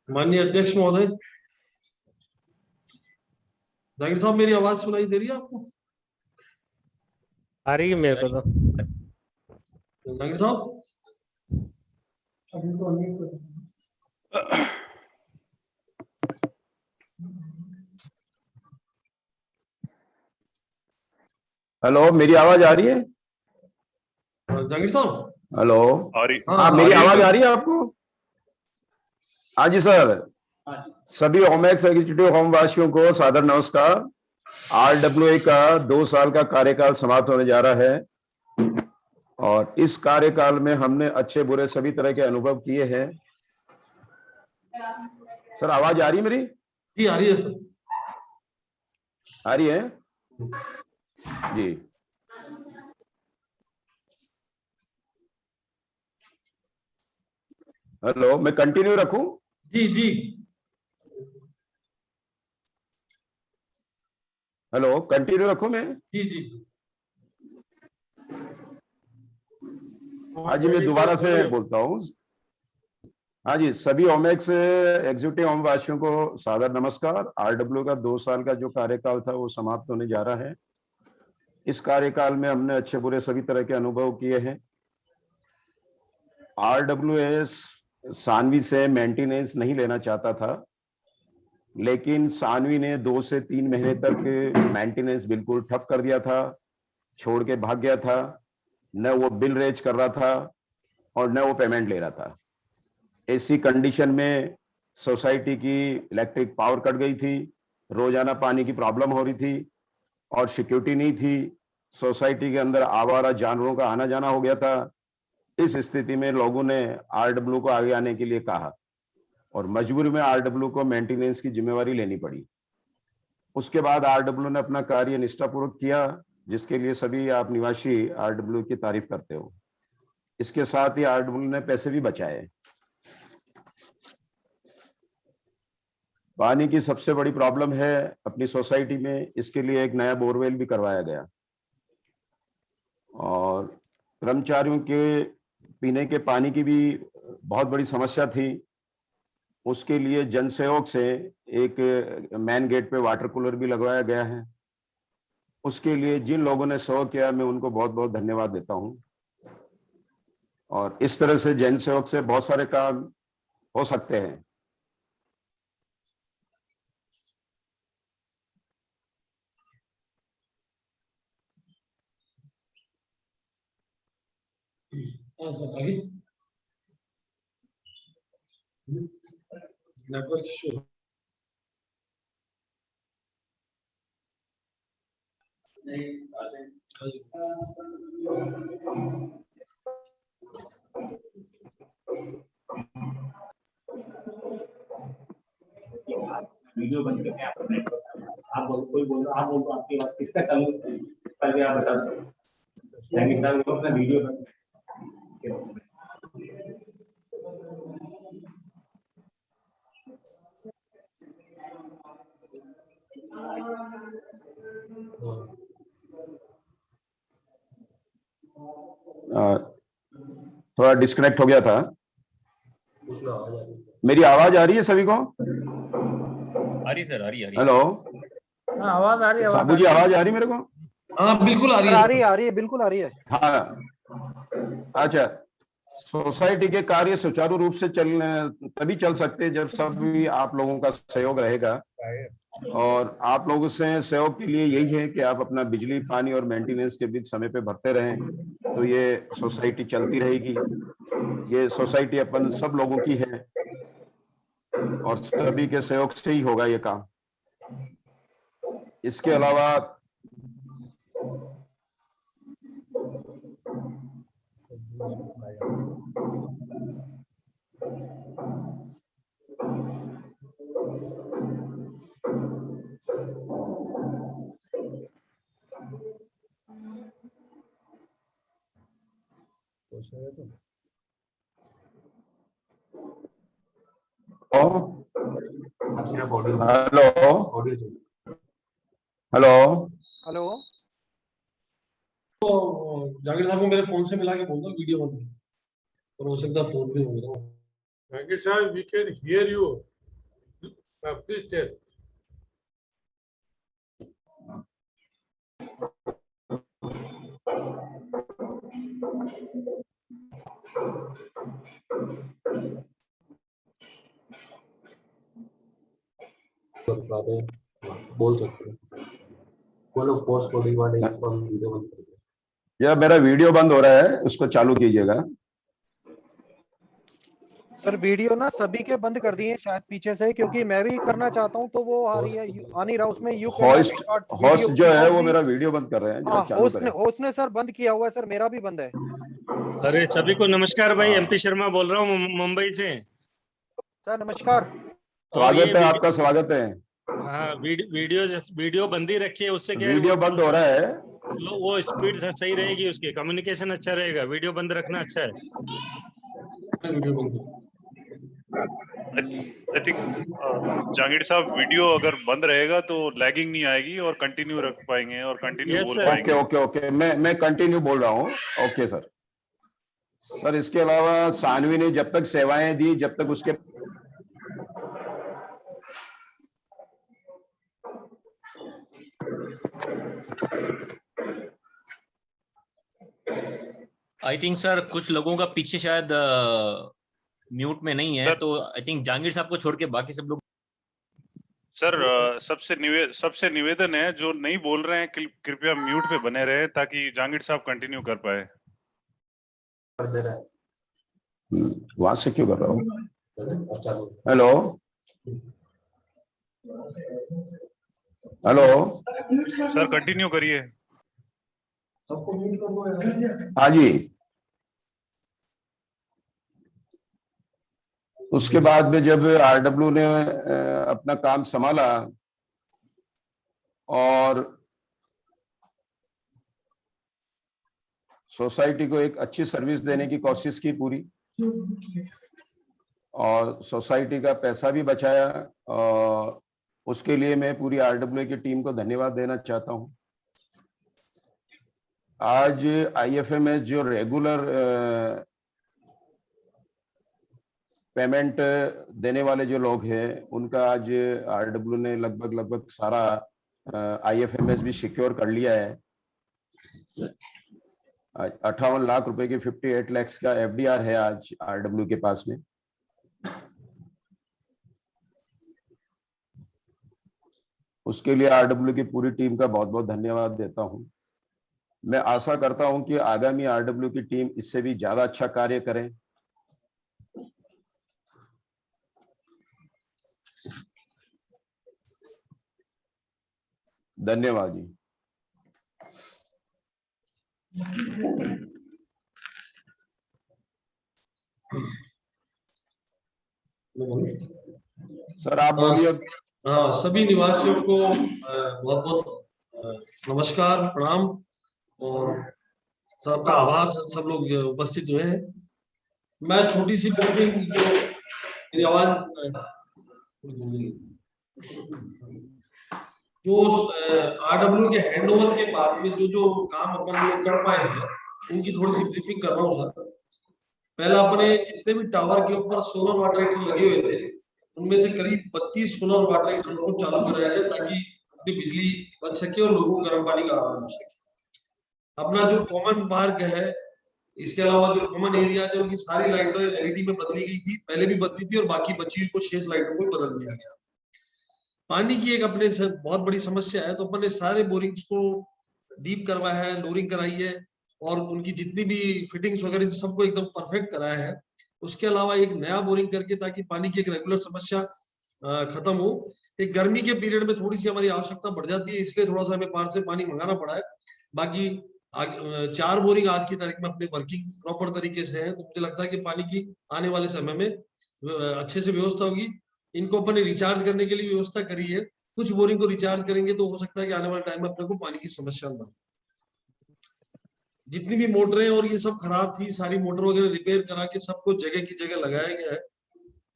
माननीय अध्यक्ष महोदय, जाकिर साहब मेरी आवाज सुनाई दे रही है आपको? आ रही है मेरे को तो। जाकिर साहब हेलो, मेरी आवाज आ रही है? जाकिर साहब हेलो, आ रही। हाँ मेरी आवाज आ रही है आपको? हाँ जी सर, सभी ओमेक्स एग्जीक्यूटिव होम वासियों को सादर नमस्कार। RWA का 2 साल का कार्यकाल समाप्त होने जा रहा है और इस कार्यकाल में हमने अच्छे बुरे सभी तरह के अनुभव किए हैं। सर आवाज आ रही है मेरी? जी आ रही है सर। आ रही है जी। हेलो, मैं कंटिन्यू रखूं? जी जी। हेलो, कंटिन्यू रखूं मैं? जी जी। हाँ जी, मैं दोबारा से बोलता हूँ। हाँ जी, सभी ओमेक्स एग्जीक्यूटिव होम वासियों को सादर नमस्कार। RWA का 2 साल का जो कार्यकाल था वो समाप्त होने जा रहा है। इस कार्यकाल में हमने अच्छे बुरे सभी तरह के अनुभव किए हैं। RWA सानवी से मेंटेनेंस नहीं लेना चाहता था, लेकिन सानवी ने 2 से 3 महीने तक मेंटेनेंस बिल्कुल ठप कर दिया था, छोड़ के भाग गया था। न वो बिल रेज कर रहा था और न वो पेमेंट ले रहा था। ऐसी कंडीशन में सोसाइटी की इलेक्ट्रिक पावर कट गई थी, रोजाना पानी की प्रॉब्लम हो रही थी और सिक्योरिटी नहीं थी। सोसाइटी के अंदर आवारा जानवरों का आना जाना हो गया था। इस स्थिति में लोगों ने RWA को आगे आने के लिए कहा और मजबूरी में RWA को मेंटेनेंस की जिम्मेवारी लेनी पड़ी। उसके बाद RWA ने अपना कार्य निष्ठापूर्वक किया, जिसके लिए सभी आप निवासी RWA की तारीफ करते हो। इसके साथ ही RWA ने पैसे भी बचाए। पानी की सबसे बड़ी प्रॉब्लम है अपनी सोसाइटी में, इसके लिए एक नया बोरवेल भी करवाया गया और कर्मचारियों के पीने के पानी की भी बहुत बड़ी समस्या थी। उसके लिए जन सहयोग से एक मेन गेट पे वाटर कूलर भी लगवाया गया है। उसके लिए जिन लोगों ने सहयोग किया मैं उनको बहुत बहुत धन्यवाद देता हूं। और इस तरह से जन सहयोग से बहुत सारे काम हो सकते हैं। आगे नेटवर्क इशू। वीडियो बंद करके आप बोल, कोई बोल रहा, आप बोल तो आपकी बात किसका कल भी आप बता दो। लेकिन सर वो अपना वीडियो बंद थोड़ा डिस्कनेक्ट हो गया था। मेरी आवाज आ रही है सभी को? आ रही सर, आ रही है। हेलो, आवाज आ रही है। साबू जी आवाज आ रही है मेरे को? हाँ बिल्कुल आ रही है। आ रही है, बिल्कुल आ रही है। हाँ अच्छा, सोसाइटी के कार्य सुचारू रूप से तभी चल सकते हैं जब सभी आप लोगों का सहयोग रहेगा। और आप लोगों से सहयोग के लिए यही है कि आप अपना बिजली पानी और मेंटेनेंस के बीच समय पे भरते रहें, तो ये सोसाइटी चलती रहेगी। ये सोसाइटी अपन सब लोगों की है और सभी के सहयोग से ही होगा ये काम। इसके अलावा हेलो हेलो हेलो, जाकिर साहब को मेरे फोन से मिला के बोल दो वीडियो बंद कर, और हो सकता है फोन भी हो रहा हो। Jagged sir, we can hear you. Please tell. बोल सकते हैं बोलो पोस्ट कोडिंग वाले वीडियो बंद कर दो। या मेरा वीडियो बंद हो रहा है, उसको चालू कीजिएगा। सर वीडियो ना सभी के बंद कर दिए शायद पीछे से, क्योंकि मैं भी करना चाहता हूँ तो वो आ रही है, आ नहीं रहा उसमें। यू होस्ट जो है वो मेरा वीडियो बंद कर रहे हैं, जरा चालू करें। होस्ट ने सर बंद किया हुआ है सर, मेरा भी बंद है। अरे सभी को नमस्कार भाई, एमपी शर्मा बोल रहा हूँ मुंबई से। सर नमस्कार। स्वागत है आपका, स्वागत है। हाँ वीडियो बंद ही रखिए, उससे क्या वीडियो बंद हो रहा है, वो स्पीड सही रहेगी, उसकी कम्युनिकेशन अच्छा रहेगा। वीडियो बंद रखना अच्छा है। वीडियो बंद करो। आई थिंक जहांगीर साहब वीडियो अगर बंद रहेगा तो लैगिंग नहीं आएगी और कंटिन्यू रख पाएंगे और कंटिन्यू Yes, बोल sir. पाएंगे। ओके मैं कंटिन्यू बोल रहा हूँ। Okay sir. सर इसके अलावा सानवी ने जब तक सेवाएं दी, जब तक उसके आई थिंक सर कुछ लोगों का पीछे शायद म्यूट में नहीं है, सर, तो आई थिंक जहांगीर साहब को छोड़ के बाकी सब लोग। सर सबसे निवेदन है, जो नहीं बोल रहे हैं कृपया म्यूट पे बने रहे ताकि जहांगीर साहब कंटिन्यू कर पाए। वहां से क्यों कर रहा हूँ? हेलो हेलो सर कंटिन्यू करिए। हाँ जी। उसके बाद में जब आरडब्ल्यू ने अपना काम संभाला और सोसाइटी को एक अच्छी सर्विस देने की कोशिश की पूरी, और सोसाइटी का पैसा भी बचाया, और उसके लिए मैं पूरी आरडब्ल्यू की टीम को धन्यवाद देना चाहता हूं। आज आईएफएमएस जो रेगुलर पेमेंट देने वाले जो लोग हैं, उनका आज आरडब्ल्यू ने लगभग सारा आईएफएमएस भी सिक्योर कर लिया है। 58 लाख रुपए की 58 लाख का एफडीआर है आज आरडब्ल्यू के पास में। उसके लिए आरडब्ल्यू की पूरी टीम का बहुत बहुत धन्यवाद देता हूं। मैं आशा करता हूं कि आगामी आरडब्ल्यू की टीम इससे भी ज्यादा अच्छा कार्य करे। धन्यवाद जी। सर आप बोलिए। हाँ, सभी निवासियों को बहुत बहुत नमस्कार, प्रणाम और सबका आभार। सब लोग उपस्थित हुए हैं। मैं छोटी सी ब्रीफिंग, जो मेरी आवाज जो आरडब्ल्यू के हैंडओवर के बाद में जो काम अपन लोग कर पाए हैं, उनकी थोड़ी सी ब्रीफिंग कर रहा हूँ सर। पहला, अपने जितने भी टावर के ऊपर सोलर वाटर हीटर लगे हुए थे, उनमें से करीब 32 सोलर वाटर हीटर को चालू कराया जाए ताकि अपनी बिजली बच सके और लोगों को गर्म पानी का आराम हो सके। अपना जो कॉमन पार्क है, इसके अलावा जो कॉमन एरिया है, उनकी सारी लाइटें एलईडी में बदली गई थी, पहले भी बदली थी, और बाकी बची हुई को शेष लाइटों को बदल दिया गया। पानी की एक अपने से बहुत बड़ी समस्या है, तो अपन ने सारे बोरिंग्स को डीप करवाया है, लोरिंग कराई है, और उनकी जितनी भी फिटिंग्स वगैरह सबको एकदम परफेक्ट कराया है। उसके अलावा एक नया बोरिंग करके, ताकि पानी की एक रेगुलर समस्या खत्म हो। एक गर्मी के पीरियड में थोड़ी सी हमारी आवश्यकता बढ़ जाती है, इसलिए थोड़ा सा हमें बाहर से पानी मंगाना पड़ा है। बाकी 4 बोरिंग आज की तारीख में अपने वर्किंग प्रॉपर तरीके से है, तो मुझे लगता है कि पानी की आने वाले समय में अच्छे से व्यवस्था होगी। इनको अपने रिचार्ज करने के लिए व्यवस्था करी है। कुछ बोरिंग को रिचार्ज करेंगे तो हो सकता है कि आने वाले टाइम में अपने को पानी की समस्या ना हो। जितनी भी मोटरें और ये सब खराब थी, सारी मोटर वगैरह रिपेयर करा के सबको जगह की जगह लगाया गया है।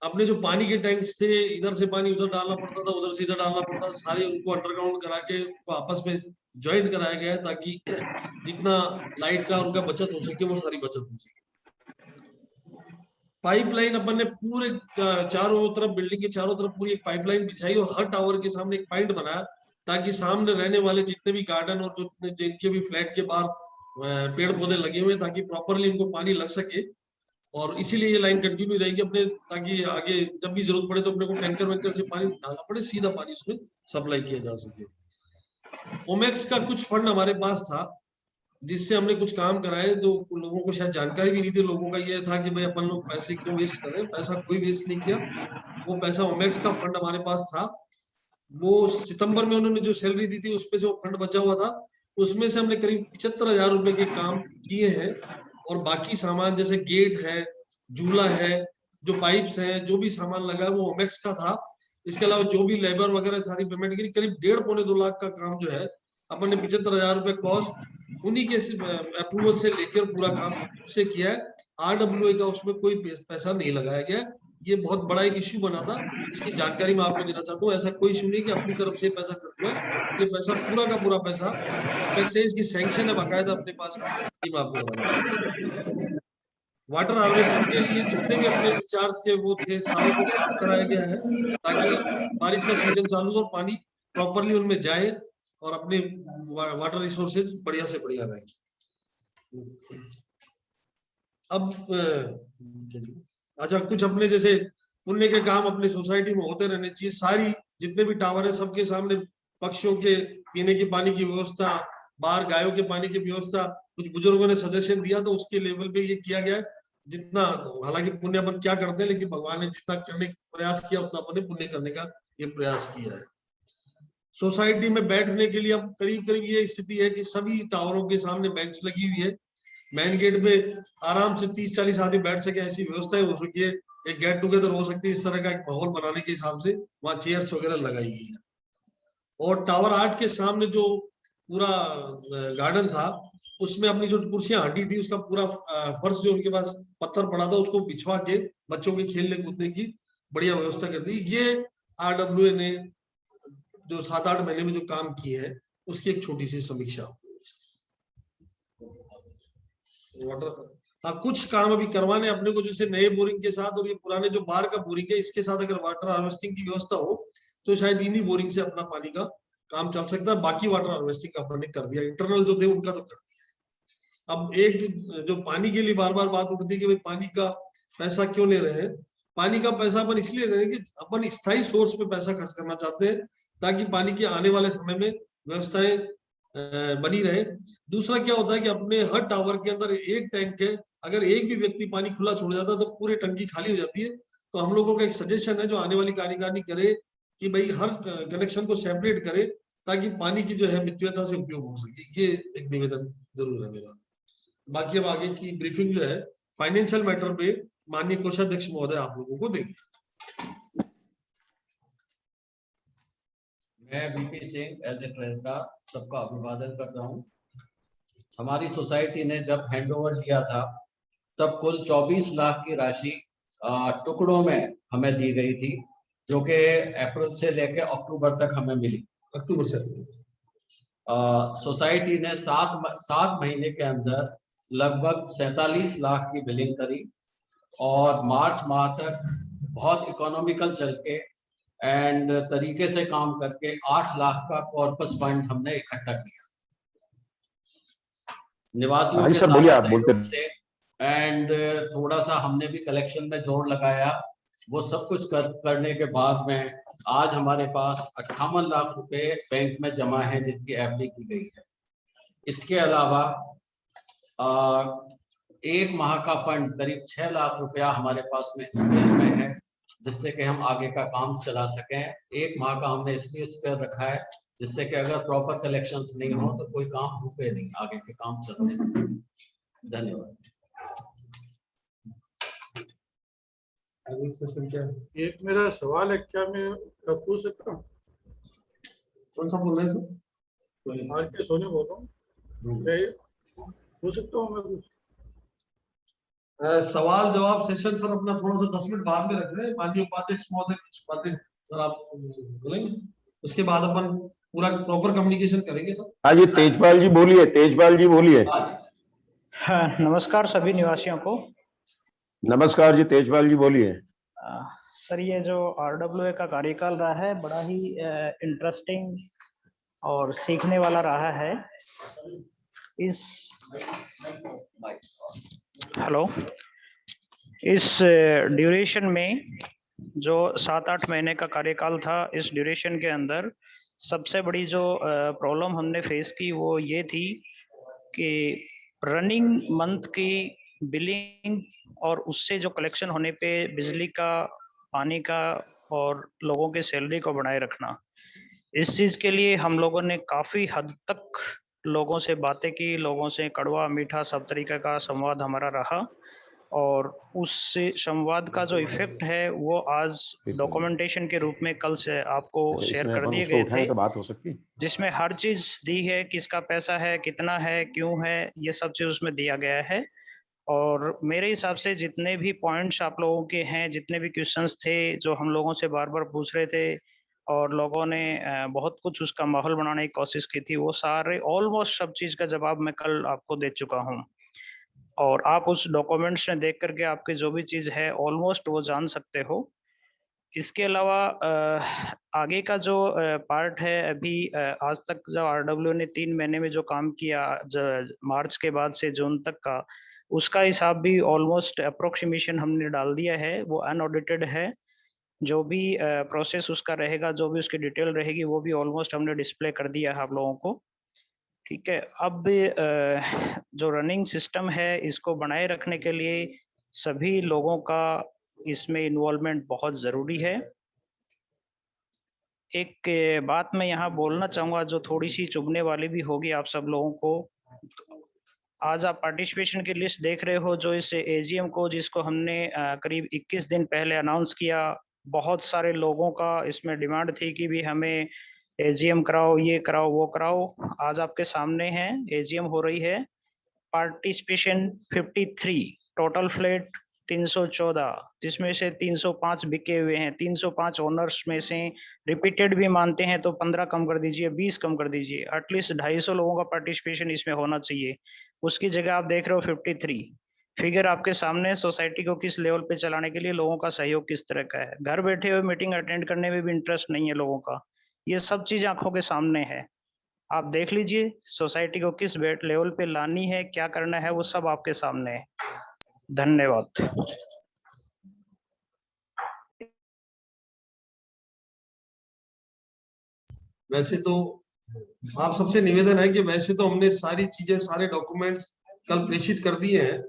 अपने जो पानी के टैंक्स थे, इधर से पानी उधर डालना पड़ता था, उधर से इधर डालना पड़ता था, सारे उनको अंडरग्राउंड करा के उनको आपस में ज्वाइंट कराया गया है, ताकि जितना लाइट का उनका बचत हो सके वो सारी बचत हो सके। पाइपलाइन अपन ने पूरे चारों तरफ, बिल्डिंग के चारों तरफ पूरी एक पाइपलाइन बिछाई और हर टावर के सामने एक पॉइंट बनाया, ताकि सामने रहने वाले जितने भी गार्डन और जो जिनके भी फ्लैट के बाहर पेड़ पौधे लगे हुए, ताकि प्रॉपरली इनको पानी लग सके। और इसीलिए ये लाइन कंटिन्यू रहेगी अपने, ताकि आगे जब भी जरूरत पड़े तो अपने को टैंकर वैंकर से पानी डालना पड़े, सीधा पानी उसमें सप्लाई किया जा सके। ओमेक्स का कुछ फंड हमारे पास था, जिससे हमने कुछ काम कराए, तो लोगों को शायद जानकारी भी नहीं थी। लोगों का ये था कि भाई अपन लोग पैसे क्यों वेस्ट करें, पैसा कोई वेस्ट नहीं किया। वो पैसा ओमेक्स का फंड हमारे पास था, वो सितंबर में उन्होंने जो सैलरी दी थी उसमें से वो फंड बचा हुआ था, उसमें से हमने करीब 75,000 रुपए के काम किए हैं। और बाकी सामान जैसे गेट है, झूला है, जो पाइप्स हैं, जो भी सामान लगा है वो ओमेक्स का था। इसके अलावा जो भी लेबर वगैरह सारी पेमेंट की, करीब 1.5-2 लाख का काम जो है अपन ने 75,000 रुपए कॉस्ट उन्हीं के अप्रूवल से लेकर पूरा काम से किया है। RWA का उसमें कोई पैसा नहीं लगाया गया। ये बहुत बड़ा एक इश्यू बना था, इसकी जानकारी मैं आपको देना चाहता हूँ। ऐसा कोई इश्यू नहीं कि अपनी तरफ से पैसा खर्च हुआ है, ये पैसा पूरा का पूरा पैसा से इसकी सैंक्शन है बाकायदा अपने पास, ये मैं आपको बताना चाहता हूँ। वाटर हार्वेस्टिंग के लिए जितने भी अपने रिचार्ज के वो थे, सारों को साफ कराया गया है, ताकि बारिश का सीजन चालू हो और पानी प्रॉपरली उनमें जाए और अपने वाटर रिसोर्सेज बढ़िया से बढ़िया रहे। अब अच्छा, कुछ अपने जैसे पुण्य के काम अपने सोसाइटी में होते रहने चाहिए। सारी जितने भी टावर है सबके सामने पक्षियों के पीने के पानी की व्यवस्था, बाहर गायों के पानी की व्यवस्था, कुछ बुजुर्गों ने सजेशन दिया तो उसके लेवल पे ये किया गया है। जितना, हालांकि पुण्य अपन क्या करते हैं, लेकिन भगवान ने जितना करने का प्रयास किया उतना अपन ने पुण्य करने का ये प्रयास किया है। सोसाइटी में बैठने के लिए अब करीब करीब ये स्थिति है कि सभी टावरों के सामने बेंच लगी हुई है, मेन गेट पे आराम से 30-40 आदमी बैठ सके ऐसी व्यवस्था हो सकी है। एक गेट टुगेदर हो सकती है, इस तरह का एक माहौल बनाने के हिसाब से वहां चेयर्स वगैरह लगाई गई है। और टावर 8 के सामने जो पूरा गार्डन था, उसमें अपनी जो कुर्सियां हटी थी, उसका पूरा फर्श जो उनके पास पत्थर पड़ा था उसको बिछवा के बच्चों के खेलने कूदने की बढ़िया व्यवस्था कर दी। ये RWA ने जो 7-8 महीने में जो काम किए हैं उसकी एक छोटी सी समीक्षा। वाटर, हाँ, कुछ काम अभी करवाने अपने को, जैसे नए बोरिंग के साथ और ये पुराने जो बाहर का बोरिंग है इसके साथ अगर वाटर हार्वेस्टिंग की व्यवस्था हो तो शायद इन्हीं बोरिंग से अपना पानी का काम चल सकता है। बाकी वाटर हार्वेस्टिंग का अपन ने कर दिया, इंटरनल जो थे उनका तो कर दिया। अब एक जो पानी के लिए बार बार बात उठती है कि भाई पानी का पैसा क्यों ले रहे हैं। पानी का पैसा अपन इसलिए ले रहे हैं कि अपन स्थायी सोर्स पे पैसा खर्च करना चाहते हैं, ताकि पानी के आने वाले समय में व्यवस्थाएं बनी रहे। दूसरा क्या होता है कि अपने हर टावर के अंदर एक टैंक है, अगर एक भी व्यक्ति पानी खुला छोड़ जाता है तो पूरी टंकी खाली हो जाती है। तो हम लोगों का एक सजेशन है जो आने वाली कार्यकारिणी करे कि भाई हर कनेक्शन को सेपरेट करे, ताकि पानी की जो है मितव्ययता से उपयोग हो सके। ये एक निवेदन जरूर है मेरा। बाकी अब आगे की ब्रीफिंग जो है फाइनेंशियल मैटर पे माननीय कोषाध्यक्ष महोदय आप लोगों को देंगे। मैं VP Singh as a treasurer सबका अभिवादन करता हूं। हमारी सोसाइटी ने जब हैंडओवर लिया था तब कुल 24 लाख की राशि टुकड़ों में हमें दी गई थी, जो कि अप्रैल से लेकर अक्टूबर तक हमें मिली। अक्टूबर से सोसाइटी ने 7 महीने के अंदर लगभग 47 लाख की बिलिंग करी और मार्च माह तक बहुत इकोनॉमिकल चल के एंड तरीके से काम करके 8 लाख का कॉर्पस फंड हमने इकट्ठा किया निवासियों के साथ सहयोग से। एंड थोड़ा सा हमने भी कलेक्शन में जोर लगाया। वो सब कुछ करने के बाद में आज हमारे पास 58 लाख रुपए बैंक में जमा है, जिनकी FD की गई है। इसके अलावा 1 माह का फंड करीब 6 लाख रुपया हमारे पास में स्पेयर में है, जिससे कि हम आगे का काम चला सकें। 1 माह का हमने इसलिए स्पेयर रखा है जिससे कि अगर प्रॉपर कलेक्शंस नहीं हो तो कोई काम रुके नहीं, आगे के काम चलने। धन्यवाद। एक मेरा सवाल है, क्या मैं पूछ सकता हूँ? कौन सा बोल रहे हैं? RK सोनी बोल रहा हूँ। पूछ सकता हूँ मैं कुछ? सवाल जवाब सेशन सर अपना थोड़ा सा 10 मिनट बाद में रख रहे हैं। माननीय उपाध्यक्ष महोदय कुछ बातें सर आप बोलेंगे, उसके बाद अपन पूरा प्रॉपर कम्युनिकेशन करेंगे सर। हाँ जी, तेजपाल जी बोलिए, तेजपाल जी बोलिए। हाँ, नमस्कार सभी निवासियों को। नमस्कार जी, तेजपाल जी बोलिए। सर ये जो RWA का कार्यकाल रहा है बड़ा ही इंटरेस्टिंग और सीखने वाला रहा है। इस ड्यूरेशन में जो 7-8 महीने का कार्यकाल था, इस ड्यूरेशन के अंदर सबसे बड़ी जो प्रॉब्लम हमने फेस की वो ये थी कि रनिंग मंथ की बिलिंग और उससे जो कलेक्शन होने पे बिजली का, पानी का और लोगों के सैलरी को बनाए रखना, इस चीज़ के लिए हम लोगों ने काफ़ी हद तक लोगों से बातें की, लोगों से कड़वा मीठा सब तरीके का संवाद हमारा रहा और उस संवाद का जो इफेक्ट है वो आज डॉक्यूमेंटेशन के रूप में कल से आपको शेयर इसमें कर अपन दिए उसको गए उठाएं थे, तो बात हो सकती है। जिसमें हर चीज दी है, किसका पैसा है, कितना है, क्यों है, ये सब चीज उसमें दिया गया है। और मेरे हिसाब से जितने भी पॉइंट्स आप लोगों के हैं, जितने भी क्वेश्चंस थे जो हम लोगों से बार बार पूछ रहे थे और लोगों ने बहुत कुछ उसका माहौल बनाने की कोशिश की थी, वो सारे ऑलमोस्ट सब चीज़ का जवाब मैं कल आपको दे चुका हूँ और आप उस डॉक्यूमेंट्स में देख करके आपकी जो भी चीज़ है ऑलमोस्ट वो जान सकते हो। इसके अलावा आगे का जो पार्ट है अभी आज तक जो RWA ने 3 महीने में जो काम किया, मार्च के बाद से जून तक का, उसका हिसाब भी ऑलमोस्ट अप्रोक्सीमेशन हमने डाल दिया है, वो अनऑडिटेड है। जो भी प्रोसेस उसका रहेगा, जो भी उसकी डिटेल रहेगी, वो भी ऑलमोस्ट हमने डिस्प्ले कर दिया है आप लोगों को। ठीक है, अब जो रनिंग सिस्टम है इसको बनाए रखने के लिए सभी लोगों का इसमें इन्वॉल्वमेंट बहुत ज़रूरी है। एक बात मैं यहाँ बोलना चाहूँगा जो थोड़ी-सी चुभने वाली भी होगी आप सब लोगों को। आज आप पार्टिसिपेशन की लिस्ट देख रहे हो जो इस AGM को, जिसको हमने करीब 21 दिन पहले अनाउंस किया। बहुत सारे लोगों का इसमें डिमांड थी कि भी हमें AGM कराओ, ये कराओ, वो कराओ। आज आपके सामने है, AGM हो रही है। पार्टिसिपेशन 53, टोटल फ्लैट 314, जिसमें से 305 बिके हुए हैं। 305 ओनर्स में से रिपीटेड भी मानते हैं तो 15 कम कर दीजिए, 20 कम कर दीजिए। एटलीस्ट 250 लोगों का पार्टिसिपेशन इसमें होना चाहिए। उसकी जगह आप देख रहे हो 53। फिगर आपके सामने, सोसाइटी को किस लेवल पे चलाने के लिए लोगों का सहयोग किस तरह का है। घर बैठे हुए मीटिंग अटेंड करने में भी इंटरेस्ट नहीं है लोगों का। ये सब चीज़ आँखों के सामने है। आप देख लीजिए सोसाइटी को किस लेवल पे लानी है, क्या करना है, वो सब आपके सामने है। धन्यवाद। वैसे तो आप सबसे निवेदन है कि वैसे तो हमने सारी चीजें, सारे डॉक्यूमेंट्स कल प्रेषित कर दिए हैं,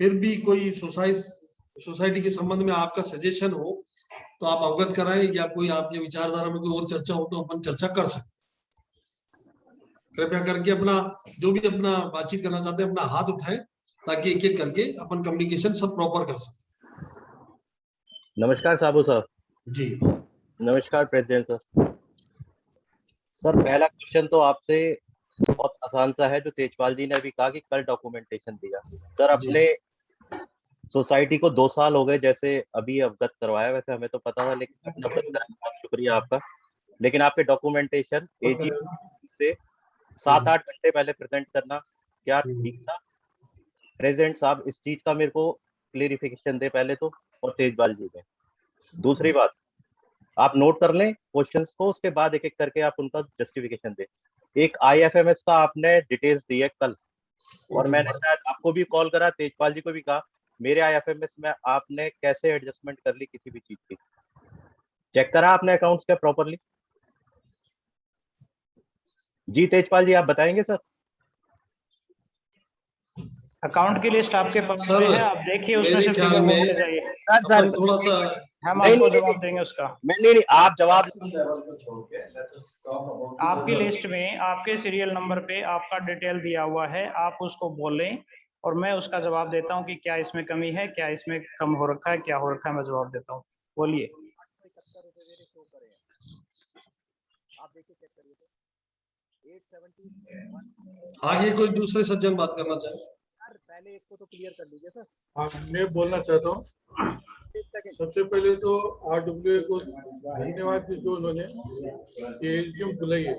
फिर भी कोई सोसाइटी के संबंध में आपका सजेशन हो तो आप अवगत कराएं, या कोई आपके विचारधारा में कोई और चर्चा हो तो अपन चर्चा कर सकते। कृपया करके अपना जो भी अपना बातचीत करना चाहते हैं अपना हाथ उठाएं ताकि एक एक करके अपन कम्युनिकेशन सब प्रॉपर कर सकें। नमस्कार साबू सर। जी नमस्कार प्रेसिडेंट सर। सर पहला क्वेश्चन तो आपसे बहुत आसान सा है, जो तेजपाल जी ने अभी कहा कि कल डॉक्यूमेंटेशन दिया। सर अपने सोसाइटी को 2 साल हो गए जैसे अभी अवगत करवाया, वैसे हमें तो पता था लेकिन अपना बहुत शुक्रिया आपका। लेकिन आपके डॉक्यूमेंटेशन AGM से 7-8 घंटे पहले प्रेजेंट करना क्या ठीक था? प्रेसिडेंट साहब इस चीज का मेरे को क्लेरिफिकेशन दे पहले तो, और तेजपाल जी ने। दूसरी बात, आप नोट कर लें क्वेश्चंस को, उसके बाद एक एक करके आप उनका जस्टिफिकेशन दें। एक IFMS का आपने डिटेल्स दी है कल, और मैंने शायद आपको भी कॉल करा, तेजपाल जी को भी कहा, मेरे IFMS में आपने कैसे एडजस्टमेंट कर ली किसी भी चीज की? चेक करा आपने अकाउंट्स क्या प्रॉपरली? जी तेजपाल जी आप बताएंगे सर। अकाउंट की लिस्ट आपके पास में है, आप देखिए उसमें से ख्याल फिगर में बोलने चाहिए। सर थोड़ा सा हम आपको जवाब देंगे उसका। नहीं आप जवाब। आपकी लिस्ट में आपके सीरियल नंबर पे आपका डिटेल दिया हुआ है, आप उसको बोलें और मैं उसका जवाब देता हूँ कि क्या इसमें कमी है, क्या इसमें कम हो रखा है, क्या हो रखा है, मैं जवाब देता हूँ। बोलिए। आगे कोई दूसरे सज्जन बात करना चाहे? पहले इसको तो क्लियर कर लीजिए सर। हाँ, मैं बोलना चाहता हूँ। सबसे पहले तो RWA को धन्यवाद कि जो उन्होंने ये एलजीएम बुलाई है।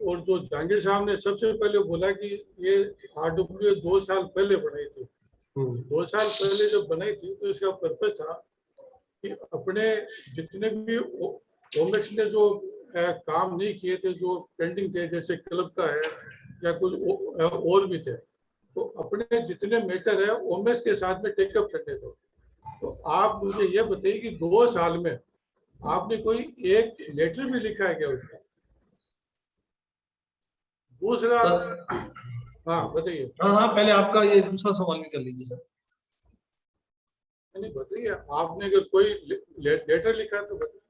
और जो जहांगीर साहब ने सबसे पहले बोला कि ये RWA 2 साल पहले बनाई थी। 2 साल पहले जब बनाई थी तो इसका पर्पस था कि अपने जितने भी ओमेक्स ने जो काम नहीं किए थे, जो पेंडिंग थे, जैसे क्लब का है या कुछ और भी थे, तो अपने जितने मैटर है ओमेक्स के साथ में टेकअप करने थे। तो आप मुझे ये बताइए कि 2 साल में आपने कोई एक लेटर भी लिखा है क्या उसका? दूसरा, हाँ बताइए। हाँ, पहले आपका ये दूसरा सवाल भी कर लीजिए सर। नहीं बताइए, आपने अगर कोई लेटर लिखा तो बताइए।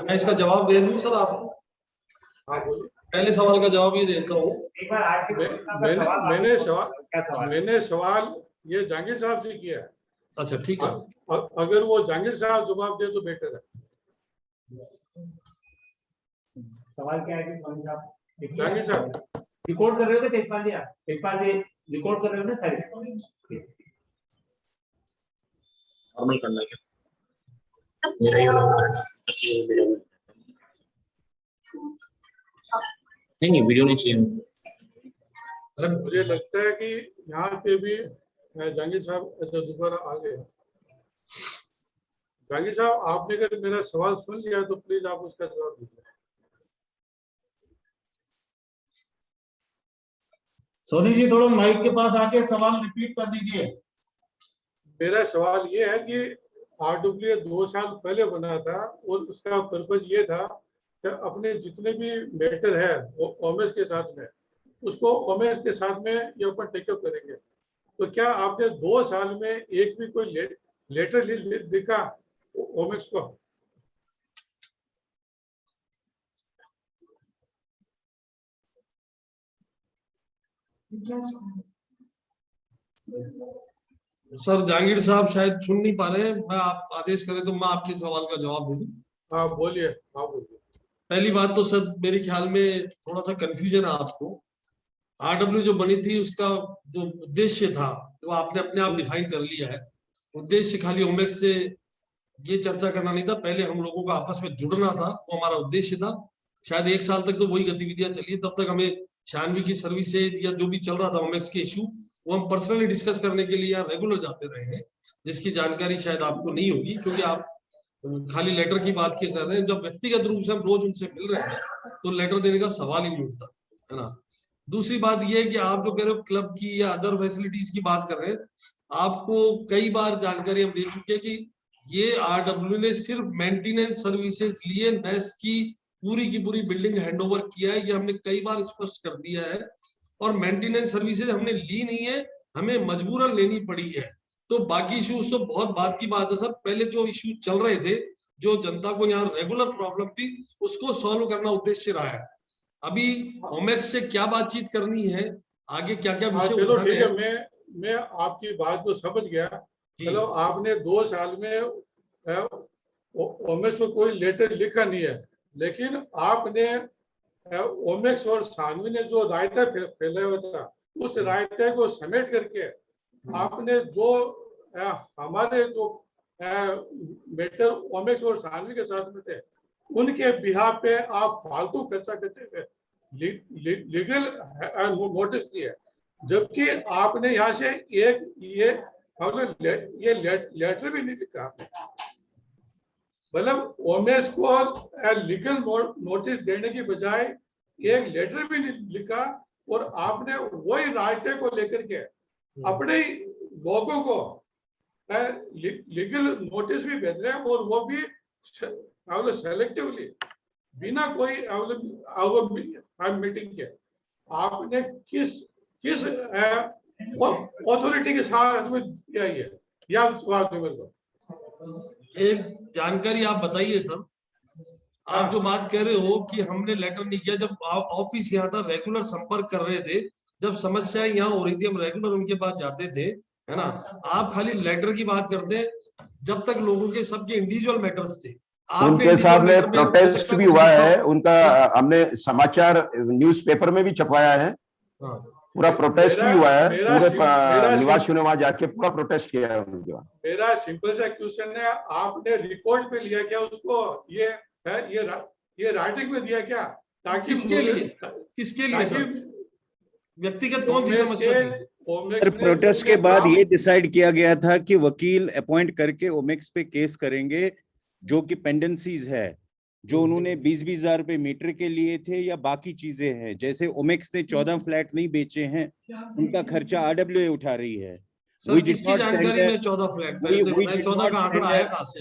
मैं इसका जवाब दे दूं सर आपको? हाँ बोलिए। पहले सवाल का जवाब ये देता हूँ। मैंने सवाल ये जहांगीर साहब से किया है। अच्छा ठीक है। अगर वो जहांगीर साहब जवाब दे तो बेटर है। सवाल क्या है कि जहांगीर साहब रिकॉर्ड कर रहे हो तेजपाल जी रिकॉर्ड कर रहे हो ना सर? नॉर्मल करना है मेरा ही नहीं वीडियो नहीं चाहिए। मुझे लगता है कि यहाँ पे भी जहांगीर साहब दोबारा आ गए। जहांगीर साहब, आपने अगर मेरा सवाल सुन लिया तो प्लीज आप उसका जवाब दीजिए। सोनी जी थोड़ा माइक के पास आके सवाल रिपीट कर दीजिए। मेरा सवाल ये है कि RWA 2 साल पहले बना था और उसका पर्पज ये था कि अपने जितने भी मैटर है वो ओमेस के साथ में, उसको ओमेस के साथ में ये अपन टेकअप करेंगे। तो क्या आपने 2 साल में एक भी कोई लेटर लिखा ओमेस को? सर जहांगीर साहब शायद सुन नहीं पा रहे हैं। मैं आप आदेश करें तो मैं आपके सवाल का जवाब दे दूं। हाँ बोलिए, हाँ बोलिए। पहली बात तो सर मेरे ख्याल में थोड़ा सा कंफ्यूजन है आपको। RWA जो बनी थी उसका जो उद्देश्य था वो आपने अपने आप डिफाइन कर लिया है। उद्देश्य खाली ओमेक्स से ये चर्चा करना नहीं था, पहले हम लोगों का आपस में जुड़ना था, वो हमारा उद्देश्य था। शायद 1 साल तक तो वही गतिविधियां चली, तब तक हमें शानवी की सर्विसेज या जो भी चल रहा था ओमेक्स के इशू वो हम पर्सनली डिस्कस करने के लिए यहाँ रेगुलर जाते रहे हैं, जिसकी जानकारी शायद आपको नहीं होगी क्योंकि आप खाली लेटर की बात कर रहे हैं। जब व्यक्तिगत रूप से हम रोज उनसे मिल रहे हैं तो लेटर देने का सवाल ही नहीं उठता है ना। दूसरी बात यह है कि आप जो कह रहे हो क्लब की या अदर फैसिलिटीज की बात कर रहे हैं, आपको कई बार जानकारी हम दे चुके हैं कि ये RWA ने सिर्फ मेंटेनेंस सर्विसेज लिए, नेस की पूरी बिल्डिंग हैंडओवर किया है, ये हमने कई बार स्पष्ट कर दिया है। और मेंटेनेंस सर्विसेज हमने ली नहीं है, हमें मजबूरन लेनी पड़ी है। तो बाकी इश्यूज तो बहुत बात की बात है सर। पहले जो इश्यू चल रहे थे, जो जनता को यहाँ रेगुलर प्रॉब्लम थी, उसको सॉल्व करना उद्देश्य रहा है। अभी ओमेक्स से क्या बातचीत करनी है, आगे क्या क्या विषय चलो उठाने ठीक हैं। है, मैं आपकी बात को समझ गया। चलो आपने 2 साल में ओमेक्स को कोई लेटर लिखा नहीं है, लेकिन आपने ओमेक्स और सानवी ने जो रायता फैलाया हुआ था उस रायते को समेट करके आपने जो हमारे जो मैटर ओमेक्स और सानवी के साथ में थे उनके बिहाफ पे आप फालतू खर्चा करते थे, लीगल नोटिस दिए, जबकि आपने यहाँ से एक ये लेटर भी नहीं लिखा। मतलब ओमेस को लीगल नोटिस देने की बजाय एक लेटर भी नहीं लिखा और आपने वही रायते को लेकर के अपने लोगों को लीगल नोटिस भी भेज रहे हैं और वो भी सेलेक्टिवली बिना कोई मीटिंग के। आपने किस अथॉरिटी के साथ में किया ये या मेरे को एक जानकारी आप बताइए सर। आप जो बात कह रहे हो कि हमने लेटर नहीं किया, जब ऑफिस यहाँ था रेगुलर संपर्क कर रहे थे, जब समस्याएं यहाँ हो रही थी हम रेगुलर उनके पास जाते थे, है ना। आप खाली लेटर की बात करते हैं, जब तक लोगों के सबके इंडिविजुअल मैटर्स थे, आप उनके सामने 24 में हो प्रोटेस्ट सकता भी कुछ हुआ लिखा है, हो। उनका हमने समाचार न्यूज़पेपर में भी छपवाया है, हाँ। पूरा प्रोटेस्ट भी हुआ है, मेरा पूरे मेरा निवासियों ने वहां जाके पूरा प्रोटेस्ट किया है उनके वहां। मेरा सिंपल सा क्वेश्चन है, आपने रिकॉर्ड पे लिया क्या उसको? ये है, ये राइटिंग में दिया क्या? ताकि किसके लिए सर? व्यक्तिगत कौन सी समस्या थी? सर प्रोटेस्ट के बाद ये डिसाइड किया गया था कि वकील अपॉइंट करके ओमेक्स पे केस करेंगे, जो कि पेंडेंसीज है, जो उन्होंने 20-20 हजार रुपए मीटर के लिए थे या बाकी चीजें हैं। जैसे ओमेक्स ने 14 फ्लैट नहीं बेचे हैं, उनका खर्चा आरडब्ल्यूए उठा रही है। सर किसकी जानकारी में 14 फ्लैट? पहले तो बताएं 14 का आंकड़ा आया कहां से?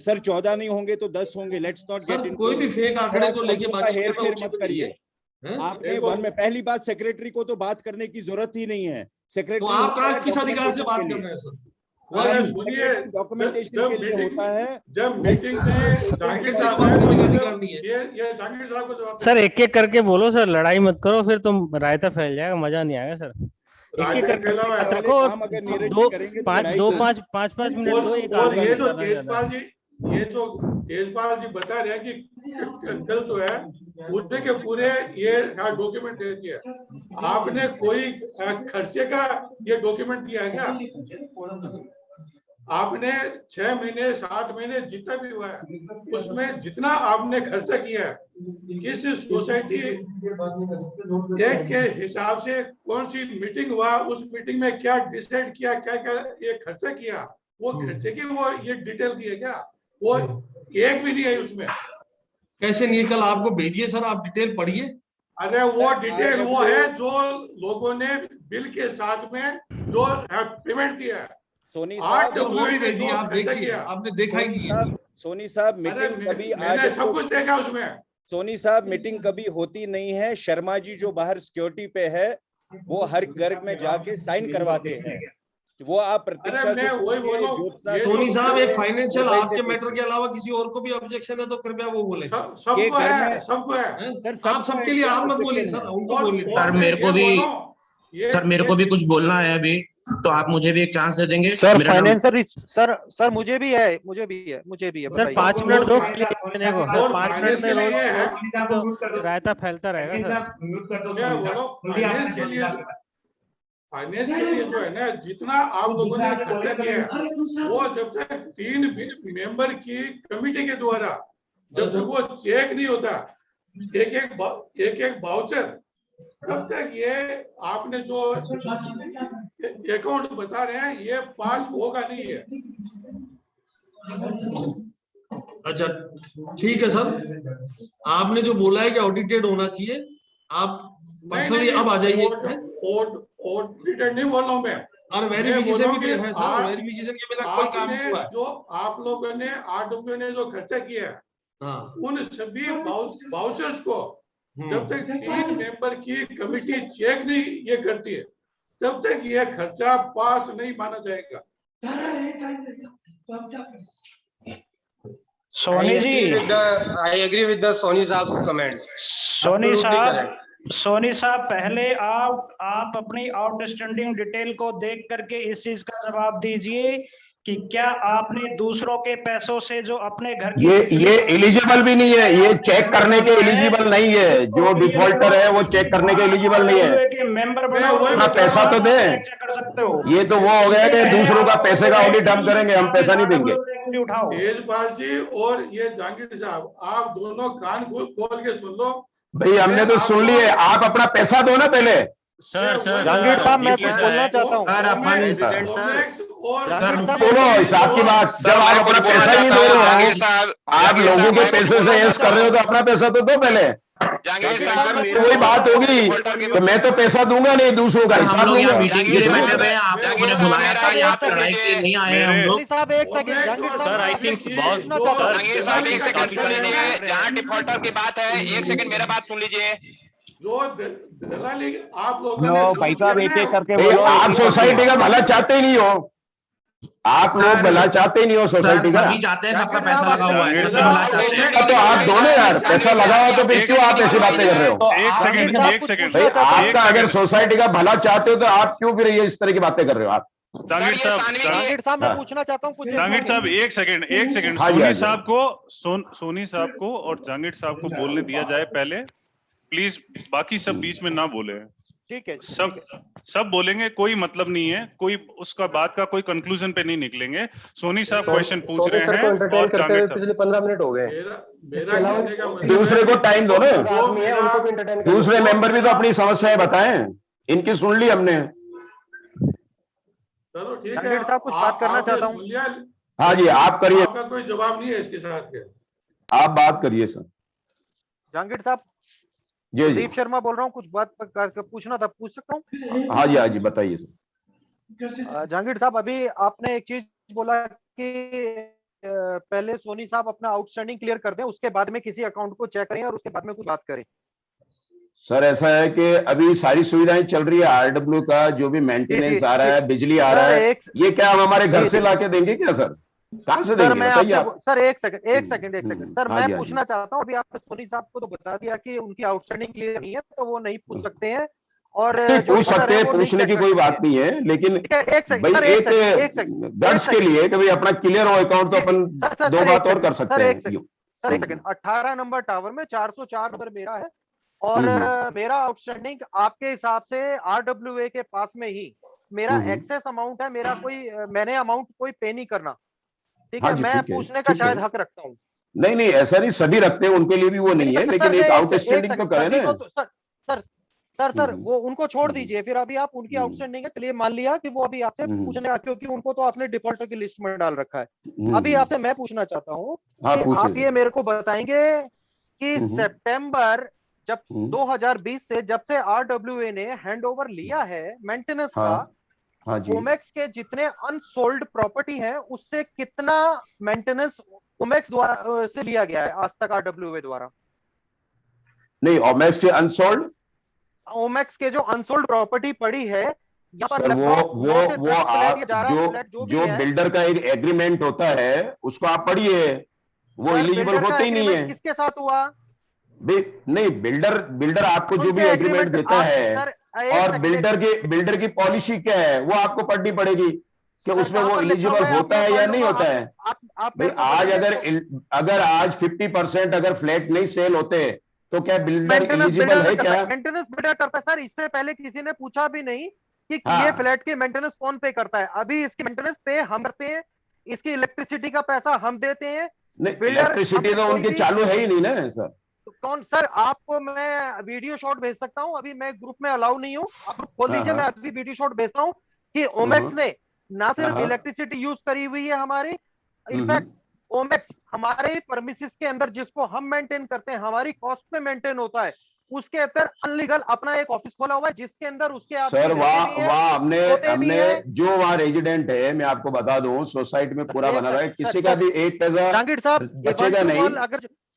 सर 14 नहीं होंगे तो 10 होंगे। लेट्स नॉट गेट इन कोई भी फेक आंकड़े को लेके बातचीत करना उचित करिए। आपने वन में पहली बात, सेक्रेटरी को तो बात करने की जरूरत ही नहीं है। सेक्रेटरी तो आप कहाँ किस अधिकार से बात कर रहे हैं सर? डॉक्यूमेंटेशन के लिए होता है। जब मीटिंग में जांगीर साहब बात करने का अधिकार नहीं है। ये जांगीर साहब को जवाब सर एक एक करके बोलो सर, लड़ाई मत करो, फिर तुम रायता फैल जाएगा, मजा नहीं आएगा सर। एक एक करके रखो, 5-5 मिनट दो। ये जो तेजपाल जी बता रहे हैं कि कल तो है पूरे के पूरे ये डॉक्यूमेंट दे दिया। आपने कोई खर्चे का ये डॉक्यूमेंट दिया है क्या? आपने 6 महीने 7 महीने जितना भी हुआ है उसमें जितना आपने खर्चा किया है, किस सोसाइटी एक्ट के हिसाब से कौन सी मीटिंग हुआ, उस मीटिंग में क्या डिसाइड किया, क्या क्या ये खर्चा किया, वो खर्चे की वो ये डिटेल दी है क्या? वो एक भी नहीं है उसमें। कैसे नहीं? कल आपको भेजिए सर, आप डिटेल पढ़िए। अरे वो डिटेल वो है जो लोगों ने बिल के साथ में जो पेमेंट किया है। सोनी साहब वो भी भेजिए, आप देखिए, आपने देखा ही नहीं है। सोनी साहब मीटिंग कभी मैंने सब कुछ देखा उसमें। सोनी साहब मीटिंग कभी होती नहीं है। शर्मा जी जो बाहर सिक्योरिटी पे है, वो हर घर में जाके साइन करवाते हैं। वो आप प्रतीक्षा से वही बोलो। सोनी साहब एक फाइनेंशियल आपके मैटर के अलावा किसी और को भी ऑब्जेक्शन है तो कृपया वो बोले। सबको है, सबको है सर, आप सबके लिए आप मत बोलिए सर, उनको बोलिए। सर मेरे को भी कुछ बोलना है अभी, तो आप मुझे भी एक चांस दे देंगे? सर फाइनेंशियल सर मुझे भी है सर 5 मिनट दो। देखो सर 5 मिनट में रोज रायता फैलता रहेगा सर। फाइनेंस के लिए जो है ना, जितना आप लोगों ने खर्चा किया है, वो जब तक 3 मेंबर की कमेटी के द्वारा जब तक वो चेक नहीं होता, एक एक वाउचर, तब तक ये आपने जो अकाउंट बता रहे हैं ये पास होगा नहीं है। अच्छा ठीक है सर, आपने जो बोला है कि ऑडिटेड होना चाहिए, आप पर्सनली अब आ जाइए। ऑडिटेड नहीं बोल रहा हूँ मैं, और वेरिफिकेशन भी है सर, वेरिफिकेशन के बिना कोई काम नहीं हुआ है। जो आप लोगों ने आरडब्ल्यू ने जो खर्चा किया है, उन सभी वाउचर्स को जब तक 3 मेंबर की कमेटी चेक नहीं ये करती है, तब तक ये खर्चा पास नहीं माना जाएगा। Soni ji, I agree with the Sony साहब comment। सोनी साहब पहले आप अपनी आउटस्टैंडिंग डिटेल को देख करके इस चीज का जवाब दीजिए कि क्या आपने दूसरों के पैसों से जो अपने घर की ये एलिजिबल भी नहीं है, ये चेक करने के एलिजिबल नहीं है। जो डिफॉल्टर है वो चेक करने के एलिजिबल नहीं है। मेंबर अपना पैसा तो दे। ये तो वो हो गया कि दूसरों का पैसे का ऑडिट हम करेंगे, हम पैसा नहीं देंगे। तेजपाल जी और ये जहांगीर साहब, आप दोनों कान खोल के सुन लो भाई। हमने तो सुन लिए, आप अपना पैसा दो ना पहले। सर जहांगीर साहब मैं कुछ बोलना चाहता हूँ। बोलो हिसाब की बात। जब आप अपना पैसा ही नहीं दे रहे हो, आप लोगों के पैसे से ऐश कर रहे हो, तो अपना पैसा तो दो पहले। तो वही बात होगी, तो मैं तो पैसा दूंगा नहीं, दूसरों का हिसाब दूंगा। सर आई थिंक बहुत जहाँ डिफॉल्टर की बात है, 1 सेकंड मेरा बात सुन लीजिए। जो दलाली आप लोग भाई साहब एक करके बोलो। आप सोसाइटी का भला चाहते ही नहीं हो, आप लोग भला चाहते ही नहीं हो सोसाइटी का। सभी चाहते हैं, सबका पैसा लगा हुआ है। तो आप दोनों यार पैसा लगा हो तो फिर क्यों आप ऐसी बातें कर रहे हो? भाई आपका अगर सोसाइटी का भला चाहते हो तो आप क्यों फिर ये इस तरह की बातें कर रहे हो? आप जांगिड़ साहब जांगिड़ साहब मैं पूछना चाहता हूँ कुछ। जांगिड़ साहब एक सेकंड हाँ जी, हाँ सोनी साहब को और जांगिड़ साहब को बोलने दिया जाए पहले प्लीज, बाकी सब बीच में ना बोले। ठीक है, सब बोलेंगे, कोई मतलब नहीं है, कोई उसका बात का कोई कंक्लूजन पे नहीं निकलेंगे। सोनी साहब क्वेश्चन पूछ रहे हैं और जांगिड़ साहब पिछले 15 मिनट हो गए। दूसरे को टाइम दो ना, दूसरे मेंबर भी तो अपनी समस्याएं बताएं, इनकी सुन ली हमने। चलो ठीक है, जांगिड़ साहब कुछ बात करना चाहता हूँ। हाँ जी, आप करिए। आपका कोई जवाब नहीं है इसके साथ के। आप बात करिए सर। जांगिड़ साहब, जी जी, दीप शर्मा बोल रहा हूँ, कुछ बात पूछना था, पूछ सकता हूँ? हाँ जी बताइए सर। जहांगीर साहब, अभी आपने एक चीज बोला कि पहले सोनी साहब अपना आउटस्टैंडिंग क्लियर कर दें, उसके बाद में किसी अकाउंट को चेक करें और उसके बाद में कुछ बात करें। सर ऐसा है कि अभी सारी सुविधाएं चल रही है, आरडब्ल्यू का जो भी मेंटेनेंस आ रहा है, बिजली आ रहा है, ये क्या हम हमारे घर से लाके देंगे क्या सर? कहाँ से देंगे बताइए आप? सर एक सेकंड सर, मैं पूछना चाहता हूँ, अभी आपने सोनी साहब को तो बता दिया कि उनकी आउटस्टैंडिंग क्लियर नहीं है तो वो नहीं पूछ सकते हैं, और पूछ सकते हैं, पूछने की कोई बात नहीं है, लेकिन भाई एक दर्ज के लिए कभी अपना क्लियर हो अकाउंट तो अपन दो बात और कर सकते हैं। सर एक सेकंड, 18 नंबर टावर में 404 नंबर मेरा है, और मेरा आउटस्टैंडिंग आपके हिसाब से आरडब्ल्यूए के पास में ही मेरा एक्सेस अमाउंट है, मेरा कोई मैंने अमाउंट कोई पे नहीं करना, ठीक है? मैं पूछने का शायद हक रखता हूँ। नहीं ऐसा नहीं, सभी रखते हैं, उनके लिए भी वो नहीं है, लेकिन एक आउटस्टैंडिंग तो करें ना। सर वो उनको छोड़ दीजिए, फिर अभी आप उनकी आउटस्टैंडिंग है, चलिए मान लिया कि वो अभी आपसे पूछने का, क्योंकि उनको तो आपने डिफॉल्टर की लिस्ट में डाल रखा है। अभी आपसे मैं पूछना चाहता हूँ कि आप ये मेरे को बताएंगे कि सितंबर जब 2020 से, जब से आरडब्ल्यूए ने हैंडओवर लिया है मेंटेनेंस का, ओमेक्स के जितने अनसोल्ड प्रॉपर्टी हैं उससे कितना मेंटेनेंस ओमेक्स द्वारा से लिया गया है आज तक आरडब्ल्यूए द्वारा? नहीं, ओमेक्स के अनसोल्ड, ओमेक्स के जो अनसोल्ड प्रॉपर्टी पड़ी है सर, वो जो बिल्डर का एक एग्रीमेंट होता है उसको आप पढ़िए, वो एलिजिबल होते ही नहीं है। किसके साथ हुआ? नहीं, बिल्डर आपको जो भी एग्रीमेंट देता है और बिल्डर की पॉलिसी क्या है वो आपको पढ़नी पड़ेगी कि उसमें वो एलिजिबल होता है या नहीं होता है। भाई आज अगर आज 50% अगर फ्लैट नहीं सेल होते तो क्या बिल्डर एलिजिबल है क्या? मेंटेनेंस बिल्डर करता है सर, इससे पहले किसी ने पूछा भी नहीं कि ये फ्लैट की मेंटेनेंस कौन पे करता है। अभी इसकी मेंटेनेंस पे हम करते हैं, इसकी इलेक्ट्रिसिटी का पैसा हम देते हैं। इलेक्ट्रिसिटी तो उनकी चालू है ही नहीं ना सर। कौन सर? आपको मैं वीडियो शॉट भेज सकता हूं, अभी मैं ग्रुप में अलाउ नहीं हूं, आप ग्रुप खोल दीजिए, मैं अभी वीडियो शॉट भेजता हूं कि ओमेक्स ने ना सिर्फ इलेक्ट्रिसिटी यूज करी हुई है हमारी, इनफैक्ट ओमेक्स हमारे परमिसेस के अंदर जिसको हम मेंटेन करते हैं, हमारी कॉस्ट पे मेंटेन होता है, उसके अंदर अनलीगल अपना एक ऑफिस खोला हुआ है जिसके अंदर उसके सर वहाँ हमने जो वहाँ रेजिडेंट है, मैं आपको बता दूं, सोसाइटी में पूरा बना रहा है, किसी का भी एक पैसा बचेगा नहीं।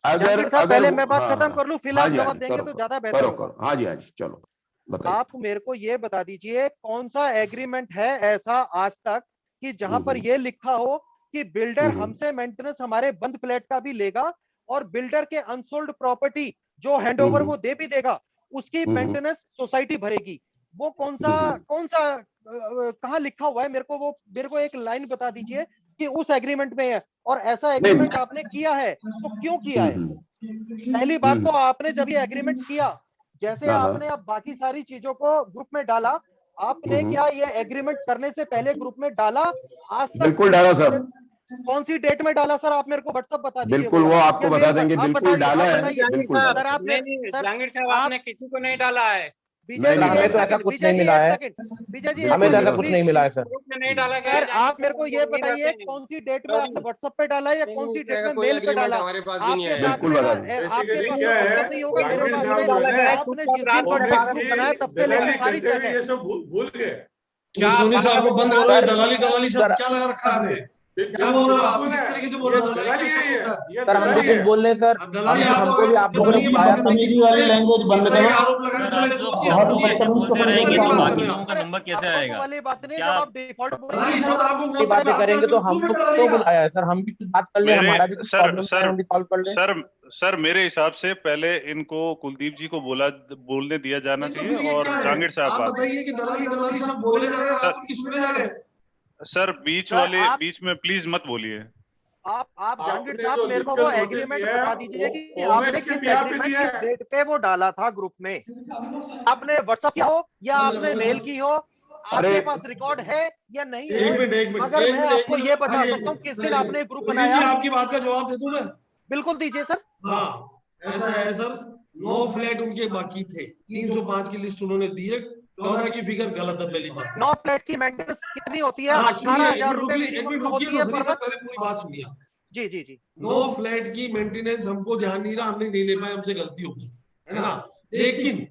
अगर पहले मैं बात खत्म कर लूं, फिलहाल जवाब देंगे तो ज्यादा बेहतर होगा। हाँ जी चलो बताइए। आप मेरे को ये बता दीजिए कौन सा एग्रीमेंट है ऐसा आज तक कि जहां पर ये लिखा हो कि बिल्डर हमसे मेंटेनेंस हमारे बंद फ्लैट का भी लेगा और बिल्डर के अनसोल्ड प्रॉपर्टी जो हैंडओवर वो दे भी देगा, उसकी मेंटेनेंस सोसाइटी भरेगी। वो कौन सा कहाँ लिखा हुआ है? मेरे को एक लाइन बता दीजिए कि उस एग्रीमेंट में है, और ऐसा एग्रीमेंट आपने किया है तो क्यों किया है? पहली बात तो आपने जब ये एग्रीमेंट किया, जैसे आपने अब बाकी सारी चीजों को ग्रुप में डाला, आपने क्या ये एग्रीमेंट करने से पहले ग्रुप में डाला? आज तक बिल्कुल डाला सर। कौन सी डेट में डाला सर? आप मेरे को व्हाट्सएप बता दीजिए। बिल्कुल वो आपको बता देंगे, बिल्कुल डाला है। सर आपने किसी को नहीं डाला है। हमें तो ऐसा कुछ नहीं मिला है। हमें तो ऐसा कुछ नहीं मिला है सर। नहीं डाला गया। सर आप मेरे को ये बताइए कौन सी डेट में आपने व्हाट्सएप पे डाला है या कौन सी डेट में मेल पे डाला? हमारे पास भी नहीं है। बिल्कुल बता दें। आपके पास व्हाट्सएप नहीं होगा, मेरे पास आपने जिस दिन कॉन्टेक्स्ट ग्रुप बनाया तब से लेकर सारी चीजें ये सब भूल गए। सोनी साहब को बंद करो, दलाली सब क्या लगा रखा है आपने? क्या बोल रहे हो आप? किस तरीके से बोल रहे हो? दलाली सर हम भी कुछ बोल रहे सर, हमको भी आप लोगों ने बताया तमीजी वाली लैंग्वेज बंद करो। आरोप लगाने चले का नंबर कैसे आएगा? वाली बात नहीं, जब आप डिफॉल्ट बातें करेंगे तो हमको तो बुलाया है सर, हम भी कुछ बात कर ले, हमारा भी कुछ प्रॉब्लम है, हम भी सॉल्व कर ले। सर मेरे हिसाब से पहले इनको कुलदीप जी को बोलने दिया जाना चाहिए और जहांगीर साहब बताइए कि दलाली सब बोले जा रहे हैं, आप उनकी सुने जा रहे हैं। सर बीच सर, वाले आप- बीच में प्लीज मत बोलिए। आप जहांगीर आपने साहब जो मेरे को लिखकर वो नोटिस एग्रीमेंट दिया है, बता दीजिए कि वो आपने ओमेक्स के किस बिहाफ पे एग्रीमेंट दिया किस है। डेट पे वो डाला था ग्रुप में। आपने व्हाट्सएप किया हो या आपने मेल की हो, आपके पास रिकॉर्ड है या नहीं है। एक मिनट मगर मैं आपको ये बता सकता हूँ किस दिन आपने ग्रुप कुलदीप जी बनाया। आपकी बात का जवाब दे दूं मैं? बिल्कुल दीजिए सर। हाँ ऐसा है सर, 9 फ्लैट उनके बाकी थे, 305 की लिस्ट उन्होंने दी है, 14 की फिगर गलत है पहली बात। 9 फ्लैट की मेंटेनेंस कितनी होती है? हाँ सुनिए, 18,000 रुपए एक मिनिमम मिनट तो रुकिए होती तो है सही पर सर, मंथ। पहले पूरी बात सुनिए। जी जी जी। 9 फ्लैट की मेंटेनेंस हमको ध्यान नहीं रहा, हमने नहीं ले पाए, हमसे गलती हो गई है ना। लेकिन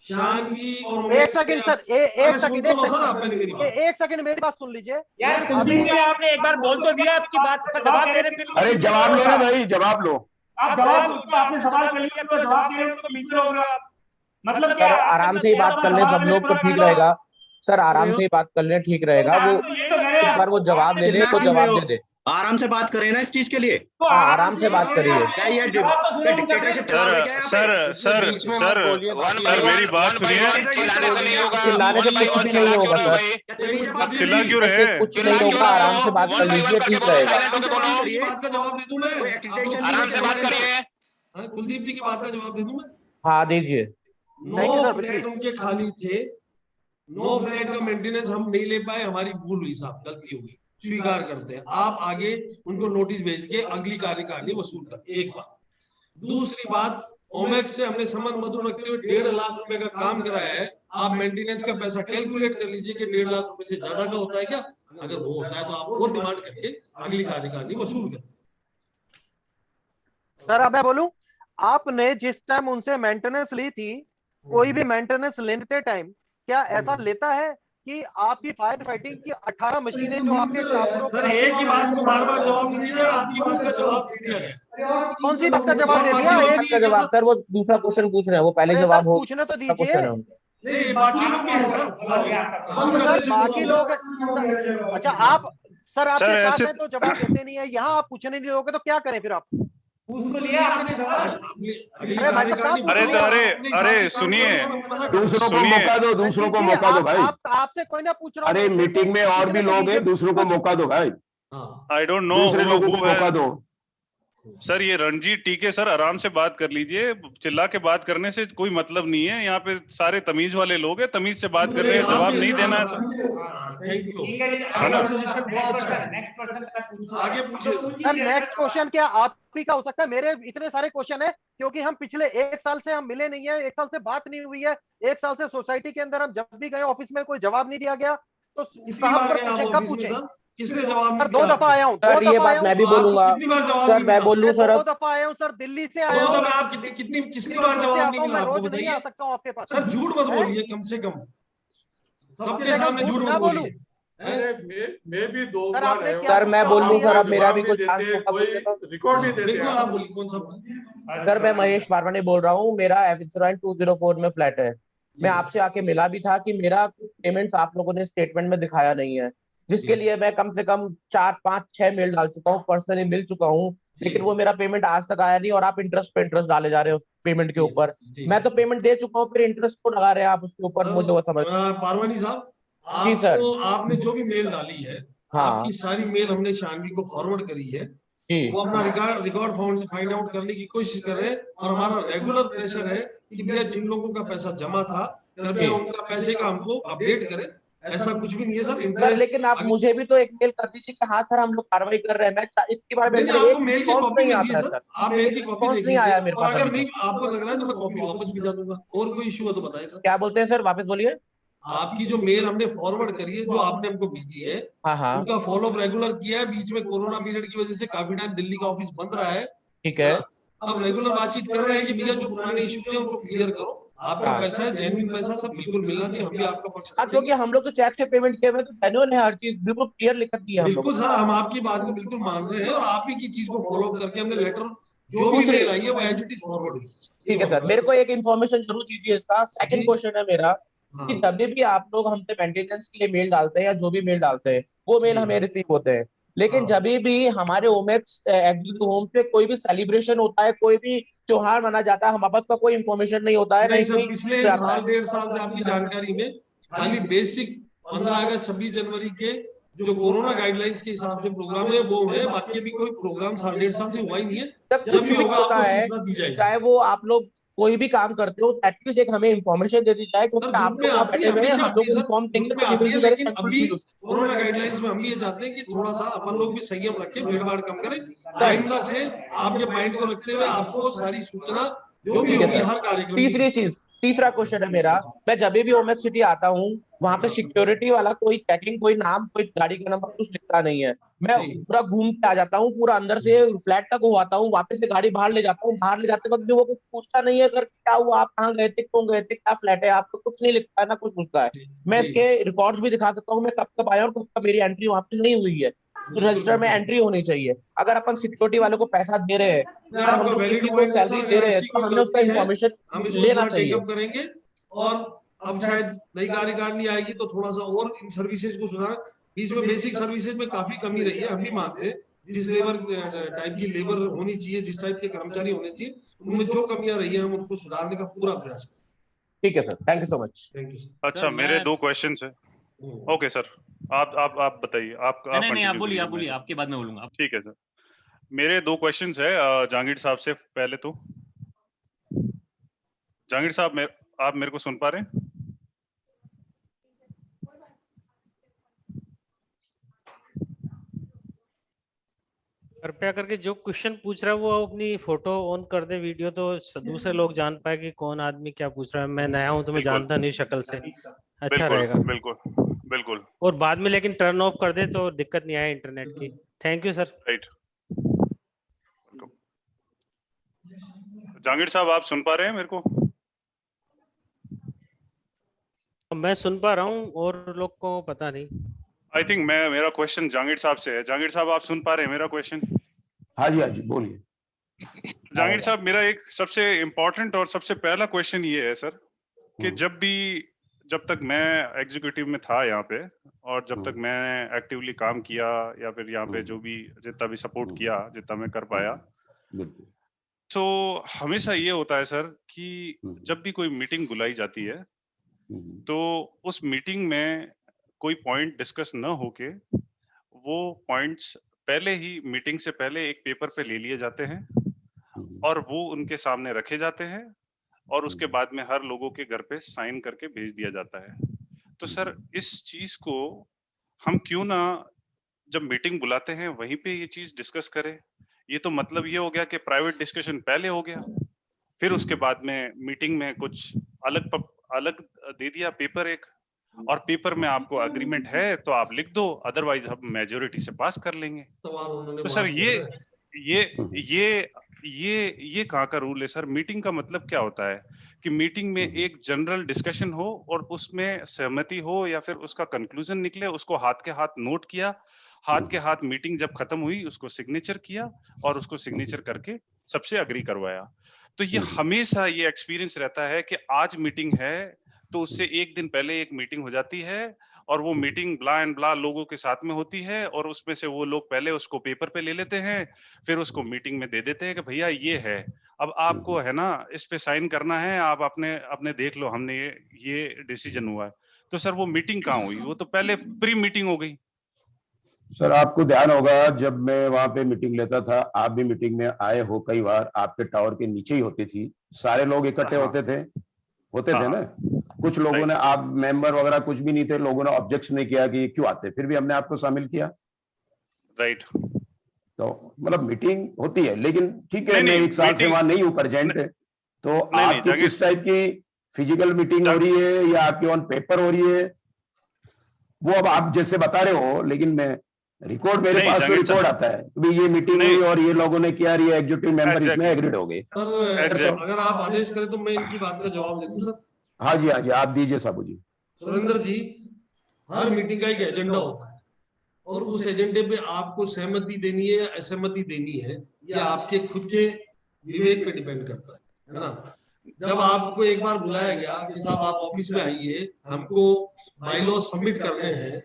शानवी और एक उमेश सेकंड ने- सर, अरे सुन तो लो सर आप पहले मेरी बात। एक सेकंड मेरी बात सुन लीजिए। यार कुलदीप जी आपने एक बार बोल तो दिया, आपकी बात का जवाब दे रहे फिर अरे जवाब लो ना भाई, जवाब लो। आप जवाब दो, आपने सवाल कर लिया तो जवाब दे रहे हो तो बीच में हो रहे हो आप। मतलब क्या सर आराम से ही बात कर ले, सब लोग तो ठीक रहेगा। सर आराम से ही बात कर ले, ठीक रहेगा। वो एक बार वो जवाब ले ले तो जवाब दे दे। आराम से बात करें ना इस चीज के लिए। हाँ आराम से बात करिए। क्या ये डिक्टेटरशिप चला रहे क्या यहाँ पे? सर मेरी बात सुनिए। चिल्लाने से नहीं होगा। चिल्लाने से कुछ भी नहीं होगा सर, आप चिल्ला क्यों रहे ऐसे हैं? कुछ नहीं होगा। आराम से बात कर लीजिए, ठीक रहेगा। की बात का जवाब दे दूं मैं? आराम से बात करिए। हाँ, कुलदीप जी की बात का जवाब दे दूं मैं? हाँ दीजिए। 9 फ्लैट उनके खाली थे, 9 फ्लैट का मेंटेनेंस हम नहीं ले पाए, हमारी भूल हुई साहब, गलती हो गई, स्वीकार करते हैं। आप आगे उनको नोटिस भेज के अगली कार्यकारिणी वसूल कर, एक बात। दूसरी बात, ओमेक्स से हमने संबंध मधुर रखते हुए 1.5 लाख रुपए का काम कराया है। आप मेंटेनेंस का पैसा कैलकुलेट कर लीजिए कि 1.5 लाख रुपए से ज्यादा का होता है क्या? अगर वो होता है तो आप और डिमांड करके अगली कार्यकारिणी वसूल कर। सर अब मैं बोलूं, आपने जिस टाइम उनसे मेंटेनेंस ली थी, कोई भी मेंटेनेंस लेते टाइम क्या ऐसा लेता है कि आपकी फायर फाइटिंग की 18 मशीनें जो आपके टावरों सर एक ही बात को बार बार जवाब नहीं दिया, आपकी बात का जवाब दे दिया गया। कौन सी बात का जवाब दे दिया? बात का जवाब सर, वो दूसरा क्वेश्चन पूछ रहे हैं, वो पहले अरे जवाब सर, हो पूछने तो क्वेश्चन दीजिए। है उनका। नहीं बाकी लोग भी हैं सर, सर बाकी लोग, अच्छा आप सर आपके सर, साथ ऐसे- हैं तो जवाब देते नहीं है, यहाँ आप पूछने नहीं दोगे तो क्या करें फिर आप? पूछ तो लिया आपने जवाब। अरे भाई साहब, अरे सुनिए, दूसरों को मौका दो, दूसरों को मौका दो भाई। आपसे कोई ना पूछ रहा। अरे मीटिंग में और भी लोग हैं, दूसरों को मौका दो भाई। आई डोंट नो दूसरे लोगों को मौका दो। सर ये रणजीत टीके सर, आराम से बात कर लीजिए, चिल्ला के बात करने से कोई मतलब नहीं है। यहाँ पे सारे तमीज वाले लोग हैं, तमीज से बात कर रहे हैं, जवाब नहीं देना है आगे पूछिए सर। नेक्स्ट क्वेश्चन क्या आप ही का हो सकता है? मेरे इतने सारे क्वेश्चन है क्योंकि हम पिछले 1 साल से हम मिले नहीं है, 1 साल से बात नहीं हुई है, 1 साल से सोसाइटी के अंदर हम जब भी गए ऑफिस में कोई जवाब नहीं दिया गया, तो कहां पर पूछे, कब पूछे? किसने जवाब नहीं सर 2 दफा आया हूँ, सर ये बात मैं भी बोलूंगा सर, मैं बोल लूं सर। 2 दफा आया हूँ सर, दिल्ली से आया हूँ। आप कितनी बार जवाब नहीं मिला आपको रोज नहीं बताइए आ सकता हूँ आपके पास। सर। झूठ मत बोलिए, कम से कम सबके सामने झूठ मत बोलिए। मैं भी 2 सर, बार आपने आया हूँ। क्या सर मैं बोल लूं सर, अब मेरा भी जवाब कुछ नहीं चांस देते, होगा कोई बोलने का। रिकॉर्ड नहीं देते बिल्कुल आप। आप बोलिए, कौन सा? सर मैं महेश पारवानी बोल रहा हूँ, मेरा एविसराइन 204 में फ्लैट है। मैं आपसे आके मिला भी था कि मेरा कुछ पेमेंट्स आप लोगों ने स्टेटमेंट में दिखाया नहीं है, जिसके लिए मैं कम से कम 4, 5, 6 मेल डाल चुका हूँ, पर्सनली मिल चुका हूँ, लेकिन वो मेरा पेमेंट आज तक आया नहीं और आप इंटरेस्ट पे इंटरेस्ट डाले जा रहे हो उस पेमेंट के ऊपर। मैं तो पेमेंट दे चुका हूँ, फिर इंटरेस्ट को लगा रहे हैं आप उसके ऊपर, मुझे वो समझ। पारवानी साहब, जी सर। आपने जो भी मेल डाली है, हाँ। आपकी सारी मेल हमने शानवी को फॉरवर्ड करी है। वो अपना रिकॉर्ड फाइंड आउट करने की कोशिश कर रहे हैं और हमारा रेगुलर प्रेशर है कि भैया जिन लोगों का पैसा जमा था, कृपया उनका पैसे का हमको अपडेट करें। ऐसा कुछ भी नहीं है सर, सर लेकिन आप मुझे भी तो एक मेल कर दीजिए कि हाँ सर हम लोग कार्रवाई कर रहे हैं। मैं इसके बारे में आपको मेल की कॉपी नहीं भेजिए आता सर, सर, आप मेल की कॉपी देख नहीं आया लीजिए, मेरे और पास अगर अभी नहीं आपको लग रहा है तो मैं कॉपी वापस भिजा दूंगा। और कोई इश्यू हो तो बताइए सर। क्या बोलते हैं सर, वापस बोलिए। आपकी जो मेल हमने फॉरवर्ड करी है, जो आपने हमको भेजी है, हाँ उनका फॉलोअप रेगुलर किया है। बीच में कोरोना पीरियड की वजह से काफी टाइम दिल्ली का ऑफिस बंद रहा है, ठीक है। अब रेगुलर बातचीत कर रहे हैं कि भैया जो पुराने इश्यूज है उनको क्लियर करो। आपका पैसा है, जेन्युइन पैसा, सब बिल्कुल मिलना चाहिए, हम भी आपका पक्ष हाँ क्योंकि हम लोग तो चेक से पेमेंट किए हुए तो जेन्युइन है, हर चीज बिल्कुल क्लियर लिख दी है हम लोग। बिल्कुल सर, हम आपकी बात को बिल्कुल मान रहे हैं और आप ही की चीज को फॉलो करके हमने लेटर जो भी मेल आई है वो एज इट इज फॉरवर्ड हुई। ठीक है सर, मेरे को एक इन्फॉर्मेशन जरूर दीजिए इसका। सेकंड क्वेश्चन है मेरा कि जब भी आप लोग हमसे मेंटेनेंस के लिए मेल डालते हैं या जो भी मेल डालते हैं, वो मेल हमें रिसीव होते हैं, लेकिन जब भी हमारे ओमेक्स एग्जीक्यूटिव होम पे कोई भी सेलिब्रेशन होता है, कोई भी त्योहार मना जाता है, हमारे पास का कोई इन्फॉर्मेशन नहीं होता है। नहीं सर, पिछले साल 1.5 साल से आपकी जानकारी में खाली बेसिक 15 अगस्त 26 जनवरी के जो कोरोना गाइडलाइंस के हिसाब से प्रोग्राम है वो है, बाकी अभी कोई प्रोग्राम 1.5 साल से हुआ ही नहीं है। जब भी होगा आपको सूचना दी जाएगी। चाहे वो आप लोग कोई भी काम करते हो, एटलीस्ट एक हमें इन्फॉर्मेशन दे दी जाए, क्योंकि आप लोग वहाँ बैठे हुए हैं, हम लोग इन्फॉर्म देंगे। लेकिन अभी कोरोना गाइडलाइंस में हम भी ये चाहते हैं कि थोड़ा सा अपन लोग भी संयम रखें, भीड़ भाड़ कम करें। आइंदा से आपके पॉइंट को रखते हुए आपको सारी सूचना जो भी होगी हर कार्यक्रम। तीसरा क्वेश्चन है मेरा, मैं जब भी ओमेक्स सिटी आता हूँ वहां पे सिक्योरिटी वाला कोई चेकिंग, कोई नाम, कोई गाड़ी का नंबर कुछ लिखता नहीं है। मैं पूरा घूम के आ जाता हूँ, पूरा अंदर से फ्लैट तक हो आता हूँ, वापस से गाड़ी बाहर ले जाता हूँ। बाहर ले जाते वक्त भी वो कुछ पूछता नहीं है, सर क्या हुआ, आप कहाँ गए थे, क्यों गए थे, क्या फ्लैट है आपको, कुछ नहीं लिखता है ना कुछ पूछता है। मैं इसके रिकॉर्ड्स भी दिखा सकता हूँ, मैं कब कब आया और कब कब मेरी एंट्री वहां पे नहीं हुई है। तो रजिस्टर में एंट्री होनी चाहिए। अगर अपन सिक्योरिटी वालों को पैसा दे रहे हैं, सैलरी दे रहे हैं, तो हमें उसका इन्फॉर्मेशन लेना चाहिए करेंगे। और अब शायद नई कार्यकारिणी आएगी तो थोड़ा सा और इन सर्विसेज को सुधार। बीच में बेसिक सर्विसेज में काफी कमी रही है, हम भी मानते हैं। जिस लेबर टाइप की लेबर होनी चाहिए, जिस टाइप के कर्मचारी होने चाहिए, उनमें जो कमियां रही है हम उसको सुधारने का पूरा प्रयास करें। ठीक है sir, thank you so much. Thank you. अच्छा, मेरे 2 क्वेश्चन है। ओके सर, आप बताइए। आप नहीं, आप बोलिए, आपके बाद में बोलूंगा। ठीक है सर, मेरे 2 क्वेश्चन है जहांगीर साहब से। पहले तो जहांगीर साहब, आप मेरे को सुन पा रहे हैं? कृपया करके जो क्वेश्चन पूछ रहा है वो अपनी फोटो ऑन कर दे, वीडियो, तो दूसरे लोग जान पाए कि कौन आदमी क्या पूछ रहा है। मैं नया हूं तो मैं जानता नहीं शक्ल से, अच्छा रहेगा। बिल्कुल। और बाद में लेकिन टर्न ऑफ कर दे तो दिक्कत नहीं आए इंटरनेट की। Thank you sir. Right. Jahangir साहब, आप सुन पा रहे हैं मेरे को? मैं सुन पा रहा हूँ और लोग को पता नहीं। आई थिंक मेरा क्वेश्चन जहांगीर साहब से है। जहांगीर साहब, आप सुन पा रहे हैं मेरा क्वेश्चन? हाँ जी, बोलिए। जहांगीर साहब, मेरा एक सबसे इम्पोर्टेंट और सबसे पहला क्वेश्चन ये है सर कि जब तक मैं एग्जीक्यूटिव में था यहाँ पे, और जब तक मैं एक्टिवली काम किया, या फिर यहाँ पे जो भी जितना भी सपोर्ट किया, जितना मैं कर पाया, तो हमेशा ये होता है सर कि जब भी कोई मीटिंग बुलाई जाती है तो उस मीटिंग में कोई पॉइंट डिस्कस न होके वो पॉइंट्स पहले ही मीटिंग से पहले एक पेपर पे ले लिए जाते हैं और वो उनके सामने रखे जाते हैं, और उसके बाद में हर लोगों के घर पे साइन करके भेज दिया जाता है। तो सर, इस चीज को हम क्यों ना जब मीटिंग बुलाते हैं वहीं पे ये चीज डिस्कस करें? ये तो मतलब ये हो गया कि प्राइवेट डिस्कशन पहले हो गया, फिर उसके बाद में मीटिंग में कुछ अलग दे दिया पेपर एक, और पेपर में आपको एग्रीमेंट है तो आप लिख दो, अदरवाइज हम मेजोरिटी से पास कर लेंगे। तो सर ये कहाँ का रूल है सर? मीटिंग का मतलब क्या होता है कि मीटिंग में एक जनरल डिस्कशन हो और उसमें सहमति हो या फिर उसका कंक्लूजन निकले, उसको हाथ के हाथ नोट किया, हाथ के हाथ मीटिंग जब खत्म हुई उसको सिग्नेचर किया और उसको सिग्नेचर करके सबसे अग्री करवाया। तो ये हमेशा ये एक्सपीरियंस रहता है कि आज मीटिंग है तो उससे एक दिन पहले एक मीटिंग हो जाती है, और वो मीटिंग ब्ला एंड ब्ला लोगों के साथ में होती है, और उसमें से वो लोग पहले उसको पेपर पे ले लेते हैं, फिर उसको मीटिंग में दे देते हैं कि भैया ये है, अब आपको है ना इस पे साइन करना है, आप अपने देख लो, हमने ये डिसीजन हुआ है। तो सर वो मीटिंग कहाँ हुई? वो तो पहले प्री मीटिंग हो गई। सर, आपको ध्यान होगा जब मैं वहां पे मीटिंग लेता था, आप भी मीटिंग में आए हो कई बार, आपके टावर के नीचे ही होती थी, सारे लोग इकट्ठे होते थे ना। कुछ लोगों ने, आप मेंबर वगैरह कुछ भी नहीं थे, लोगों ने ऑब्जेक्शन नहीं किया कि क्यों आते, फिर भी हमने आपको शामिल किया। राइट। तो मतलब मीटिंग होती है, लेकिन ठीक है, मैं 1 साल से वहां नहीं हूँ प्रेजेंट, तो आपकी किस टाइप की फिजिकल मीटिंग हो रही है या आपकी ऑन पेपर हो रही है वो अब आप जैसे बता रहे हो, लेकिन मैं रिकॉर्ड, मेरे पास तो रिकॉर्ड आता है कि ये मीटिंग हुई और ये लोगों ने किया, ये एग्जीक्यूटिव मेंबर इसमें एग्रीड हो गए। सर, अगर आप आदेश करें तो मैं इनकी बात का जवाब दे दूं सर। हाँ जी, आप दीजिए साबू जी। सुरेंद्र जी, हर मीटिंग का एक एजेंडा होता है, और उस एजेंडे पे आपको सहमति देनी है या असहमति देनी है, या आपके खुद के विवेक पे डिपेंड करता है ना। जब आपको एक बार बुलाया गया कि साहब आप ऑफिस में आइए, हमको बायलॉज सबमिट करने हैं,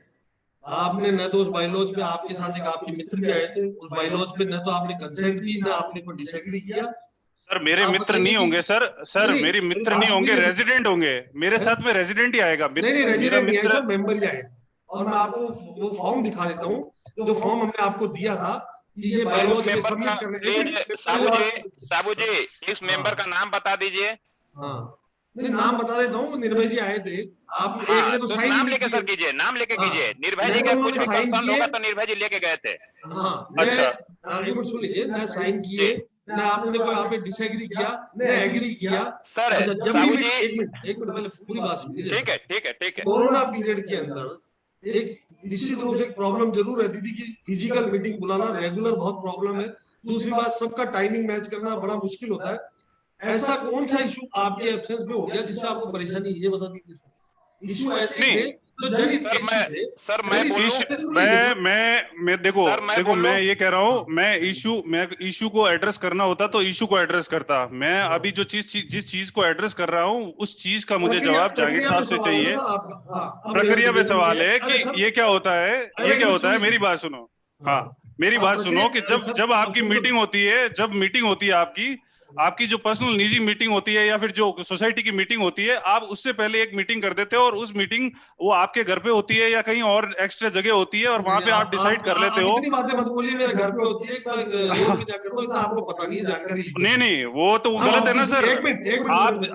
आपने न तो उस बायलॉज पे, आपके साथ एक आपके मित्र भी आए थे, उस बायलॉज पे न तो आपने कंसेंट की, न आपने कोई डिसएग्री किया। सर, मेरे मित्र नहीं होंगे सर, मेरे मित्र नहीं होंगे, रेजिडेंट होंगे, मेरे साथ में रेजिडेंट ही आएगा। नहीं, रेजिडेंट नहीं आएगा सर, मेंबर ही आएगा। और मैं आपको वो फॉर्म दिखा देता हूँ, जो फॉर्म हमने आपको दिया था कि ये बायलॉज में सबमिट करने। साबू जी इस मेंबर का नाम बता दीजिए। हाँ नहीं, नाम बता देता हूँ, निर्भय जी आए थे, आप एक हाँ, ने तो साइन नाम लेके सर कीजिए, नाम लेके कीजिए। निर्भय जी का कुछ भी कंसर्न होगा तो निर्भय जी लेके गए थे। हाँ मैं एक मिनट सुन लीजिए, मैं साइन किए, न आपने कोई आप डिसएग्री किया न एग्री किया सर। जब साबू भी जी एक मिनट पहले पूरी बात सुनिए। ठीक है ठीक है ठीक है। कोरोना पीरियड के अंदर एक निश्चित रूप से एक प्रॉब्लम जरूर रहती थी कि फिजिकल मीटिंग बुलाना रेगुलर बहुत प्रॉब्लम है। दूसरी बात, सबका टाइमिंग मैच करना बड़ा मुश्किल होता है। ऐसा कौन सा इशू आपके एब्सेंस में हो गया जिससे आपको परेशानी, ये बता दीजिए सर। इशू ऐसे ही थे जो जनित थे। सर मैं बोलूं, मैं देखो मैं ये कह रहा हूँ, मैं इशू को एड्रेस करना होता तो इशू को एड्रेस करता। मैं अभी जो जिस चीज को एड्रेस कर रहा हूँ उस चीज का मुझे जवाब जहांगीर साहब से चाहिए। प्रक्रिया पे सवाल है कि ये क्या होता है, मेरी बात सुनो। हाँ मेरी बात सुनो कि जब आपकी मीटिंग होती है, जब मीटिंग होती है आपकी जो पर्सनल निजी मीटिंग होती है या फिर जो सोसाइटी की मीटिंग होती है, आप उससे पहले एक मीटिंग कर देते हो और उस मीटिंग वो आपके घर पे होती है या कहीं और एक्स्ट्रा जगह होती है और वहां पे आप डिसाइड कर लेते हो। इतनी बातें मत बोलिए, मेरे घर पे होती है, रोड पे जाकर, तो इतना आपको पता नहीं है, जानकारी नहीं वो तो गलत है ना सर।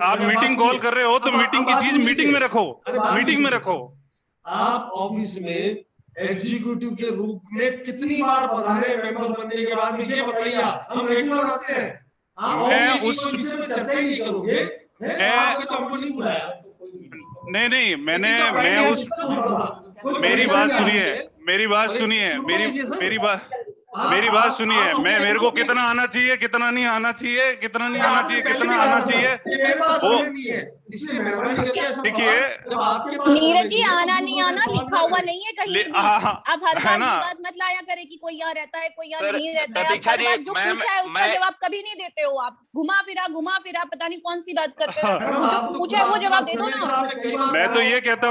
आप मीटिंग कॉल कर रहे हो तो मीटिंग की चीज मीटिंग में रखो, मीटिंग में रखो। आप ऑफिस में एग्जीक्यूटिव के रूप में कितनी बार पधारे मेंबर बनने के बाद में, ये बताइए। हम रेगुलर आते हैं, आप उस विषय में चर्चा ही नहीं करोगे, आपने तो हमको नहीं बुलाया। नहीं मेरी बात सुनिए, मेरे को कितना आना चाहिए, कितना नहीं आना चाहिए, कितना आना चाहिए वो देखिए। नीरज जी, आना नहीं आना लिखा हुआ नहीं है कहीं भी। अब हर बात मत लाया करे कि कोई यहाँ रहता है, कोई यहाँ नहीं रहता है। हर बात जो पूछा है उसका जवाब कभी नहीं देते हो आप। घुमा फिरा पता नहीं कौन सी बात करते रहते हो। जो पूछा है वो जवाब दे दो ना। मैं तो ये कहता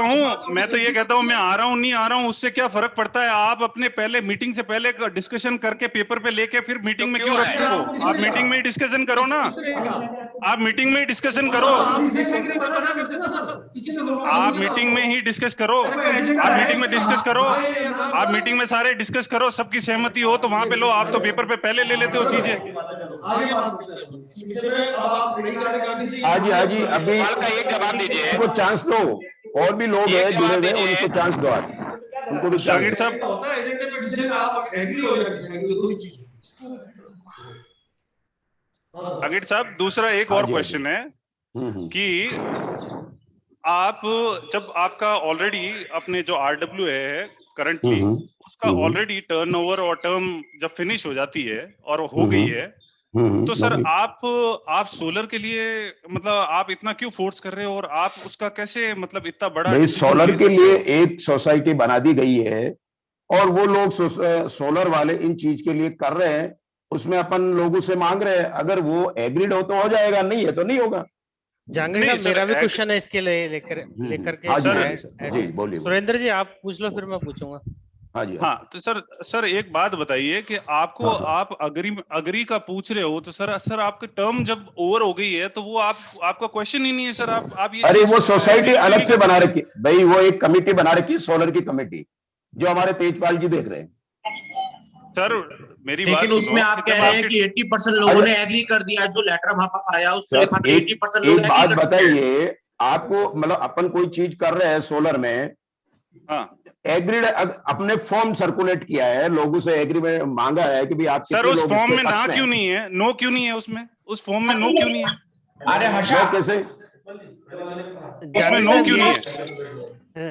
हूँ मैं आ रहा हूँ नहीं आ रहा हूँ उससे क्या फर्क पड़ता है। आप अपने पहले मीटिंग से पहले डिस्कशन करके पेपर पे लेके फिर मीटिंग में क्यों रखते हो? आप मीटिंग में ही डिस्कशन करो ना, आप मीटिंग में ही डिस्कशन करो, आप मीटिंग में ही डिस्कस करो, आप मीटिंग में डिस्कस करो, आप मीटिंग में सारे डिस्कस करो, सबकी सहमति हो तो वहां पे लो। आप तो पेपर पे पहले ले लेते हो चीजें। हाँ जी अभी एक जवाब दीजिए, उनको चांस दो, और भी लोग हैं जुड़े हुए, उनको चांस दो, उनको भी जहांगीर साहब। जहांगीर साहब दूसरा एक और क्वेश्चन है कि आप जब आपका ऑलरेडी अपने जो RW है करंटली उसका ऑलरेडी टर्नओवर और टर्म जब फिनिश हो जाती है और हो गई है, तो सर आप सोलर के लिए मतलब आप इतना क्यों फोर्स कर रहे हो और आप उसका कैसे मतलब इतना बड़ा भाई सोलर के लिए एक सोसाइटी बना दी गई है और वो लोग सोलर वाले इन चीज के लिए कर रहे हैं, उसमें अपन लोगों से मांग रहे हैं। अगर वो एग्रीड हो तो हो जाएगा, नहीं है तो नहीं होगा। जहांगीर साहब मेरा भी क्वेश्चन है इसके लिए लेकर के। जी बोलिए। सुरेंद्र जी आप पूछ लो फिर मैं पूछूंगा। हाँ तो सर एक बात बताइए कि आपको आप अग्री का पूछ रहे हो तो सर आपके टर्म जब ओवर हो गई है तो वो आपका क्वेश्चन ही नहीं है सर। आप ये अरे वो सोसाइटी अलग से बना रखी भाई, वो एक कमेटी बना रखी सोलर की कमेटी, जो हमारे तेजपाल जी देख रहे हैं सर। मेरी लेकिन बात उसमें आप कह रहे हैं कि 80% लोगों ने एग्री कर दिया, जो लेटर हमारे पास आया उसके बाद 80% लोग। एक बात बताइए आपको, मतलब अपन कोई चीज कर रहे हैं सोलर में, एग्रीड अपने फॉर्म सर्कुलेट किया है, लोगों से एग्री में मांगा है कि भाई आप सर उस फॉर्म में ना क्यों नहीं है, नो क्यों नहीं है उसमें, उस फॉर्म में नो क्यों नहीं है? अरे हर्षा कैसे उसमें नो क्यों नहीं है?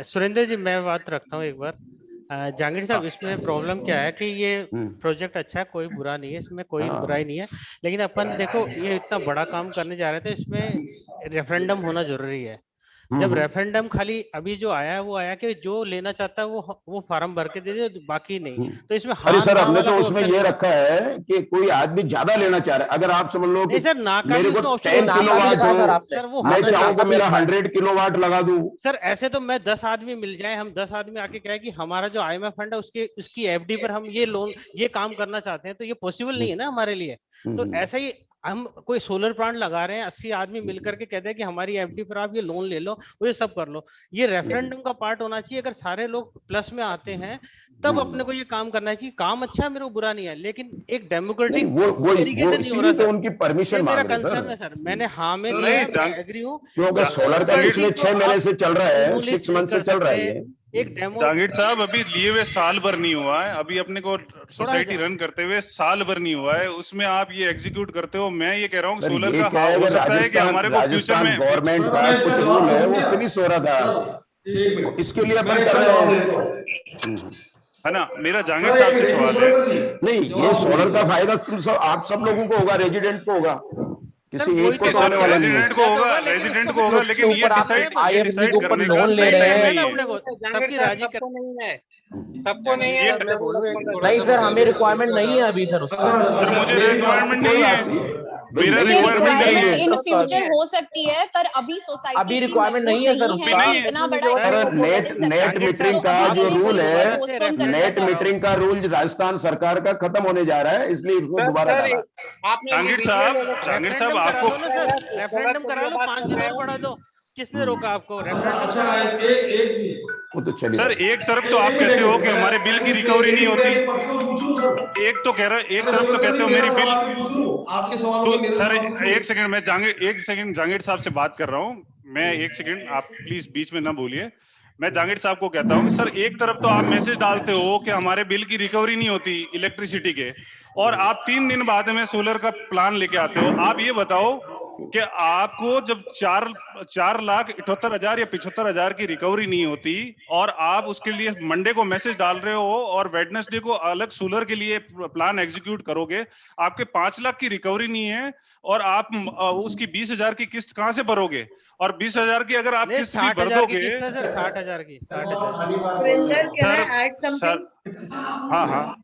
सुरेंद्र जी मैं बात रखता हूँ एक बार। जहांगीर साहब इसमें प्रॉब्लम क्या है कि ये प्रोजेक्ट अच्छा है, कोई बुरा नहीं है, इसमें कोई बुराई नहीं है, लेकिन अपन देखो ये इतना बड़ा काम करने जा रहे थे, इसमें रेफरेंडम होना जरूरी है। जब रेफरेंडम खाली अभी जो आया है वो आया कि जो लेना चाहता है वो फार्म भर के दे दे, बाकी नहीं। तो इसमें अरे सर हमने तो उसमें ये रखा है कि कोई आदमी ज्यादा लेना चाह रहा है, अगर आप समझ लो कि सर ना मेरे को 10 किलोवाट हो, मैं चाहूंगा मेरा 100 किलोवाट लगा दूं। सर ऐसे तो मैं 10 आदमी मिल जाए, हम 10 आदमी आके कहे कि हमारा जो IMF फंड है उसकी FD पर हम ये काम करना चाहते हैं, तो ये पॉसिबल नहीं है ना हमारे लिए। तो ऐसा ही हम कोई सोलर प्लांट लगा रहे हैं, 80 आदमी मिलकर के कहते हैं कि हमारी एफडी पर आप ये लोन ले लो और ये सब कर लो। ये रेफरेंडम का पार्ट होना चाहिए। अगर सारे लोग प्लस में आते हैं तब अपने को ये काम करना चाहिए। काम अच्छा है, मेरे को बुरा नहीं है, लेकिन एक डेमोक्रेटिक तरीके से नहीं हो रहा सर। उनकी परमिशन मेरा मांग रहे कंसर्न है सर। मैंने हाँ में एग्री हूँ, क्योंकि सोलर का पिछले 6 महीने से चल रहा है, 6 मंथ से चल रहा है। एक डेमो जांगीर साहब अभी लिए हुए साल भर नहीं हुआ है, अभी अपने को सोसाइटी रन करते हुए साल भर नहीं हुआ है, उसमें आप ये एग्जीक्यूट करते हो। मैं ये कह रहा हूँ सोलर का हो सकता है कि हमारे को फ्यूचर में गवर्नमेंट का कुछ रूल है वो फिनिश हो रहा था, इसके लिए अपन कर रहे हैं, है ना। मेरा जांगीर साहब से सवाल है, नहीं ये सोलर का फायदा तुम सब आप सब लोगों को होगा, रेजिडेंट को होगा, किसी एक को होने वाला नहीं है। रेजिडेंट को होगा, रेजिडेंट को होगा, लेकिन ये डिसाइड करने का ले रहे हैं सबकी राजी नहीं है, सबको नहीं है। नहीं सर, हमें रिक्वायरमेंट नहीं है अभी सर उसका। मुझे रिक्वायरमेंट नहीं है, मेरा रिक्वायरमेंट इन फ्यूचर हो सकती है, पर अभी सोसाइटी अभी रिक्वायरमेंट नहीं है सर उसका। इतना बड़ा नेट मीटरिंग का जो रूल है, नेट मीटरिंग का रूल राजस्थान सरकार का खत्म होने जा रहा है, इसलिए इसको दोबारा डाला। जांगीर साहब आपको रेफरेंडम करा लो, 5 दिन और बढ़ा दो। किसने रोका आपको? अच्छा एक चीज वो तो चलिए सर, एक तरफ तो आप कहते हो कि हमारे बिल की रिकवरी नहीं होती, एक तो कह रहा एक तरफ तो कहते हो मेरी बिल आपके सवाल सर एक सेकंड जांगीर साहब से बात कर रहा हूँ मैं, एक सेकंड आप प्लीज बीच में ना बोलिए। मैं जांगीर साहब को कहता हूँ कि सर एक तरफ तो आप मैसेज डालते हो कि हमारे बिल की रिकवरी नहीं होती इलेक्ट्रिसिटी के, और आप 3 दिन बाद में सोलर का प्लान लेके आते हो। आप ये बताओ कि आपको जब 4,78,000 या 75,000 की रिकवरी नहीं होती और आप उसके लिए मंडे को मैसेज डाल रहे हो और वेडनेसडे को अलग सोलर के लिए प्लान एग्जीक्यूट करोगे, आपके 5 लाख की रिकवरी नहीं है और आप उसकी 20,000 की किस्त कहां से भरोगे? और 20,000 की अगर आप किस्त भी भर दोगे, 60,000 की 60,000।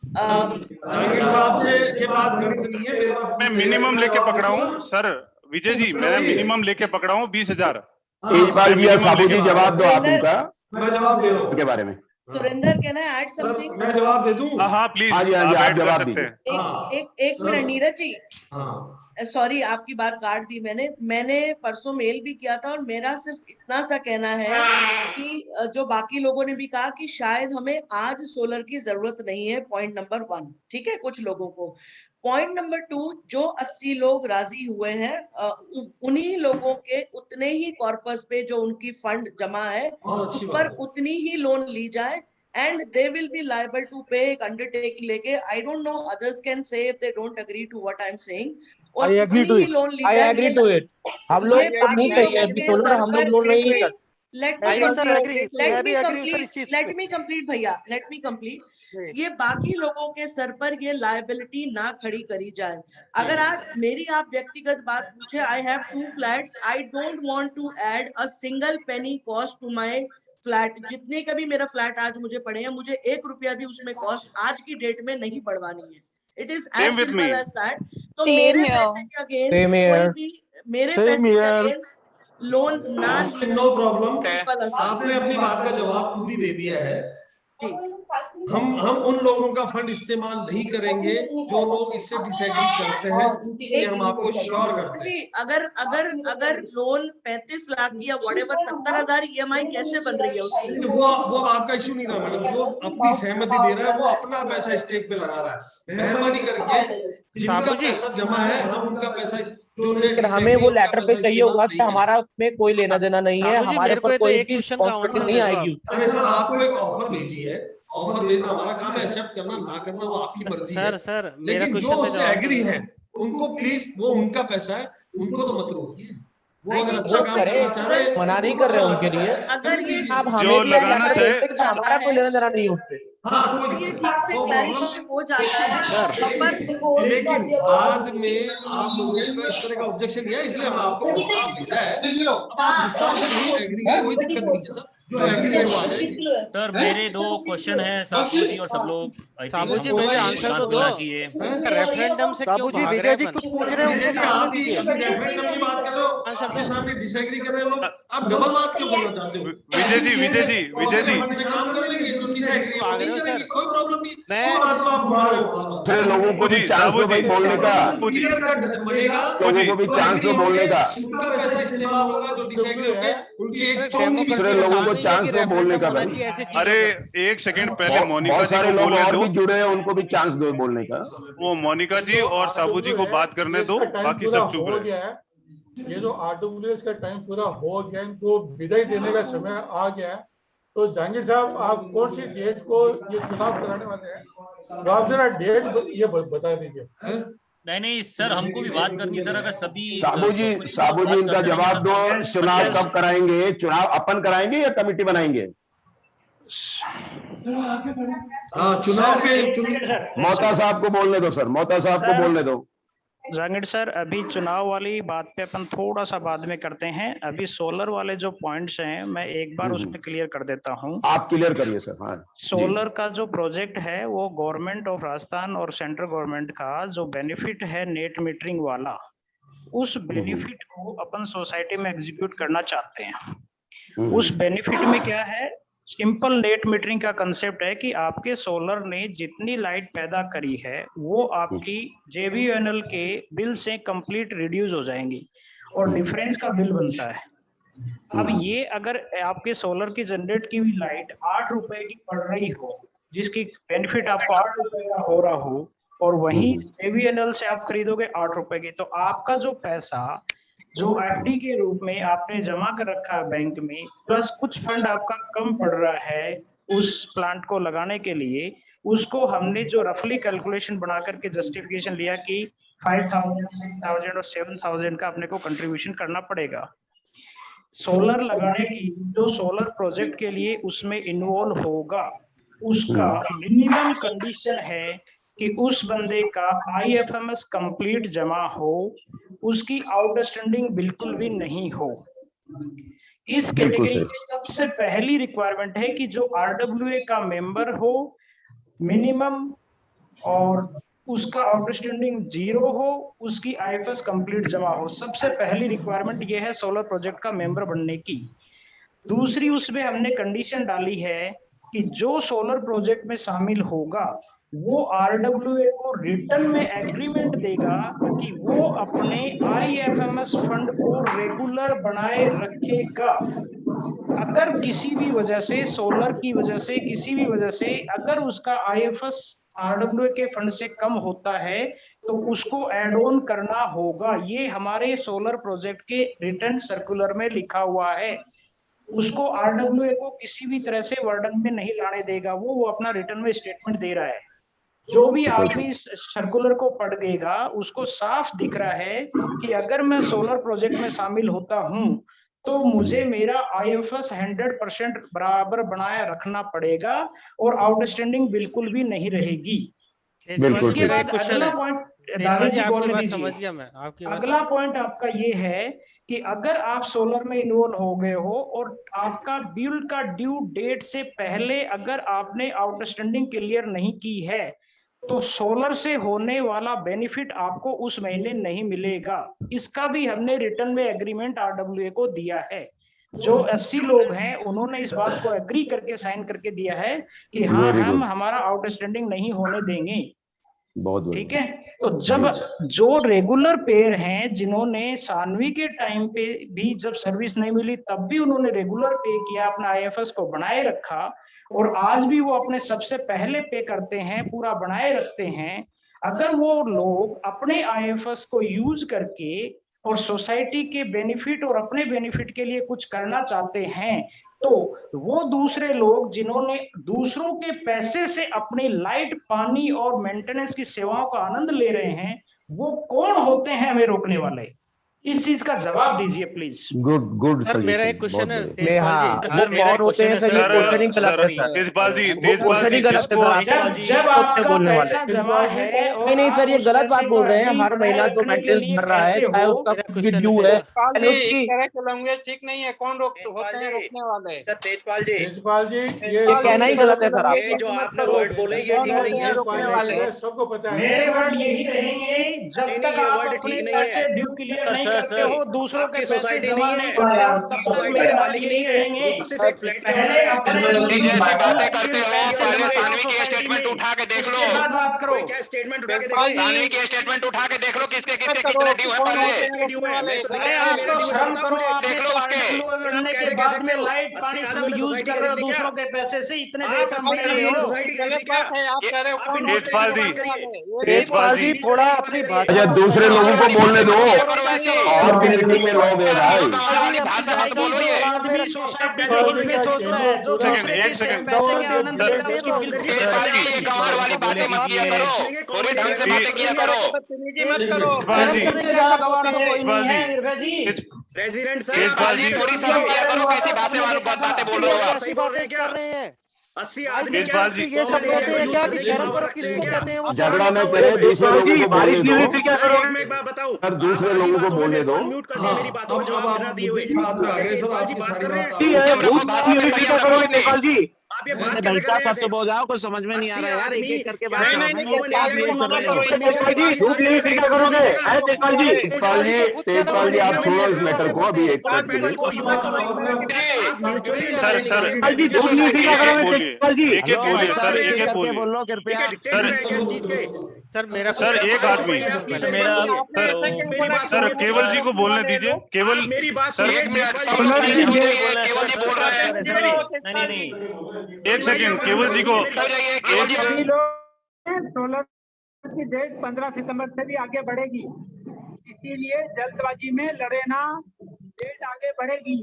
जांगीर साहब से के पास गणित नहीं है, मेरे पास मैं मिनिमम लेके पकड़ा हूँ सर, विजय जी मैं मिनिमम लेके पकड़ा हूँ 20,000। एक बार भी साबू जी जवाब दो आप उनका, मैं जवाब दे रहा हूँ के बारे में। Surendra can I add something? मैं जवाब दे दूं? हाँ प्लीज, हाँ जी आप जवाब दीजिए। एक मिनट नीरज जी, सॉरी आपकी बात काट दी मैंने परसों मेल भी किया था और मेरा सिर्फ इतना सा कहना है कि जो बाकी लोगों ने भी कहा कि शायद हमें आज सोलर की जरूरत नहीं है, पॉइंट नंबर 1, ठीक है, कुछ लोगों को। पॉइंट नंबर 2, जो 80 लोग राजी हुए हैं उन्हीं लोगों के उतने ही कॉर्पस पे जो उनकी फंड जमा है उस पर उतनी ही लोन ली जाए and they will be liable to pay एक undertaking लेके। I don't know others can say if they don't agree to what I'm saying। I agree to it। I agree to it। हम लोग नहीं चाहिए अभी solar, हम लोग loan नहीं लेंगे। Let me complete भैया, let me complete। ये बाकी लोगों के सर पर ये लायबिलिटी ना खड़ी करी जाए। अगर आज मेरी आप व्यक्तिगत बात पूछे, I have 2 flats, I don't want to add a single penny cost to my flat. जितने का भी मेरा फ्लैट आज मुझे पड़े हैं, मुझे 1 रुपया भी उसमें कॉस्ट आज की डेट में नहीं बढ़वानी है। It is as simple as that. तो मेरे पैसे के अगेंस्ट लोन ना, नो प्रॉब्लम। आपने अपनी बात का जवाब खुद ही दे दिया है। हम उन लोगों का फंड इस्तेमाल नहीं करेंगे जो लोग इससे डिसएग्री करते हैं, ये हम आपको श्योर करते हैं। अगर लोन 35 लाख या व्हाटएवर 70,000 EMI कैसे बन रही है उसकी? वो आपका इश्यू नहीं रहा मैडम। जो अपनी सहमति दे रहा है वो अपना पैसा स्टेक पे लगा रहा है। मेहरबानी करके जिनका पैसा जमा है हम उनका पैसा हमें वो लेटर पे चाहिए होगा कि हमारा उसमें कोई लेना देना नहीं है, हमारे पर कोई भी रिस्पांसिबिलिटी नहीं आएगी। अरे सर आपको एक ऑफर भेजी है, ऑफर लेना हमारा काम है, एक्सेप्ट करना ना करना वो आपकी मर्जी है। सर लेकिन जो उससे एग्री है उनको प्लीज, वो उनका पैसा है, उनको तो मत रोकिए। वो अगर अच्छा काम करना चाह रहे हैं, मना नहीं कर रहे उनके लिए। अगर ये आप हमें भी हमारा कोई लेना देना नहीं उससे। ये ठीक से क्लैरिफाई हो जाता है, लेकिन बाद में आप लोगों का इस तरह का ऑब्जेक्शन नहीं है, इसलिए हम आपको प्रस्ताव भेजा है। अब आप प्रस्ताव से नहीं एग्री है, कोई दिक्कत नहीं है सर। सर मेरे 2 क्वेश्चन है साबू जी और सब लोग। साबू जी मुझे आंसर तो दो। चाहिए रेफरेंडम से साबू जी, विजय जी कुछ पूछ रहे हैं, आप रेफरेंडम की बात कर रहे हो, आपके सामने डिसएग्री कर रहे हैं लोग, आप डबल बात क्यों करना चाहते हो? विजय जी फंड से काम कर लेंगे, जो डिसएग्री वो नहीं करेंगे, कोई प्रॉब्लम नहीं। मैं- बात को आप घुमा रहे हो। फिर लोगों को भी चांस दो भाई बोलने का, क्लियर कट बनेगा, लोगों को भी चांस दो बोलने का, उनका पैसा इस्तेमाल होगा, जो डिसएग्री होंगे उनकी एक चौंगी भी फिर लोगों को चांस दो बोलने का भाई। अरे एक सेकंड पहले मोनिका बहुत जी सारे को लोग बोलने और दो, भी जुड़े हैं, उनको भी चांस दो बोलने का। वो मोनिका जी और साबू जी को बात करने दो, बाकी सब चुप रहे। गया है, ये जो RWS का टाइम पूरा हो गया, इनको विदाई देने का समय आ गया है। तो जहांगीर साहब, आप कौन सी डेट को ये चुनाव कराने वाले हैं, तो आप जरा डेट ये बता दीजिए। नहीं सर, हमको भी बात करनी सर। अगर सभी साबू जी इनका जवाब दो, चुनाव कब कराएंगे? चुनाव अपन कराएंगे या कमेटी बनाएंगे? हाँ, चुनाव पे मोहता साहब को बोलने दो सर, मोहता साहब को बोलने दो। जहांगीर सर, अभी चुनाव वाली बात पे अपन थोड़ा सा बाद में करते हैं। अभी सोलर वाले जो पॉइंट्स हैं, मैं एक बार उसमें क्लियर कर देता हूँ। आप क्लियर करिए सर। हाँ, सोलर का जो प्रोजेक्ट है वो गवर्नमेंट ऑफ राजस्थान और सेंट्रल गवर्नमेंट का जो बेनिफिट है नेट मीटरिंग वाला, उस बेनिफिट को अपन सोसाइटी में एग्जीक्यूट करना चाहते हैं। उस बेनिफिट में क्या है, सिंपल नेट मीटरिंग का कंसेप्ट है कि आपके सोलर ने जितनी लाइट पैदा करी है वो आपकी JVNL के बिल से कंप्लीट रिड्यूस हो जाएंगी और डिफरेंस का बिल बनता है। अब ये अगर आपके सोलर की जनरेट की हुई लाइट 8 रुपए की पड़ रही हो, जिसकी बेनिफिट आपको 8 रुपए का हो रहा हो, और वहीं JVNL से आप खरीदोगे 8 रुपए की, तो आपका जो पैसा जो FD के रूप में आपने जमा कर रखा है बैंक में, प्लस कुछ फंड आपका कम पड़ रहा है उस प्लांट को लगाने के लिए, उसको हमने जो रफली कैलकुलेशन बना करके जस्टिफिकेशन लिया कि 5,000, 6,000 और 7,000 का अपने को कंट्रीब्यूशन करना पड़ेगा सोलर लगाने की। जो सोलर प्रोजेक्ट के लिए उसमें इन्वॉल्व होगा, उसका मिनिमम कंडीशन है कि उस बंदे का IFMS कंप्लीट जमा हो, उसकी आउटस्टैंडिंग बिल्कुल भी नहीं हो। इस कैटेगरी की सबसे पहली रिक्वायरमेंट है कि जो RWA का मेंबर हो मिनिमम, और उसका आउटस्टैंडिंग 0 हो, उसकी IFS कंप्लीट जमा हो। सबसे पहली रिक्वायरमेंट ये है सोलर प्रोजेक्ट का मेंबर बनने की। दूसरी, उसमें हमने कंडीशन डाली है कि जो सोलर प्रोजेक्ट में शामिल होगा वो RWA को रिटर्न में एग्रीमेंट देगा कि वो अपने IFMS फंड को रेगुलर बनाए रखेगा। अगर किसी भी वजह से, सोलर की वजह से, किसी भी वजह से अगर उसका IFS RWA के फंड से कम होता है तो उसको एड ऑन करना होगा। ये हमारे सोलर प्रोजेक्ट के रिटर्न सर्कुलर में लिखा हुआ है। उसको RWA को किसी भी तरह से वर्डन में नहीं लाने देगा, वो अपना रिटर्न में स्टेटमेंट दे रहा है। जो भी आदमी सर्कुलर को पढ़ देगा उसको साफ दिख रहा है कि अगर मैं सोलर प्रोजेक्ट में शामिल होता हूं तो मुझे मेरा IFS 100% बराबर बनाए रखना पड़ेगा और आउटस्टैंडिंग बिल्कुल भी नहीं रहेगी। इसके बाद अगला पॉइंट दादाजी बोलने दीजिए। अगला पॉइंट आपका ये है कि अगर आप सोलर में इन्वॉल्व हो गए हो और आपका बिल का ड्यू डेट से पहले अगर आपने आउटस्टैंडिंग क्लियर नहीं की है तो सोलर से होने वाला बेनिफिट आपको उस महीने नहीं मिलेगा। इसका भी हमने रिटर्न में एग्रीमेंट RWA को दिया है। जो 80 लोग हैं उन्होंने इस बात को एग्री करके साइन करके दिया है कि हाँ, हम हमारा आउटस्टैंडिंग नहीं होने देंगे। बहुत ठीक है। तो जब जो रेगुलर पेयर हैं जिन्होंने सानवी के टाइम पे भी जब सर्विस नहीं मिली तब भी उन्होंने रेगुलर पे किया, अपना IFS को बनाए रखा, और आज भी वो अपने सबसे पहले पे करते हैं, पूरा बनाए रखते हैं। अगर वो लोग अपने IFS को यूज करके और सोसाइटी के बेनिफिट और अपने बेनिफिट के लिए कुछ करना चाहते हैं तो वो दूसरे लोग जिन्होंने दूसरों के पैसे से अपनी लाइट, पानी और मेंटेनेंस की सेवाओं का आनंद ले रहे हैं, वो कौन होते हैं हमें रोकने वाले? इस चीज का जवाब दीजिए प्लीज। गुड सर, मेरा एक क्वेश्चन है। सर, कौन होते हैं सर? ये क्वेश्चन ही गलत है सर। तेजपाल जी गलत है। जब आपका पैसा जमा है, नहीं सर, ये गलत बात बोल रहे हैं। हर महीना जो मेंटेनेंस भर रहा है, चाहे उसका कुछ भी ड्यू है, ठीक नहीं है। कौन होते हैं रोकने वाले? तेजपाल जी, ये कहना ही गलत है सर। आप जो आपने वर्ड बोले ये ठीक नहीं है, रोकने वाले सबको पता है। मेरे वर्ड यही रहेंगे जब तक आप अपने पैसे ड्यू क्लियर नहीं करते हो, दूसरों के पैसे सोसाइटी जमा नहीं नहीं है, करते हो, तब तक सोसाइटी मेरे के मालिक नहीं कहेंगे। सिर्फ एक फ्लैट के पहले अपने जैसी बातें करते हो पैसे पहले जमा करो सानवी की सोसाइटी स्टेटमेंट में, उठा के देख लो। उसके बाद बात करो। कोई क्या स्टेटमेंट उठा के तेजपाल देखो, जी, सानवी की स्टेटमेंट उठा के देख लो किसके किसके करो कितने ड्यू कि है कौन पहले होते हैं ड्यू रोकने है, वाले। मैं तो अरे दिखाया आप मेरा तो ड्यू है, शर्म बताओ करो, मुझे। आप देख एक लो उसके। RWA बनने आप के कैसे कह बाद सकते में हो? लाइट 80 पानी सब आदमियों ने यूज सोसाइटी कर रहे हो खरीद ली क्या? दूसरों के पैसे से, इतने आप बेशर्म 80 बने हुए आदमियों ने हो। सोसाइटी खरीद ली गलत क्या? बात है, आप कह रहे हो आप कौन होते तेजपाल हैं जी, रोकने वाले। ये तेजपाल जी, थोड़ा अपनी भाषा अच्छा, को दूसरे सही लोगों को करो। बोलने दो, करो वैसे और भी मीटिंग में लोग हैं भाई। कमाल वाली भाषा मत सोसाइटी बोलो जो ये। आदमी सोसाइटी के हित में सोचता है, जो दूसरे एक के सेकंड। पैसे के आनंद ले रहा है, उसकी बिल्कुल तेजपाल जी ये कमाल वाली बातें मत किया करो, थोड़ी ढंग से बातें किया करो। मत करो। तेजपाल जी, इससे ज्यादा गवारा तो कोई नहीं है तेजपाल निर्भय जी। प्रेसिडेंट सर, तेजपाल जी थोड़ी शर्म किया करो, कैसी भाषा वाली बातें बोल रहे हो आप। सही बोल रहे हैं क्या? कर रहे हैं 80 भाई, आदमी क्या तेजपाल जी, ये शब्द होते हैं क्या कि शर्म करो, रखते हैं किसको क्या? कहते हैं वो झगड़ा न करे, दूसरे लोगों को बोलने दो। सर एक मैं एक बात बताऊं, सर, दूसरे आप लोगों को बातों में बोलने मेरे को दो। अनम्यूट कर दिया, मेरी बातों का अब जवाब आप बिना दिए हुए। मुद्दे की बात पे आ गए सर, तेजपाल जी आपकी बात सारी कर रहे बात हैं। तुम रखो बात पे भैया रखो अपनी। आप ये बात कैसे कर रहे हैं? सब बोल जाओ, कुछ समझ में नहीं आ रहा यार, एक एक करके बात नहीं, नहीं, ये क्या नहीं, मना करो, तेजपाल जी, तेजपाल जी, आप छोड़ो इस मैटर को अभी एक मिनट। एक एक बोलिए सर, एक एक बोलिए बोल लो कृपया। सर मेरा सर, एक आदमी सर केवल जी को बोलने दीजिए। केवल मेरी बात सर, एक मिनट सब लोग शांत हो जाइए, केवल जी बोल रहे हैं। एक सेकंड, केवल जी को हो जाइए, केवल जी अभी सोलर की डेट 15 सितंबर से भी आगे बढ़ेगी, इसीलिए जल्दबाजी में लड़े ना, डेट आगे बढ़ेगी।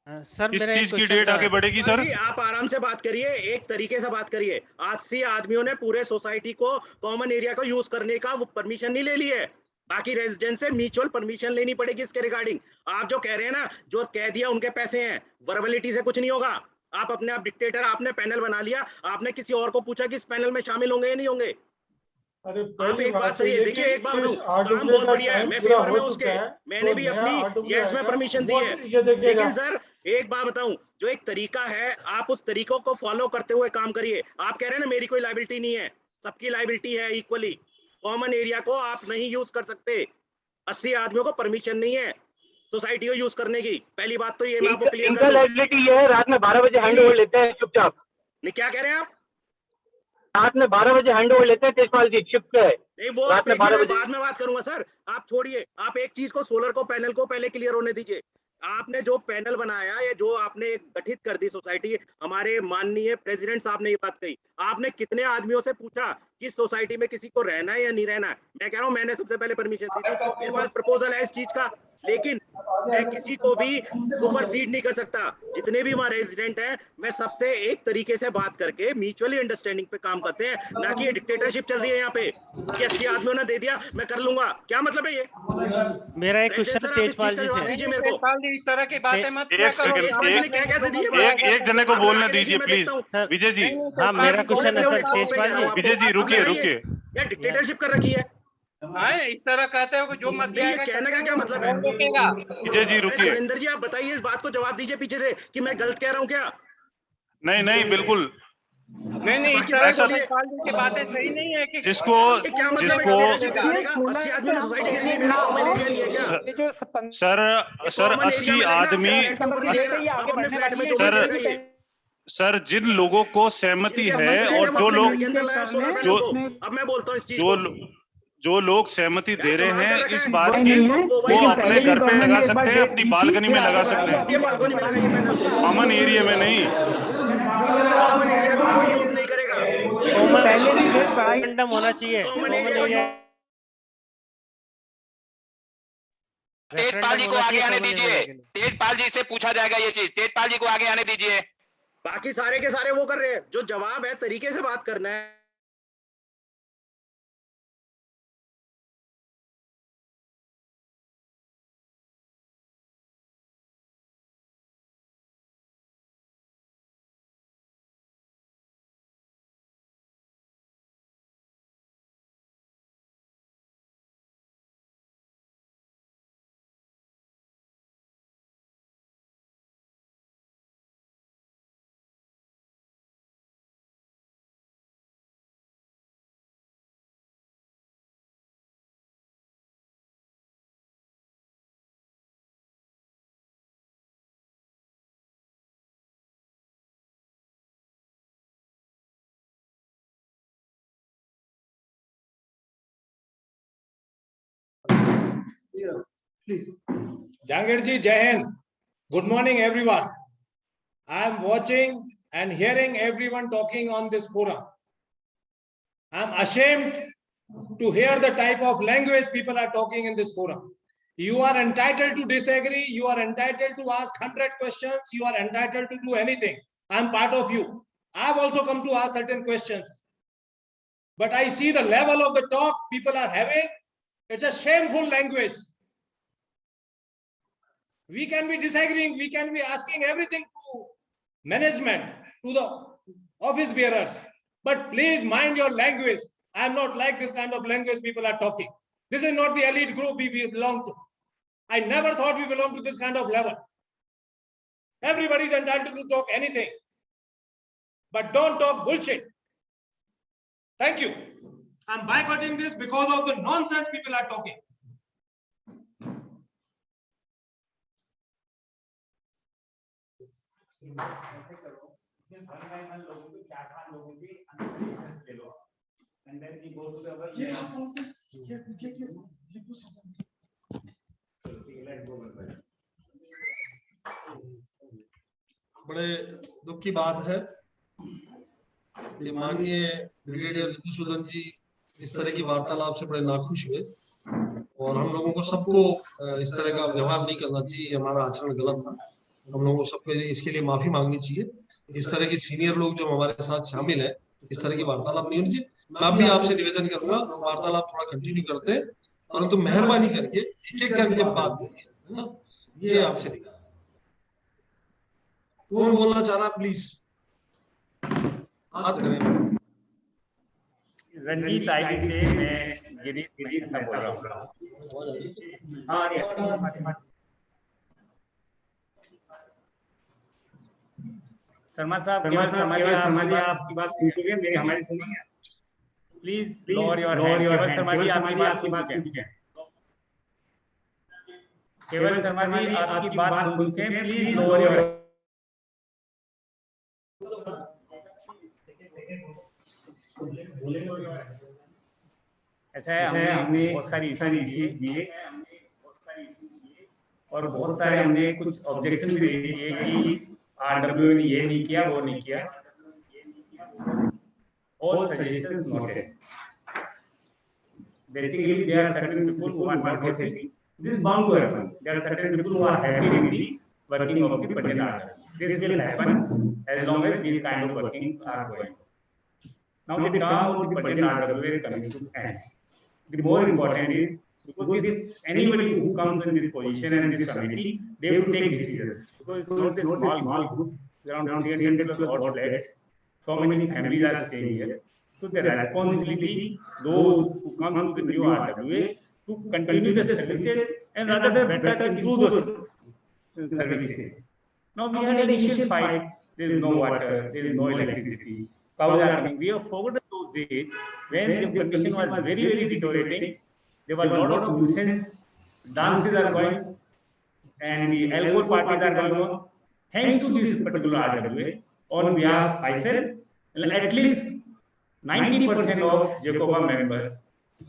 सर किस मेरा एक चीज की क्वेश्चन डेट था। आगे बढ़ेगी सर? जी आप आराम से बात करिए, एक तरीके से बात करिए। 80 आदमियों ने पूरे सोसाइटी को कॉमन एरिया को यूज करने का वो परमिशन नहीं ले ली है, बाकी रेजिडेंट से म्यूचुअल परमिशन लेनी पड़ेगी इसके रिगार्डिंग। आप जो कह रहे हैं ना, जो कह दिया उनके पैसे हैं, वर्बलिटी से कुछ नहीं होगा। आप अपने आप डिक्टेटर, आपने पैनल बना लिया, आपने किसी और को पूछा कि इस पैनल में शामिल होंगे या नहीं होंगे? आप एक बात सही है, देखिए एक बात बताऊं, काम बहुत बढ़िया है, मैं फेवर में उसके, मैंने भी अपनी यस में परमिशन दी है, लेकिन सर एक बात बताऊं, जो एक तरीका है आप उस तरीकों को फॉलो करते हुए काम करिए। आप कह रहे हैं ना मेरी कोई लायबिलिटी नहीं है, सबकी लायबिलिटी है इक्वली। कॉमन एरिया को आप नहीं यूज कर सकते, 80 आदमियों को परमिशन नहीं है सोसाइटी को यूज करने की। पहली बात तो ये मैं आपको क्लियर कर दूं। लायबिलिटी ये है, रात में 12 बजे हैंड ओवर लेते हैं चुपचाप, नहीं क्या कह रहे हैं आप? रात में 12 बजे हैंड ओवर लेते हैं तेजपाल जी, शिफ्ट है नहीं वो रात आप में एक मिनट 12 में बजे। बाद में बात करूंगा सर, आप छोड़िए। आप एक चीज को, सोलर को, पैनल को पहले क्लियर होने दीजिए। आपने जो पैनल बनाया या जो आपने गठित कर दी सोसाइटी, हमारे माननीय प्रेसिडेंट साहब ने ये बात कही, आपने कितने आदमियों से पूछा कि सोसाइटी में किसी को रहना है या नहीं रहना है? मैं कह रहा हूं मैंने सबसे पहले परमिशन दी थी, मेरे पास प्रपोजल है इस चीज का, लेकिन मैं किसी को भी सुपरसीड नहीं कर सकता। जितने भी वहां रेजिडेंट हैं, मैं सबसे एक तरीके से बात करके म्यूचुअली अंडरस्टैंडिंग पे काम करते हैं, ना कि ये डिक्टेटरशिप चल रही है यहाँ पे कि 80 आदमियों ने दे दिया मैं कर लूंगा। क्या मतलब है ये? मेरा एक क्वेश्चन सर आप इस तेजपाल चीज का जी जवाब से। दीजिए मेरे को। इस तरह की बातें मत एक सेकंड, क्या कैसे दिए? एक जने को बोलने दीजिए प्लीज। विजय जी, हाँ मेरा क्वेश्चन है सर तेजपाल जी। विजय जी रुकिए रुकिए। क्या डिक्टेटरशिप कर रखी है? इस तरह कहते हो कि जो मर्जी ये कहने का क्या मतलब है? विजय जी रुकिए। सुरेंद्र जी आप बताइए, इस बात को जवाब दीजिए पीछे से कि मैं गलत कह रहा हूँ क्या? नहीं नहीं बिल्कुल नहीं, इस तरह की बातें सही नहीं है कि जिसको जिसको सर 80 आदमी सर जिन लोगों को सहमति है और जो लोग अब मैं बोलता हूँ इस चीज को, जो लोग सहमति दे रहे हैं इस बात की, वो अपने घर पे लगा सकते हैं, अपनी बालकनी में लगा सकते हैं, कॉमन एरिया में नहीं। कॉमन एरिया को कोई यूज नहीं करेगा। कॉमन होना चाहिए। कॉमन एरिया तेजपाल जी को आगे आने दीजिए, तेजपाल जी से पूछा जाएगा ये चीज, तेजपाल जी को आगे आने दीजिए। बाकी सारे के सारे वो कर रहे हैं, जो जवाब है तरीके से बात करना है। Please. Jangirji, Jai Hind. Good morning, everyone. I am watching and hearing everyone talking on this forum. I am ashamed to hear the type of language people are talking in this forum. You are entitled to disagree. You are entitled to ask 100 questions. You are entitled to do anything. I am part of you. I have also come to ask certain questions. But I see the level of the talk people are having. It's a shameful language. We can be disagreeing. We can be asking everything to management, to the office bearers. But please mind your language. I am not like this kind of language people are talking. This is not the elite group we belong to. I never thought we belong to this kind of level. Everybody is entitled to talk anything. But don't talk bullshit. Thank you. I'm boycotting this because of the nonsense people are talking. And then we go to the बड़े दुख की बात है कि माननीय brigadier Ripusudan जी इस तरह की वार्तालाप से बड़े नाखुश हुए और हम लोगों को सबको इस तरह का व्यवहार नहीं करना चाहिए। हमारा आचरण गलत था। हम लोगों को सबको इसके लिए माफी मांगनी चाहिए। इस तरह के सीनियर लोग जो हमारे साथ शामिल है, इस तरह की वार्तालाप नहीं होनी चाहिए। मैं भी आपसे निवेदन करूंगा वार्तालाप थोड़ा कंटिन्यू करते हैं, परंतु मेहरबानी करके एक एक करके बात बोलिए, है ना? ये आपसे निवेदन। कौन बोलना चाह रहा प्लीज बात करें। रंजीत आईडी से मैं गिरीश मैं बोल रहा हूँ। शर्मा साहब, केवल समाजी आपकी बात सुनिए, मेरी हमारी सुनिए। Please lower your hand. केवल शर्मा जी आपकी बात सुन चुके हैं। केवल शर्मा जी आपकी बात सुन चुके हैं। Please lower your. ऐसा है, हमने बहुत सारी इश्यू दिए और बहुत सारे हमने कुछ ऑब्जेक्शन भी रेज किए कि आरडब्ल्यू ने ये नहीं किया, वो नहीं किया। All suggestions noted. Basically, there are certain people who are not happy. This is bound to happen. There are certain people who are happy with the working of the budget order. This will happen as long as these kind of working are going. Now the term of the budget order is coming to end. The more important is because this anybody who comes in this position and this committee, they have to take decisions because it's not a small group, around 300 plus odd flats. So many families are staying here. So the responsibility, those who come to the new RWA, to continue the services and rather better improve those services. Now we had an initial fight. There is no water, there is no electricity. Cows are coming. We have forgotten those days when the condition was very, very deteriorating. There were a lot of nuisance, dances are going, and the alcohol parties are going on. Thanks to this particular RWA, on behalf of myself, at least 90% of Jacoba members,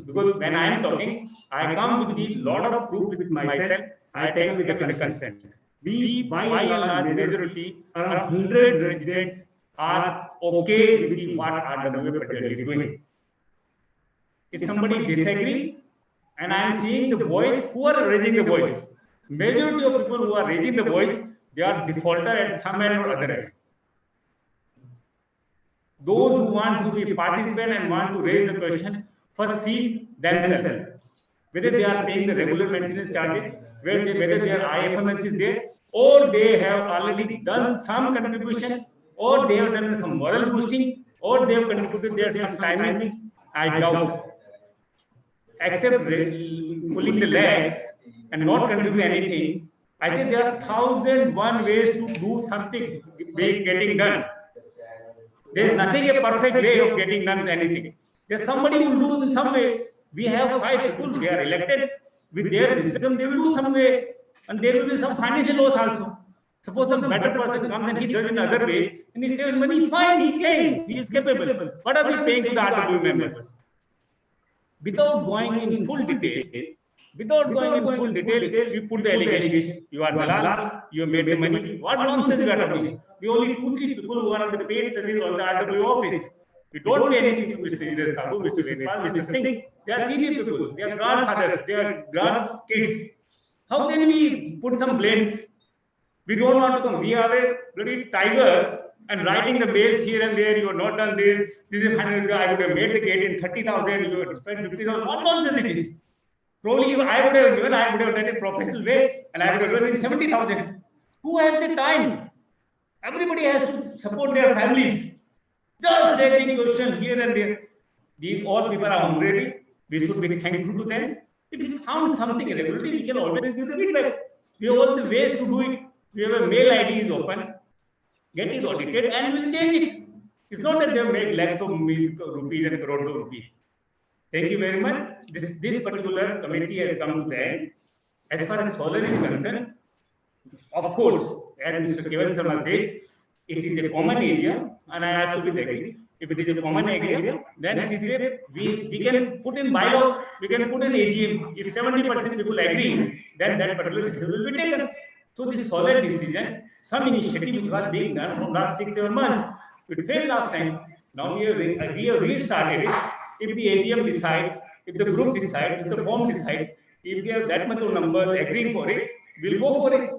because when I am talking, I come with a lot of proof with myself, I take with the consent. We, by and large majority, around 100 residents are okay with the what RWA particularly doing. If somebody disagree, and I am seeing the voice, who are raising the voice? Majority of people who are raising the voice, they are defaulter at some end or other end. Those who want to be participant and want to raise the question, first see themselves. Whether they are paying the regular maintenance charges, whether their IFMS is there, or they have already done some contribution, or they have done some moral boosting, or they have contributed there some timings, I doubt. Except pulling the legs and not contributing anything, I say there are 1,001 ways to do something getting done. There is nothing a perfect way of getting done anything. There's somebody who will do in some way. We have 5 people, they are elected. With their wisdom, they will do some way. And there will be some financial loss also. Suppose the better person comes and he does in another way, and he saves money, fine, he can, he is capable. What are we paying to the RW members? Without going in full detail, Without going in full detail, we put the allegation. You are Dalal, you have made the money. What nonsense you are talking? We only 2-3 people who are on the paid service on the RW office. We don't pay anything to Mr. Indra Sabu, Mr. Vedpal, Mr. Singh. They are senior people. They are grandfathers. They are grandkids. How can we put some blames? We don't want to come. We are a bloody tiger and writing the mails here and there. You have not done this. This is I would have made the gate in 30,000. You have spent 50,000. What nonsense it is? Probably I would have done it professional way, and I would have done it in 70,000. Who has the time? Everybody has to support their families. Just raising question here and there. These all people are hungry. We should be thankful to them. If we found something irregularity, we can always give the feedback. We have all the ways to do it. We have a mail ID is open. Get it audited and we'll change it. It's not that they make lakhs of rupees and crores of rupees. Thank you very much. This particular committee has come to the end. As far as solar is concerned, of course, as Mr. Keval Sharma said, it is a common area, and I have to be agree. If it is a common area, then it is we can put in bylaws, we can put in AGM. If 70% people agree, then that particular decision will be taken. So this solar decision, some initiative was being done from last 6-7 months. It failed last time. Now we have restarted it. If the AGM decides, if the group decides, if the form decides, if we have that much of numbers agreeing for it, we'll go for it.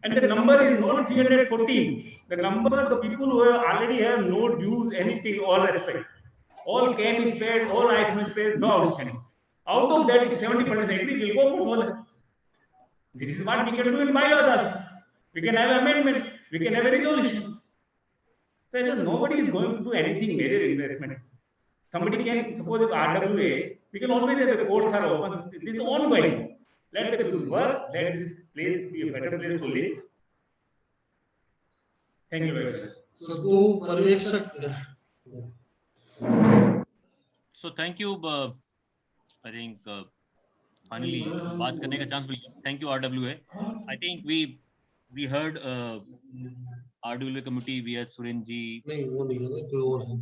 And the number is not 314. The number of the people who already have no dues, anything, all respect. All CAM is paid, all ISM is paid, no outstanding. Out of that, if 70% agree, we'll go for solar. This is what we can do in bylaws also. We can have amendment, we can have a resolution. So nobody is going to do anything major investment. Somebody can, suppose if RWA, we can always have the courts are open. This is ongoing. Let the people work, let this place be a better place to live. Thank you very much. So thank you. I think finally बात करने का chance मिल गया. Thank you RWA. I think we heard RWA committee. We had Suren ji. नहीं वो नहीं है कोई और है.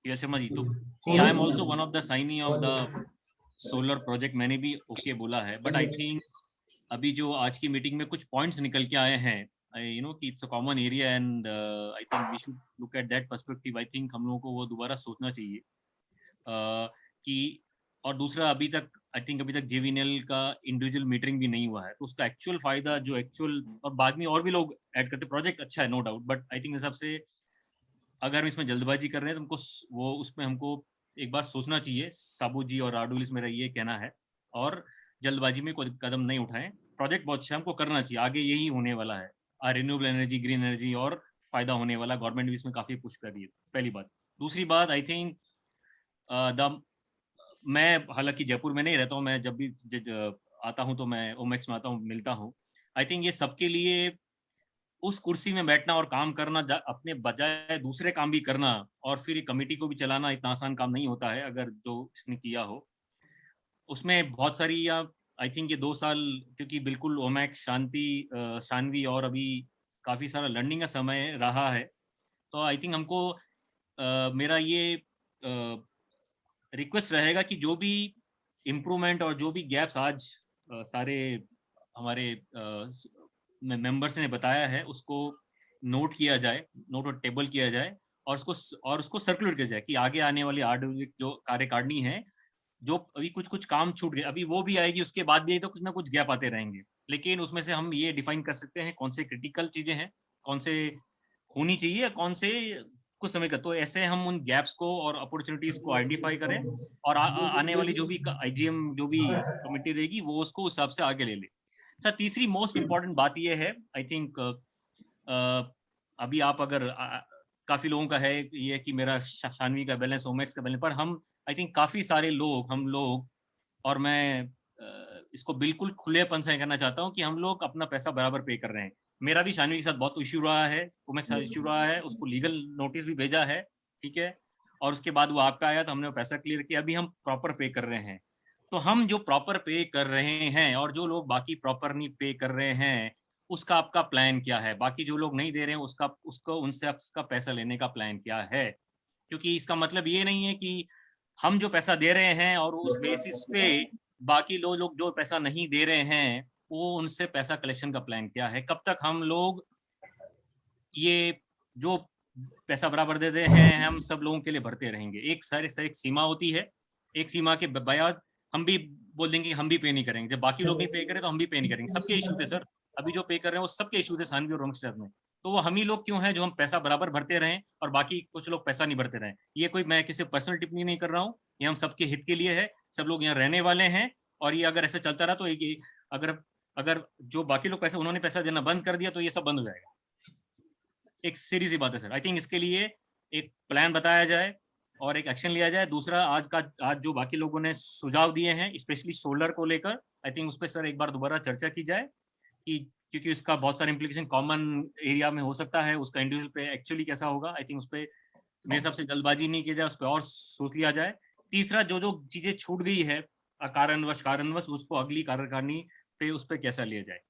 Yes Sharma ji. तो I am also one of the signee of the solar project. मैंने भी ओके बोला है, बट आई थिंक अभी जो आज की मीटिंग में कुछ पॉइंट्स निकल के आए हैं, यू नो कि it's a common area and I think we should look at that perspective. I think हम लोगों को वो दोबारा सोचना चाहिए कि और दूसरा अभी तक JVNL का इंडिविजुअल मीटरिंग भी नहीं हुआ है, तो उसका एक्चुअल फायदा जो एक्चुअल और बाद में और भी लोग ऐड करते, प्रोजेक्ट अच्छा है no doubt, but I think हिसाब से अगर हम इसमें जल्दबाजी कर रहे हैं तो हमको वो उसमें हमको एक बार सोचना चाहिए. साबू जी और राडुलिस मेरा ये कहना है, और जल्दबाजी में कोई कदम नहीं उठाएं. प्रोजेक्ट बहुत अच्छा हमको करना चाहिए, आगे यही होने वाला है. रिन्यूएबल एनर्जी, ग्रीन एनर्जी और फायदा होने वाला. गवर्नमेंट भी इसमें काफी पुश कर रही है, पहली बात. दूसरी बात, आई थिंक मैं हालांकि जयपुर में नहीं रहता हूँ, मैं जब भी आता हूँ तो मैं ओमेक्स में आता हूँ, मिलता हूँ. आई थिंक ये सबके लिए उस कुर्सी में बैठना और काम करना, अपने बजाय दूसरे काम भी करना और फिर कमेटी को भी चलाना इतना आसान काम नहीं होता है. अगर जो इसने किया हो उसमें बहुत सारी, आई थिंक ये 2 साल क्योंकि बिल्कुल ओमैक्स, शानवी और अभी काफ़ी सारा लर्निंग का समय रहा है. तो आई थिंक हमको मेरा ये रिक्वेस्ट रहेगा कि जो भी इम्प्रूवमेंट और जो भी गैप्स आज सारे हमारे मेंबर्स ने बताया है उसको नोट किया जाए, नोट और टेबल किया जाए और उसको सर्कुलेट किया जाए कि आगे आने वाली RWA जो कार्यकारिणी है, जो अभी कुछ काम छूट गए, अभी वो भी आएगी, उसके बाद भी तो कुछ ना कुछ गैप आते रहेंगे. लेकिन उसमें से हम ये डिफाइन कर सकते हैं कौन से क्रिटिकल चीजें हैं, कौन से होनी चाहिए, कौन से कुछ समय का. तो ऐसे हम उन गैप्स को और अपॉर्चुनिटीज को आइडेंटिफाई करें और आने वाली जो भी IGM जो भी कमेटी रहेगी वो उसको उस हिसाब से आगे ले ले. सर तीसरी मोस्ट इम्पॉर्टेंट बात ये है, आई थिंक अभी आप अगर काफी लोगों का है ये कि मेरा शानवी का बैलेंस, ओमेक्स का बैलेंस, पर हम आई थिंक काफी सारे लोग, हम लोग, और मैं इसको बिल्कुल खुलेपन से कहना चाहता हूँ कि हम लोग अपना पैसा बराबर पे कर रहे हैं. मेरा भी शानवी के साथ बहुत इश्यू रहा है, ओमेक्स का इश्यू रहा है, उसको लीगल नोटिस भी भेजा है, ठीक है, और उसके बाद वो आपका आया तो हमने वो पैसा क्लियर किया. अभी हम प्रॉपर पे कर रहे हैं. तो हम जो प्रॉपर पे कर रहे हैं और जो लोग बाकी प्रॉपर नहीं पे कर रहे हैं उसका आपका प्लान क्या है? बाकी जो लोग नहीं दे रहे हैं उसको उनसे आपका पैसा लेने का प्लान क्या है? क्योंकि इसका मतलब ये नहीं है कि हम जो पैसा दे रहे हैं और उस बेसिस पे बाकी लोग जो पैसा नहीं दे रहे हैं वो उनसे पैसा कलेक्शन का प्लान क्या है, कब तक हम लोग ये जो पैसा बराबर देते हैं हम सब लोगों के लिए भरते रहेंगे। एक सीमा होती है, एक सीमा के बाद हम भी बोल देंगे हम भी पे नहीं करेंगे, जब बाकी लोग नहीं पे करें तो हम भी पे नहीं करेंगे। सबके इशू थे सर, अभी जो पे कर रहे हैं वो सबके इशू थे सानवी और रोमिक में। तो वो हम ही लोग क्यों हैं जो हम पैसा बराबर भरते रहें और बाकी कुछ लोग पैसा नहीं भरते रहें। ये कोई मैं किसी पर्सनल टिप्पणी नहीं कर रहा हूँ, ये हम सबके हित के लिए है, सब लोग यहाँ रहने वाले हैं और ये अगर ऐसे चलता रहा तो अगर जो बाकी लोग पैसा उन्होंने पैसा देना बंद कर दिया तो ये सब बंद हो जाएगा। एक सीधी सी बात है सर। आई थिंक इसके लिए एक प्लान बताया जाए और एक एक्शन लिया जाए। दूसरा आज जो बाकी लोगों ने सुझाव दिए हैं स्पेशली सोलर को लेकर, आई थिंक उस पर सर एक बार दोबारा चर्चा की जाए कि क्योंकि उसका बहुत सारे इम्प्लीकेशन कॉमन एरिया में हो सकता है, उसका इंडिविजुअल पे एक्चुअली कैसा होगा। आई थिंक उस पर मेरे हिसाब से जल्दबाजी नहीं की जाए, उस पर और सोच लिया जाए। तीसरा जो चीजें छूट गई है कारणवश उसको अगली कार्यकारिणी पे उस पर कैसा लिया जाए।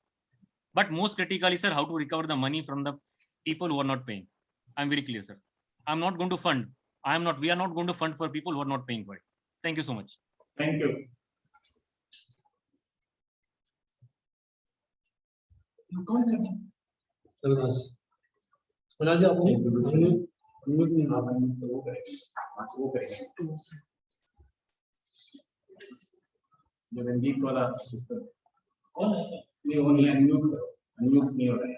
But most critically sir, how to recover the money from the people who are not paying. I'm very clear, sir. I'm not going to fund. We are not going to fund for people who are not paying for it. Thank you so much. Thank you. Ranjit वाला नहीं हो रहा है।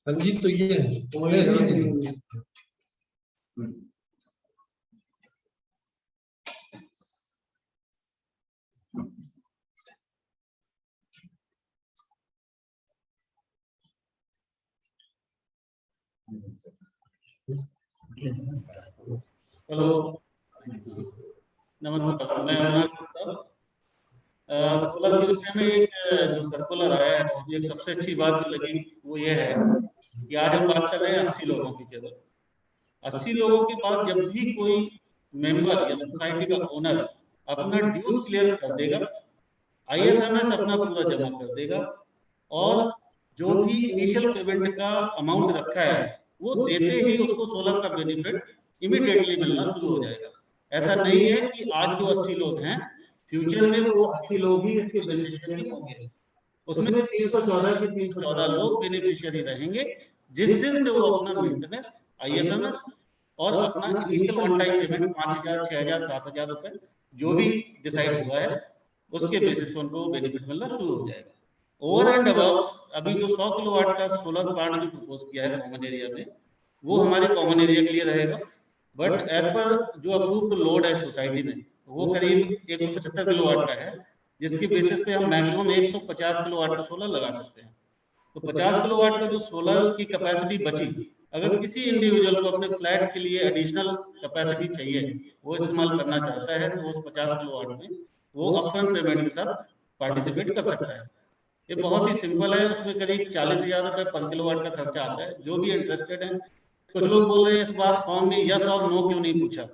रंजीत तो ये है। Hello नमस्कार, मैं अनुराग गुप्ता। सोलर के विषय में एक जो सर्कुलर आया है उसमें एक सबसे अच्छी बात जो लगी वो ये है कि आज हम बात कर रहे हैं 80 लोगों की। केवल 80 लोगों के बाद जब भी कोई मेंबर या सोसाइटी का ओनर अपना ड्यूज क्लियर कर देगा, IFMS अपना पूरा जमा कर देगा और जो भी इनिशियल पेमेंट का अमाउंट रखा है वो देते ही उसको सोलर का बेनिफिट इमीडिएटली मिलना शुरू हो जाएगा। ऐसा नहीं है कि आज जो 80 लोग हैं फ्यूचर में वो 80 लोग ही इसके बेनिफिशियरी होंगे। उसमें 314 के 314 लोग बेनिफिशियरी रहेंगे जिस दिन से वो अपना मेंटेनेंस IFMS और अपना इनिशियल वन टाइम पेमेंट 5000, 6000, 7000 रुपए जो भी डिसाइड हुआ है उसके बेसिस पर उनको बेनिफिट मिलना शुरू हो जाएगा। ओवर एंड अबव अभी जो 100 किलोवाट का सोलर प्लांट जो प्रपोज किया है कॉमन एरिया में वो हमारे कॉमन एरिया के लिए रहेगा। बट एज पर जो अप्रूव्ड लोड है सोसाइटी में वो करीब 175 किलोवाट का है, जिसकी बेसिस पे हम मैक्सिमम 150 किलोवाट का सोलर लगा सकते हैं। तो 50 किलोवाट का जो सोलर की कैपेसिटी बची, अगर किसी इंडिविजुअल को अपने फ्लैट के लिए एडिशनल कैपेसिटी चाहिए, वो इस्तेमाल करना चाहता है तो उस 50 किलोवाट में वो अपफ्रंट पेमेंट के साथ पार्टिसिपेट कर सकता है। ये बहुत ही सिंपल है, उसमें करीब 40,000 रुपए पर किलोवाट का खर्चा आता है। जो भी इंटरेस्टेड है, कुछ लोग बोल रहे हैं इस बार फॉर्म में यस और नो क्यों नहीं पूछा।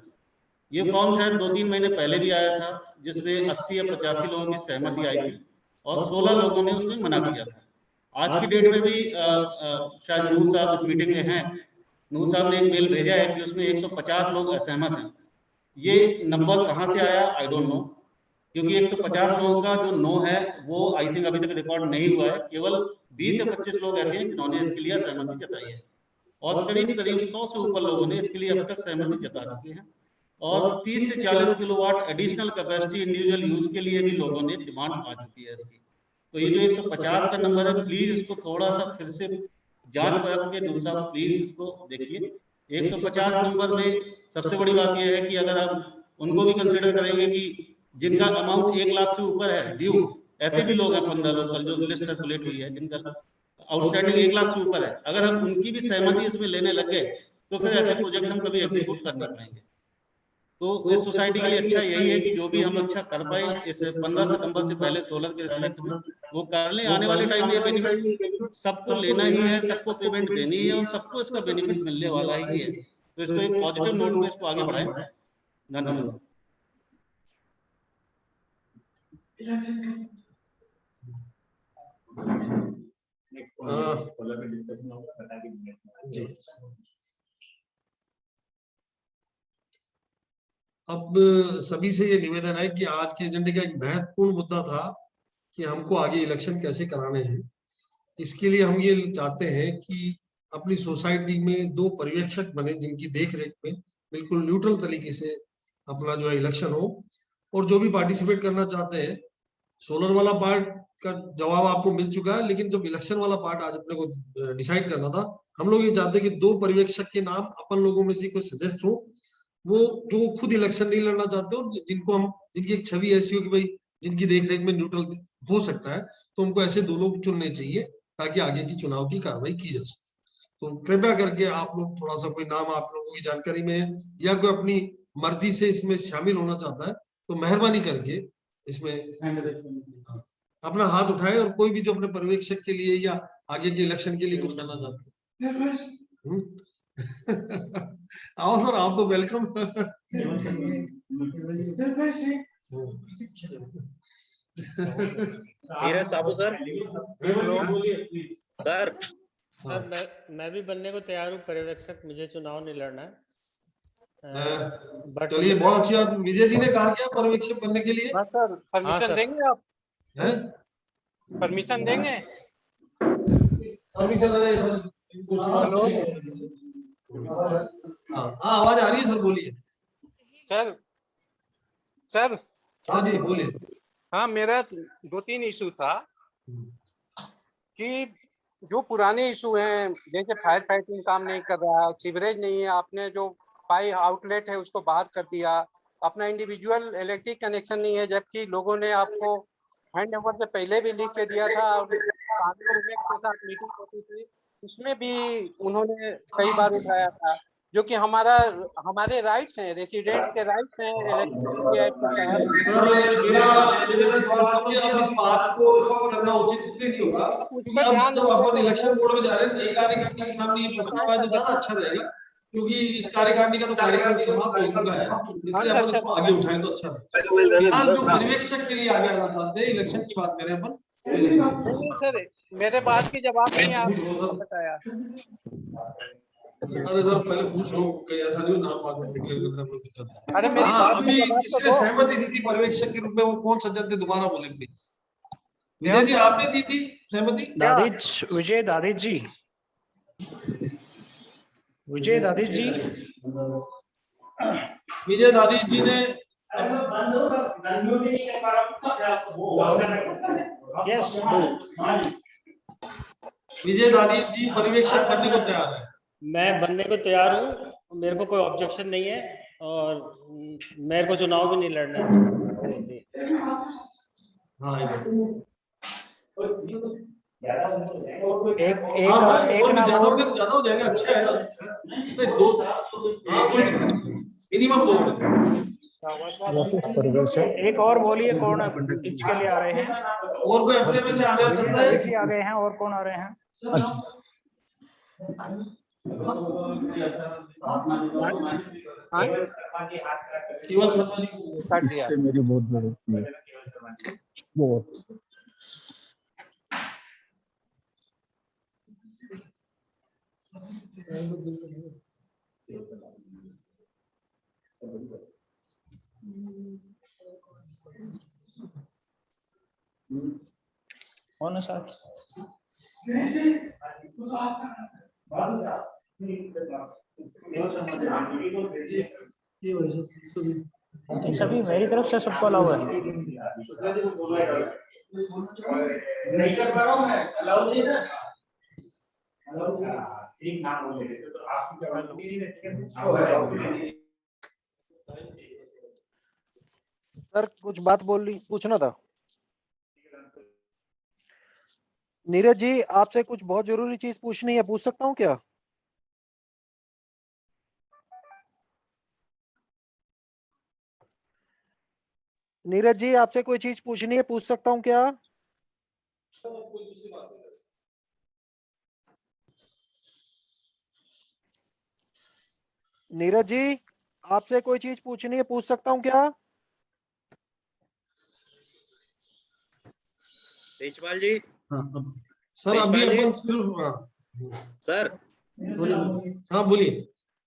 ये फॉर्म शायद 2-3 महीने पहले भी आया था जिसमें 80 या 85 लोगों की सहमति आई थी और 16 लोगों ने उसमें मना किया था। आज की डेट में भी शायद नूर साहब इस मीटिंग में हैं, नूर साहब ने एक मेल भेजा है कि उसमें 150 लोग असहमत हैं। ये नंबर कहाँ से आया आई डोंट नो, क्योंकि 150 लोगों का जो नो है वो आई थिंक अभी तक रिकॉर्ड नहीं हुआ है। केवल 20 या 25 लोग ऐसे हैं जिन्होंने इसके लिए सहमति जताई है और करीब 100 से ऊपर लोगों ने इसके लिए अब तक सहमति जता चुके हैं और 30 से 40 kilowatt additional capacity individual use के लिए भी लोगों ने डिमांड आ चुकी है इसकी। तो ये जो 150 का नंबर है, प्लीज इसको थोड़ा सा फिर से जांच करके नूर साहब प्लीज इसको देखिए। 150 नंबर में सबसे बड़ी बात यह है कि अगर आप उनको भी कंसिडर करेंगे कि जिनका अमाउंट 1 लाख से ऊपर है ड्यू, ऐसे भी लोग हैं 15 लोग कल जो लिस्ट सर्कुलेट हुई है जिनका आउटस्टैंडिंग 1 लाख से ऊपर है, अगर हम उनकी भी सहमति इसमें लेने लग गए तो फिर ऐसे प्रोजेक्ट हम कभी एग्जीक्यूट कर नहीं पाएंगे। तो इस सोसाइटी के लिए अच्छा यही है कि जो भी हम अच्छा कर पाए इस 15 सितंबर से पहले सोलर के रिस्पेक्ट में वो कर लें। आने वाले टाइम में बेनिफिट सबको लेना ही है, सबको पेमेंट देनी है और सबको इसका बेनिफिट मिलने वाला ही है। तो इसको एक पॉजिटिव नोट पे इसको आगे बढ़ाएं। धन्यवाद। जी अब सभी से ये निवेदन है कि आज के एजेंडे का एक महत्वपूर्ण मुद्दा था कि हमको आगे इलेक्शन कैसे कराने हैं। इसके लिए हम ये चाहते हैं कि अपनी सोसाइटी में 2 पर्यवेक्षक बने जिनकी देखरेख में बिल्कुल न्यूट्रल तरीके से अपना जो है इलेक्शन हो, और जो भी पार्टिसिपेट करना चाहते हैं, सोलर वाला पार्ट का जवाब आपको मिल चुका है, लेकिन जो इलेक्शन वाला पार्ट आज अपने को डिसाइड करना था, हम लोग ये चाहते हैं कि 2 पर्यवेक्षक के नाम अपन लोगों में से कोई सजेस्ट हो, वो जो खुद इलेक्शन नहीं लड़ना चाहते हो, जिनको हम जिनकी एक छवि ऐसी हो कि भाई जिनकी देखरेख में न्यूट्रल हो सकता है, तो उनको ऐसे 2 लोग चुनने चाहिए ताकि आगे की चुनाव की कार्रवाई की जा सके। तो कृपया करके आप लोग थोड़ा सा कोई नाम आप लोगों की जानकारी में है या कोई अपनी मर्जी से इसमें शामिल होना चाहता है तो मेहरबानी करके इसमें अपना हाथ उठाए, और कोई भी जो अपने पर्यवेक्षक के लिए या आगे के इलेक्शन के लिए कुछ करना चाहते हैं। आओ सर, आप तो वेलकम। नीरज साबू सर। सर मैं भी बनने को तैयार हूँ पर्यवेक्षक, मुझे चुनाव नहीं लड़ना है। चलिए बहुत अच्छी बात। विजय जी ने कहा क्या पर्यवेक्षक बनने के लिए? सर परमिशन देंगे आप? परमिशन देंगे? परमिशन आवाज आ रही है सर, बोलिए। सर सर हाँ जी बोलिए। हाँ, मेरा 2-3 इशू था कि जो पुराने इशू हैं, जैसे फायर फाइटिंग काम नहीं कर रहा, सीवरेज नहीं है, आपने जो पाई आउटलेट है उसको बाहर कर दिया, अपना इंडिविजुअल इलेक्ट्रिक कनेक्शन नहीं है, जबकि लोगों ने आपको हैंड ओवर से पहले भी लिख के दिया था, और के साथ मीटिंग होती थी उसमें भी उन्होंने कई बार उठाया था, जो कि हमारे राइट्स हैं, रेसिडेंट्स के राइट्स हैं इलेक्ट्रिसिटी एक्ट के तहत। इस बात को करना उचित इसलिए नहीं होगा क्योंकि अब जब अपन इलेक्शन बोर्ड में जा रहे हैं, नई कार्यकारिणी के सामने ये प्रस्ताव आए तो ज्यादा अच्छा रहेगा, क्योंकि इस कार्यकारिणी का तो कार्यकाल समाप्त हो चुका है, इसलिए अपन इसको आगे उठाएं तो अच्छा है। फिलहाल जो पर्यवेक्षक के लिए आगे आना चाहते हैं, इलेक्शन की बात करें अपन। सर मेरे बात की जवाब नहीं आपने बताया। अरे सर पहले पूछ लो, कहीं ऐसा नहीं नाम बाद में डिक्लेयर करने में दिक्कत है। अरे मेरी बात अभी किसने सहमति दी थी पर्यवेक्षक के रूप में, वो कौन सज्जन थे, दोबारा बोले प्लीज। विजय जी आपने दी थी सहमति? विजय दादिज जी, विजय दादिज जी, विजय दादिज जी ने यस, विजय दादिज जी पर्यवेक्षक बनने को तैयार है। मैं बनने को तैयार हूँ, मेरे को कोई ऑब्जेक्शन नहीं है, और मेरे को चुनाव भी नहीं लड़ना है। ज्यादा हो जाएगा, अच्छा है ना, 2 कोई दिक्कत नहीं, मिनिमम 2 मिनट। एक और बोलिए, कौन पिच के लिए आ रहे हैं? और कोई अपने में से आने वाला चाहता है? आ गए हैं, और कौन आ रहे हैं? केवल शर्मा जी इससे मेरी बहुत बड़ी बहुत कौन है साथ? सभी मेरी तरफ से सबको अलाउ है। नहीं कर पा रहा हूँ मैं, अलाउ नहीं है एक नाम बोले तो आपकी सर कुछ बात पूछना था। नीरज जी आपसे कुछ बहुत जरूरी चीज पूछनी है, पूछ सकता हूँ क्या? नीरज जी आपसे कोई चीज पूछनी है, पूछ सकता हूँ क्या? नीरज जी आपसे कोई चीज पूछनी है, पूछ सकता हूँ क्या? तेजपाल जी सर अभी अपन सिर्फ सर हाँ बोलिए,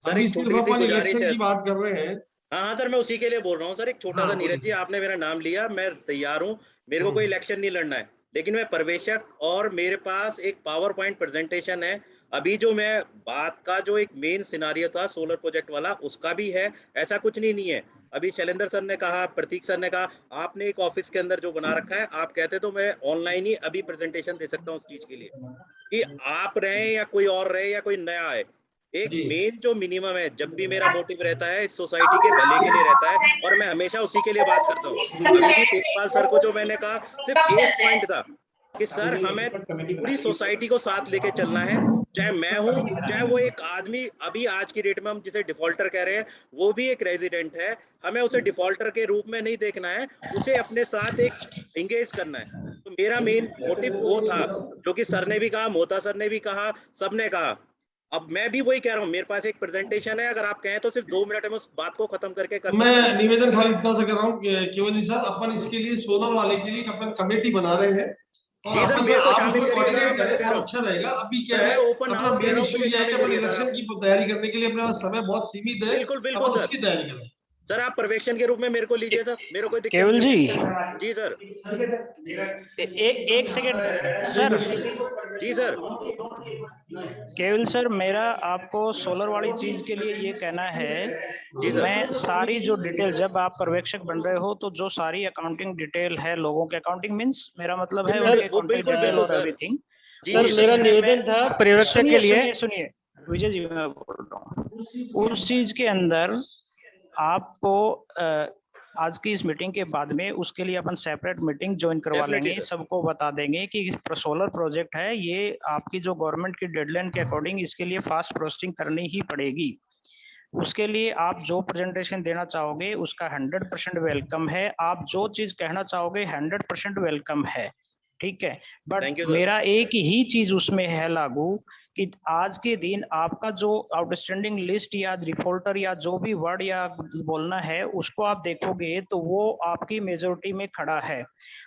सर अभी एक सिर्फ छोटी सी अपन गुजारिश इलेक्शन है। की बात कर रहे हैं। हाँ सर मैं उसी के लिए बोल रहा हूँ सर, एक छोटा सा नीरज जी, आपने मेरा नाम लिया, मैं तैयार हूँ, मेरे को कोई इलेक्शन नहीं लड़ना है, लेकिन मैं पर्यवेक्षक और मेरे पास एक पावर पॉइंट प्रेजेंटेशन है। अभी जो मैं बात का जो एक मेन सिनारियो था सोलर प्रोजेक्ट वाला, उसका भी है, ऐसा कुछ नहीं है। अभी शैलेंद्र सर ने कहा, प्रतीक सर ने कहा, आपने एक ऑफिस के अंदर जो बना रखा है, आप कहते तो मैं ऑनलाइन ही अभी प्रेजेंटेशन दे सकता हूँ उस चीज के लिए, कि आप रहे या कोई और रहे या कोई नया आए, एक मेन जो मिनिमम है, जब भी मेरा मोटिव रहता है इस सोसाइटी के भले के लिए रहता है, और मैं हमेशा उसी के लिए बात करता हूँ। अभी भी तेजपाल सर को जो मैंने कहा, सिर्फ एक पॉइंट था कि सर हमें पूरी सोसाइटी को साथ लेके चलना है, चाहे मैं हूँ, चाहे वो एक आदमी अभी आज की डेट में हम जिसे डिफॉल्टर कह रहे हैं, वो भी एक रेजिडेंट है, हमें उसे डिफॉल्टर के रूप में नहीं देखना है, उसे अपने साथ एक इंगेज करना है। तो मेरा मेन मोटिव वो था, जो कि सर ने भी कहा, मोता सर ने भी कहा, सबने कहा। अब मैं भी वही कह रहा हूँ, मेरे पास एक प्रेजेंटेशन है, अगर आप कहें तो सिर्फ 2 मिनट में उस बात को खत्म करके कर मैं निवेदन खाली इतना सा कर रहा हूँ केवल जी सर, अपन इसके लिए सोलर वाले के लिए अपन कमेटी बना रहे हैं और जी सर, आपस में मेरे को आप शामिल उसमें करिए, कोऑर्डिनेट मैं तो करें कह और रहा हूँ। अच्छा रहेगा। अभी क्या सर, है मैं ओपन अपना हाउस कह मेन रहा हूँ, इशू मुझे ये है कि शामिल अपन करिए इलेक्शन सर। की तैयारी करने के लिए अपने पास समय बहुत सीमित है, बिल्कुल बिल्कुल अपन सर, उसकी तैयारी करें। सर आप पर्यवेक्षण के रूप में मेरे को लीजिए सर, मेरे को कोई दिक्कत केवल नहीं जी, है। जी सर, एक सेकंड सर। जी सर, केवल सर, मेरा आपको सोलर वाली चीज के लिए ये कहना है, जी सर, मैं सारी जो डिटेल, जब आप पर्यवेक्षक बन रहे हो तो जो सारी अकाउंटिंग डिटेल है लोगों के, अकाउंटिंग मींस मेरा मतलब है उनके वो कॉन्टैक्ट बिल्कुल डिटेल बिल्कुल और सर। एवरीथिंग। जी सर जी मेरा सर, निवेदन था पर्यवेक्षक के लिए, सुनिए विजय जी, मैं बोल रहा हूँ उस चीज के अंदर आपको आज की इस मीटिंग के बाद में उसके लिए अपन सेपरेट मीटिंग ज्वाइन करवा Definitely, लेंगे, sir. सबको बता देंगे कि सोलर प्रोजेक्ट है ये, आपकी जो गवर्नमेंट की डेडलाइन के अकॉर्डिंग इसके लिए फास्ट प्रोसेसिंग करनी ही पड़ेगी। उसके लिए आप जो प्रेजेंटेशन देना चाहोगे उसका 100% वेलकम है, आप जो चीज कहना चाहोगे 100% वेलकम है, ठीक है। But Thank you, sir. मेरा एक ही चीज उसमें है लागू कि आज के दिन आपका जो आउटस्टैंडिंग लिस्ट या डिफॉल्टर या जो भी वर्ड या बोलना है उसको आप देखोगे तो वो आपकी मेजोरिटी में खड़ा है,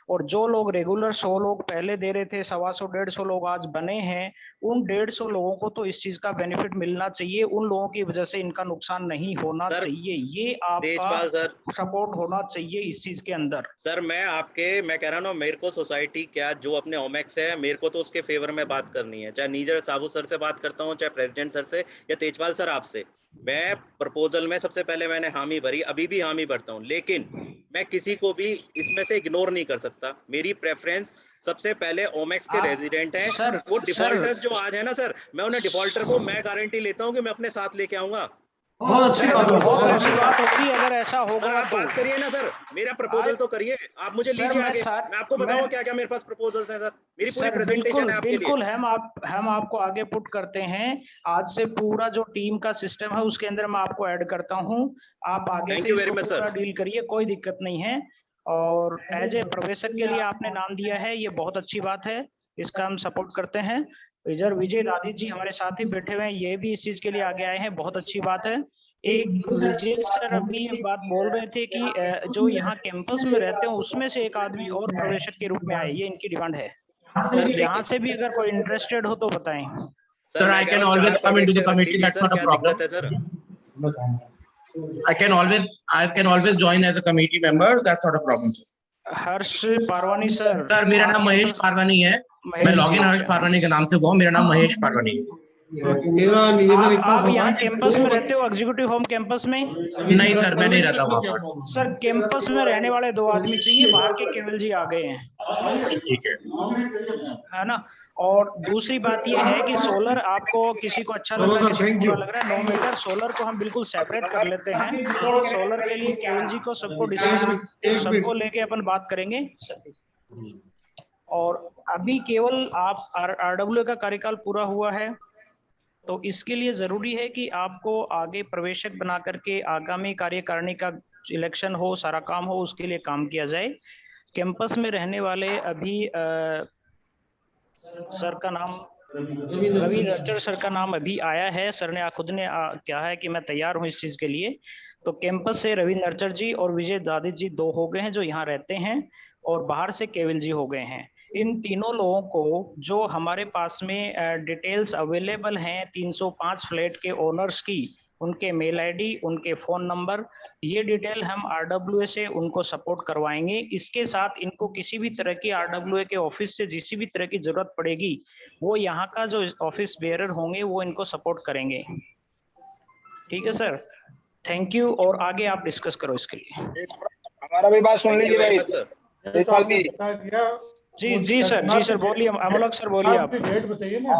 और जो लोग रेगुलर 100 लोग पहले दे रहे थे, 125 150 लोग आज बने हैं, उन 150 लोगों को तो इस चीज का बेनिफिट मिलना चाहिए, उन लोगों की वजह से इनका नुकसान नहीं होना चाहिए, ये आपका तेजपाल सर, सपोर्ट होना चाहिए इस चीज के अंदर। सर मैं कह रहा हूँ ना, मेरे को सोसाइटी क्या जो अपने ओमेक्स है, मेरे को तो उसके फेवर में बात करनी है, चाहे नीजर साबू सर से बात करता हूँ, चाहे प्रेसिडेंट सर से या तेजपाल सर आपसे। मैं प्रपोजल में सबसे पहले मैंने हामी भरी, अभी भी हामी भरता हूँ, लेकिन मैं किसी को भी इसमें से इग्नोर नहीं कर सकता। मेरी प्रेफरेंस सबसे पहले ओमेक्स के रेजिडेंट हैं, सर, वो डिफॉल्टर्स जो आज है ना सर, मैं उन्हें डिफॉल्टर को मैं गारंटी लेता हूँ कि मैं अपने साथ लेके आऊंगा। बहुत अच्छी बात है, बहुत अच्छी बात होगी अगर ऐसा होगा। सर आप बात करिए ना सर, मेरा प्रपोजल तो करिए, आप मुझे लीजिए आगे, मैं आपको बताऊंगा क्या क्या मेरे पास प्रपोजल्स हैं सर, मेरी पूरी प्रेजेंटेशन है आपके लिए। बिल्कुल हम आपको आगे पुट करते हैं, आज से पूरा जो टीम का सिस्टम है उसके अंदर मैं आपको ऐड करता हूँ, आप आगे से इसको पूरा डील करिए, कोई दिक्कत नहीं है। और एज ए प्रवेशक के लिए आपने नाम दिया है, ये बहुत अच्छी बात है, इसका हम सपोर्ट करते हैं। इधर विजय दादी जी हमारे साथ ही बैठे हुए हैं, ये भी इस चीज के लिए आगे आए हैं, बहुत अच्छी बात है। एक विजय सर अभी एक बात बोल रहे थे कि जो यहाँ कैंपस में रहते हैं उसमें से एक आदमी और प्रवेशक के रूप में आए, ये इनकी डिमांड है। यहाँ से भी अगर कोई इंटरेस्टेड हो तो बताएं। Sir, I can always come into the committee. That's not a problem. I can always join as a committee member. That's not a problem. Harsh Parwani sir. Sir मेरा नाम महेश पारवानी है, मैं लॉगिन हर्ष पारवानी के नाम से हुआ, मेरा नाम महेश पारवानी है। मेरा निवेदन इतना आप यहाँ कैंपस में रहते हो, एग्जीक्यूटिव होम कैंपस में? नहीं सर, मैं नहीं रहता वहाँ पर। सर कैंपस में रहने वाले 2 आदमी चाहिए, बाहर के केवल जी आ गए हैं, ठीक है ना। और दूसरी बात यह है कि सोलर आपको किसी को अच्छा लग रहा है, किसी को बुरा लग रहा है, नो मैटर, सोलर को हम बिल्कुल सेपरेट कर लेते हैं। सोलर के लिए केवल जी को सबको डिस्कस, सबको लेके अपन बात करेंगे। और अभी केवल आप आरडब्ल्यू का कार्यकाल पूरा हुआ है, तो इसके लिए जरूरी है कि आपको आगे प्रवेशक बना करके आगामी कार्यकारिणी का इलेक्शन हो, सारा काम हो, उसके लिए काम किया जाए। कैंपस में रहने वाले अभी सर का नाम रवि नर्चर सर का नाम अभी आया है, सर ने खुद ने क्या है कि मैं तैयार हूँ इस चीज के लिए। तो कैंपस से रवि नर्चर जी और विजय दादी जी 2 हो गए हैं जो यहाँ रहते हैं, और बाहर से केवल जी हो गए हैं। इन तीनों लोगों को जो हमारे पास में डिटेल्स अवेलेबल हैं 305 फ्लैट के ओनर्स की, उनके मेल आईडी, उनके फोन नंबर, ये डिटेल हम आरडब्ल्यूए से उनको सपोर्ट करवाएंगे। इसके साथ इनको किसी भी तरह की आरडब्ल्यूए के ऑफिस से किसी भी तरह की जरूरत पड़ेगी, वो यहाँ का जो ऑफिस बेयरर होंगे वो इनको सपोर्ट करेंगे। ठीक है सर, थैंक यू। और आगे आप डिस्कस करो इसके लिए। हमारा भी बात सुन लीजिए भाई। तेजपाल की जी सर बोलिए, अमोलक सर बोलिए आप। डेट बताइए ना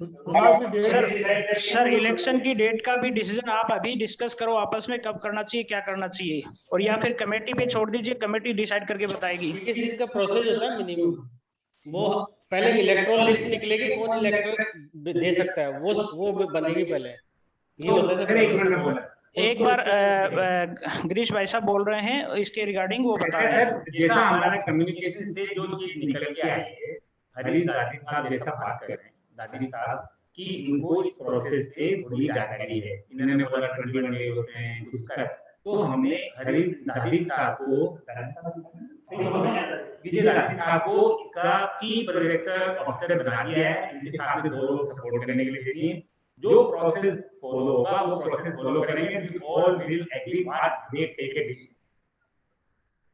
सर इलेक्शन की डेट का भी डिसीजन आप अभी डिस्कस करो आपस में, कब करना चाहिए, क्या करना चाहिए, और या फिर कमेटी पे छोड़ दीजिए, कमेटी डिसाइड करके बताएगी। किस चीज का प्रोसेस होता है मिनिमम, वो पहले इलेक्ट्रॉल लिस्ट निकलेगी, कौन इलेक्ट्रॉल दे सकता है, वो बनेगी पहले, ये होता है। एक बार गिरीश भाई साहब बोल रहे हैं इसके रिगार्डिंग, वो बता रहे हैं। जैसा हमारे कम्युनिकेशन से जो चीज निकल के आई है, हरीश दादी साहब जैसा बात कर रहे हैं, दादी साहब कि इनको इस प्रोसेस से बड़ी जानकारी है, इन्होंने बोला 21 डे होते हैं उसका, तो हमने हरीश दादी साहब को विजय दादी साहब को इसका चीफ प्रोजेक्ट ऑफिसर बना दिया है। इनके साथ में 2 लोग सपोर्ट करने के लिए देती हैं। जो प्रोसेस फॉलो होगा वो प्रोसेस फॉलो करेंगे। We all will agree what they take a decision.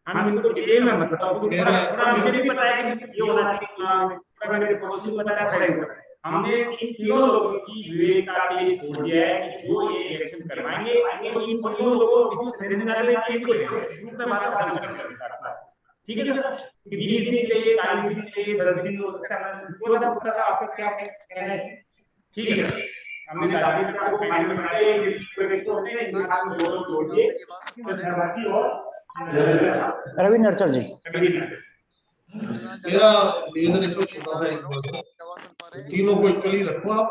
हम इनको डिटेल में मत बताओ, थोड़ा मुझे भी पता है कि ये होना चाहिए, थोड़ा मेरे प्रोसेस पता है। हमने इन तीनों लोगों की विवेकता के लिए छोड़ दिया है कि जो ये इलेक्शन करवाएंगे, तो इन तीनों लोगों को किसी सेंटर में चेंज करेंगे, ग्रुप में बात करना। ठीक है सर, 20 दिन चाहिए, 40 दिन चाहिए, 10 दिन हो सकता है, वो सब पता था आपका क्या कहना है। ठीक है, हमने दादी साहब को फाइनल बनाया, ये प्रोजेक्ट होते हैं, इन साथ में 2 लोग जोड़ दिए, तो सरवाती और रवि नरचर जी। मेरा निवेदन इसमें छोटा सा एक बात, तीनों को इक्वली रखो आप।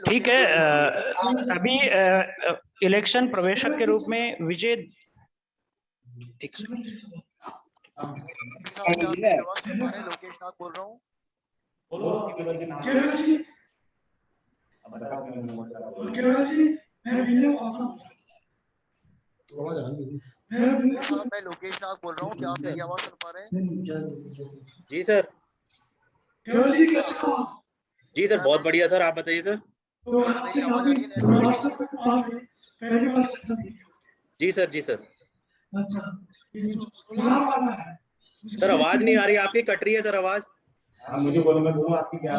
ठीक है, अभी इलेक्शन प्रवेशक के रूप में विजय लोकेश नाथ बोल रहा हूँ। मैं लोकेश नाथ बोल रहा हूँ, क्या आप मेरी आवाज सुन पा रहे हैं? जी सर। जी सर, बहुत बढ़िया सर, आप बताइए सर। जी सर, जी सर। सर आवाज नहीं आ रही आपकी, कट रही है सर आवाज। मुझे बोलो, मैं बोलूं आपकी क्या?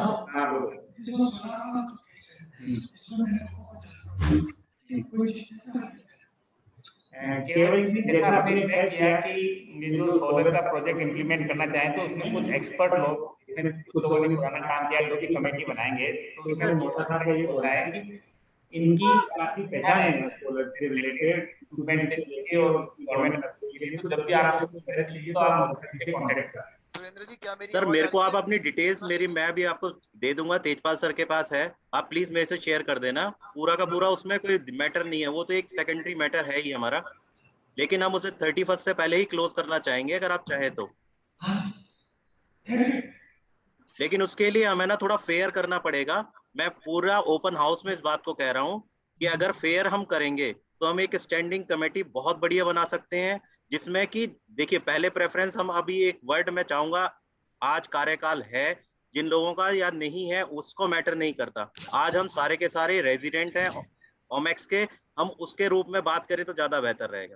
केवल जैसा आपने तय किया कि जो सोलर का प्रोजेक्ट इंप्लीमेंट करना चाहें तो उसमें कुछ एक्सपर्ट लोग, कुछ लोगों ने पुराना काम किया, जो भी कमेटी बनाएंगे, तो उसमें मोटा सा ये हो रहा है कि इनकी काफी पहचान है सोलर से रिलेटेड, इक्विपमेंट से लेके और गवर्नमेंट के लिए, तो जब भी आपको चाहिए तो आप मुझसे कांटेक्ट करें। सर मेरे को आप अपनी डिटेल्स मैं भी आपको दे दूंगा, तेजपाल सर के पास है, आप प्लीज मेरे से शेयर कर देना। पूरा का पूरा उसमें कोई मैटर नहीं है, वो तो एक सेकेंडरी मैटर है ही हमारा, लेकिन हम उसे 31 से पहले ही क्लोज करना चाहेंगे अगर आप चाहे तो। लेकिन उसके लिए हमें ना थोड़ा फेयर करना पड़ेगा। मैं पूरा ओपन हाउस में इस बात को कह रहा हूँ कि अगर फेयर हम करेंगे तो हम एक स्टैंडिंग कमेटी बहुत बढ़िया बना सकते हैं, जिसमें कि देखिए पहले प्रेफरेंस हम अभी एक वर्ड में चाहूंगा, आज कार्यकाल है जिन लोगों का या नहीं है उसको मैटर नहीं करता। आज हम सारे के सारे रेजिडेंट हैं ओमेक्स के, हम उसके रूप में बात करें तो ज्यादा बेहतर रहेगा।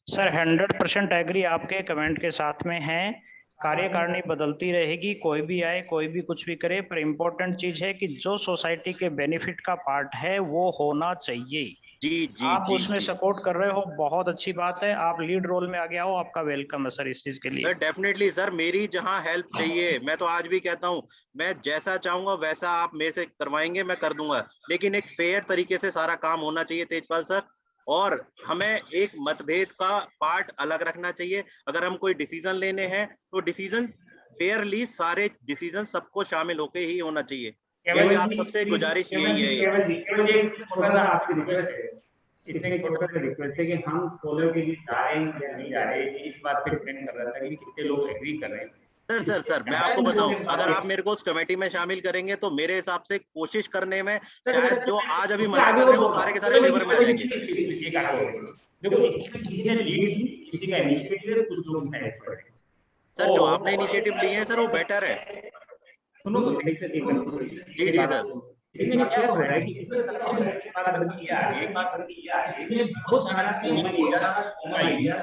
सर 100% एग्री आपके कमेंट के साथ में है। कार्यकारिणी बदलती रहेगी, कोई भी आए कोई भी कुछ भी करे, पर इम्पोर्टेंट चीज है कि जो सोसाइटी के बेनिफिट का पार्ट है वो होना चाहिए। जी आप उसमें सपोर्ट कर रहे हो, बहुत अच्छी बात है। आप लीड रोल में आ गया हो, आपका वेलकम है सर इस चीज के लिए। सर डेफिनेटली सर, मेरी जहां हेल्प चाहिए, मैं तो आज भी कहता हूं, मैं जैसा चाहूंगा वैसा आप मेरे से करवाएंगे, मैं कर दूंगा, लेकिन एक फेयर तरीके से सारा काम होना चाहिए तेजपाल सर। और हमें एक मतभेद का पार्ट अलग रखना चाहिए। अगर हम कोई डिसीजन लेने हैं तो डिसीजन फेयरली, सारे डिसीजन सबको शामिल होके ही होना चाहिए। यही आप सबसे गुजारिश यही है। इसमें एक छोटा सा रिक्वेस्ट है कि हम सोलर के लिए जा रहे हैं या नहीं जा रहे हैं, इस बात पे डिपेंड कर रहा था कि कितने लोग एग्री कर रहे हैं। सर मैं आपको बताऊं, अगर आप मेरे को उस कमेटी में शामिल करेंगे तो मेरे हिसाब से कोशिश करने में शायद जो आज अभी मना कर रहे हैं वो सारे के सारे लेबर में आ जाएंगे। देखो इसमें किसी ने लीड ली, किसी का इनिशिएटिव है, कुछ लोग इसमें एक्सपर्ट हैं। सर जो आपने इनिशिएटिव लिए हैं सर वो बेटर है। सुनो तो सही से जी सर। इसमें क्या हो रहा है कि इसमें सबसे बड़ी बात बनती है इसमें बहुत सारा कॉमन एरिया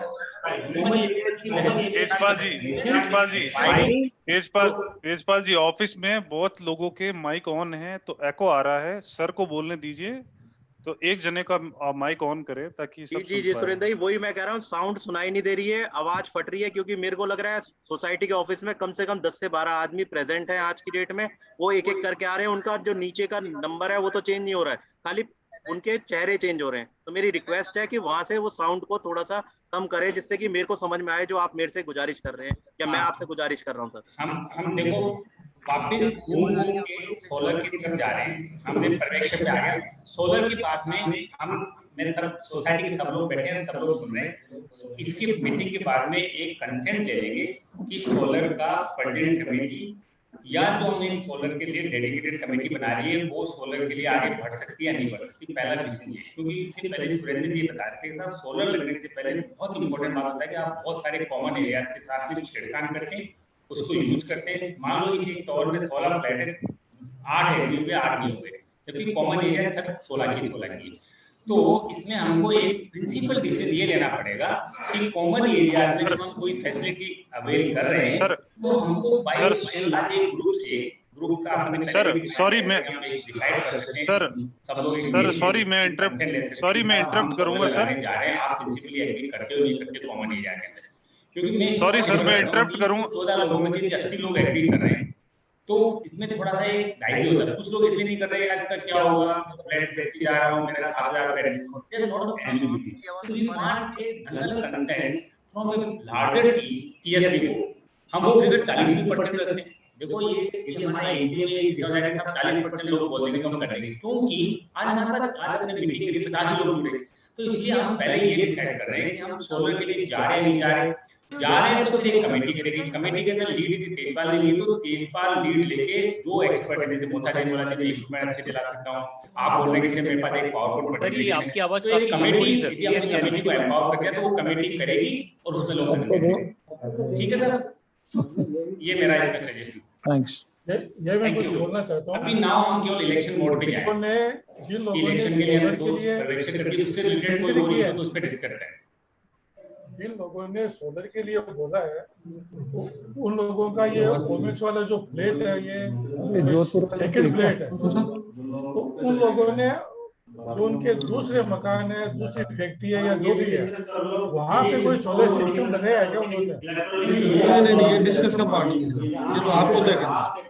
तेजपाल जी ऑफिस में बहुत लोगों के माइक ऑन है तो एको आ रहा है, सर को बोलने दीजिए तो एक जने का माइक ऑन करे ताकि सब जी सुरेंद्र जी, वही मैं कह रहा हूँ, साउंड सुनाई नहीं दे रही है, आवाज फट रही है, क्योंकि मेरे को लग रहा है सोसाइटी के ऑफिस में कम से कम 10 से 12 आदमी प्रेजेंट हैं आज की डेट में, वो एक एक करके आ रहे हैं, उनका जो नीचे का नंबर है वो तो चेंज नहीं हो रहा है, खाली उनके चेहरे चेंज हो रहे हैं। तो मेरी रिक्वेस्ट है कि वहां से वो साउंड को थोड़ा सा कम करे, जिससे कि मेरे को समझ में आए जो आप मेरे से गुजारिश कर रहे हैं या मैं आपसे गुजारिश कर रहा हूँ सर। हम देखो वापस सोलर की तरफ जा रहे हैं, हमने पर्यवेक्षक पे आ गया सोलर की बात में, हम मेरे तरफ सोसाइटी के सब लोग बैठे हैं, सब लोग सुन रहे हैं। इसकी मीटिंग के बाद में एक कंसेंट ले लेंगे कि सोलर का परमानेंट कमेटी या जो हमें सोलर के लिए डेडिकेटेड कमेटी बना रही है वो सोलर के लिए आगे बढ़ सकती है या नहीं बढ़ सकती, पहला डिसीजन ये। क्योंकि इससे पहले सुरेंद्र जी बता रहे थे साहब, सोलर लगने से पहले बहुत इंपॉर्टेंट बात होता है कि आप बहुत सारे कॉमन एरियाज के साथ में छेड़खानी करते हैं, उसको यूज करते हैं। मान लो कि एक टावर में 16 फ्लैट है, 8 एग्री हुए 8 नहीं हुए, जबकि कॉमन एरिया 16 की। तो इसमें हमको एक प्रिंसिपल डिसीजन ये लेना पड़ेगा कि कॉमन एरिया में जब हम कोई फैसिलिटी अवेल कर रहे हैं तो हमको बाय ग्रुप का सॉरी मैं इंटरप्ट करूंगा सर, जा रहे हैं आप प्रिंसिपली एग्री करते हो नहीं करते कॉमन एरिया के अंदर, क्योंकि मैं सॉरी सर मैं इंटरप्ट करूंगा। 14 लोगों में 80 लोग एग्री कर रहे हैं, तो इसमें थोड़ा सा एक डाइजी होता है। कुछ लोग इसलिए नहीं कर रहे हैं आज का क्या होगा, फ्लैट बेच जा रहा हूं, मेरा 7000 पेरेंट, देयर नॉट एबिलिटी, तो we want a general consent from a larger TSB को। हम वो फिगर 40% रखते हैं। देखो ये हमारा एनजीओ में देखा जाएगा कि 40% लोग बोल देंगे कम कर देंगे, क्योंकि आज हमारे पास आज अपने मीटिंग के लिए 50 लोग जुड़े, तो इसलिए हम पहले ये डिसाइड कर रहे हैं कि हम सोलर के लिए जा रहे हैं नहीं जा रहे हैं तो फिर एक कमेटी करेगी, कमेटी के अंदर लीड यदि तेजपाल ने ली तो तेजपाल लीड लेके जो एक्सपर्ट है, जैसे मोता जी बोला कि मैं अच्छे दिला सकता हूं, आप बोल रहे हैं कि मेरे पास एक पावरपॉइंट प्रेजेंटेशन है, आपकी आवाज तो एक कमेटी यदि हमने कमेटी को एम्पावर कर दिया तो वो कमेटी करेगी और उसमें लोग करेंगे। ठीक है सर, ये मेरा इसका सजेशन। थैंक्स। ये मैं कुछ बोलना चाहता हूं। अभी नाउ हम केवल इलेक्शन मोड पे जाएं, इलेक्शन के लिए हम दो पर्यवेक्षक करके उससे रिलेटेड कोई और इशू तो उस पे डिस्कस करें। जिन लोगों ने सोलर के लिए बोला है उन लोगों का ये ओमिक्स वाला जो प्लेट है ये सेकंड प्लेट है, तो उन लोगों ने जो उनके दूसरे मकान है, दूसरी फैक्ट्री है या जो भी है, वहाँ पे कोई सोलर सिस्टम लगाया है क्या उन्होंने? नहीं, ये डिस्कस का पार्ट है, ये तो आपको तय करना है।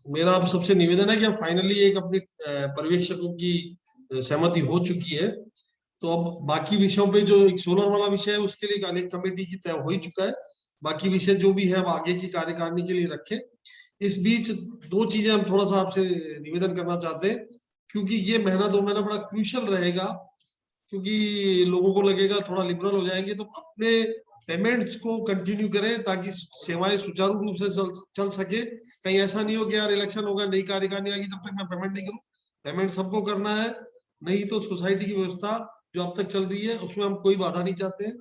मेरा आप सबसे निवेदन है कि फाइनली एक अपनी पर्यवेक्षकों की सहमति हो चुकी है, तो अब बाकी विषयों पे जो एक सोलर वाला विषय है उसके लिए एक कमेटी की तय हो ही चुका है, बाकी विषय जो भी है अब आगे की कार्यकारिणी के लिए रखें। इस बीच दो चीजें हम थोड़ा सा आपसे निवेदन करना चाहते हैं, क्योंकि ये महीना 2 महीना बड़ा क्रूशियल रहेगा, क्योंकि लोगों को लगेगा थोड़ा लिबरल हो जाएंगे, तो अपने पेमेंट्स को कंटिन्यू करें ताकि सेवाएं सुचारू रूप से चल सके। कहीं ऐसा नहीं हो कि यार इलेक्शन होगा नई कार्यकारिणी आएगी जब तक मैं पेमेंट नहीं करूं, पेमेंट सबको करना है, नहीं तो सोसाइटी की व्यवस्था जो अब तक चल रही है उसमें हम कोई बाधा नहीं चाहते हैं।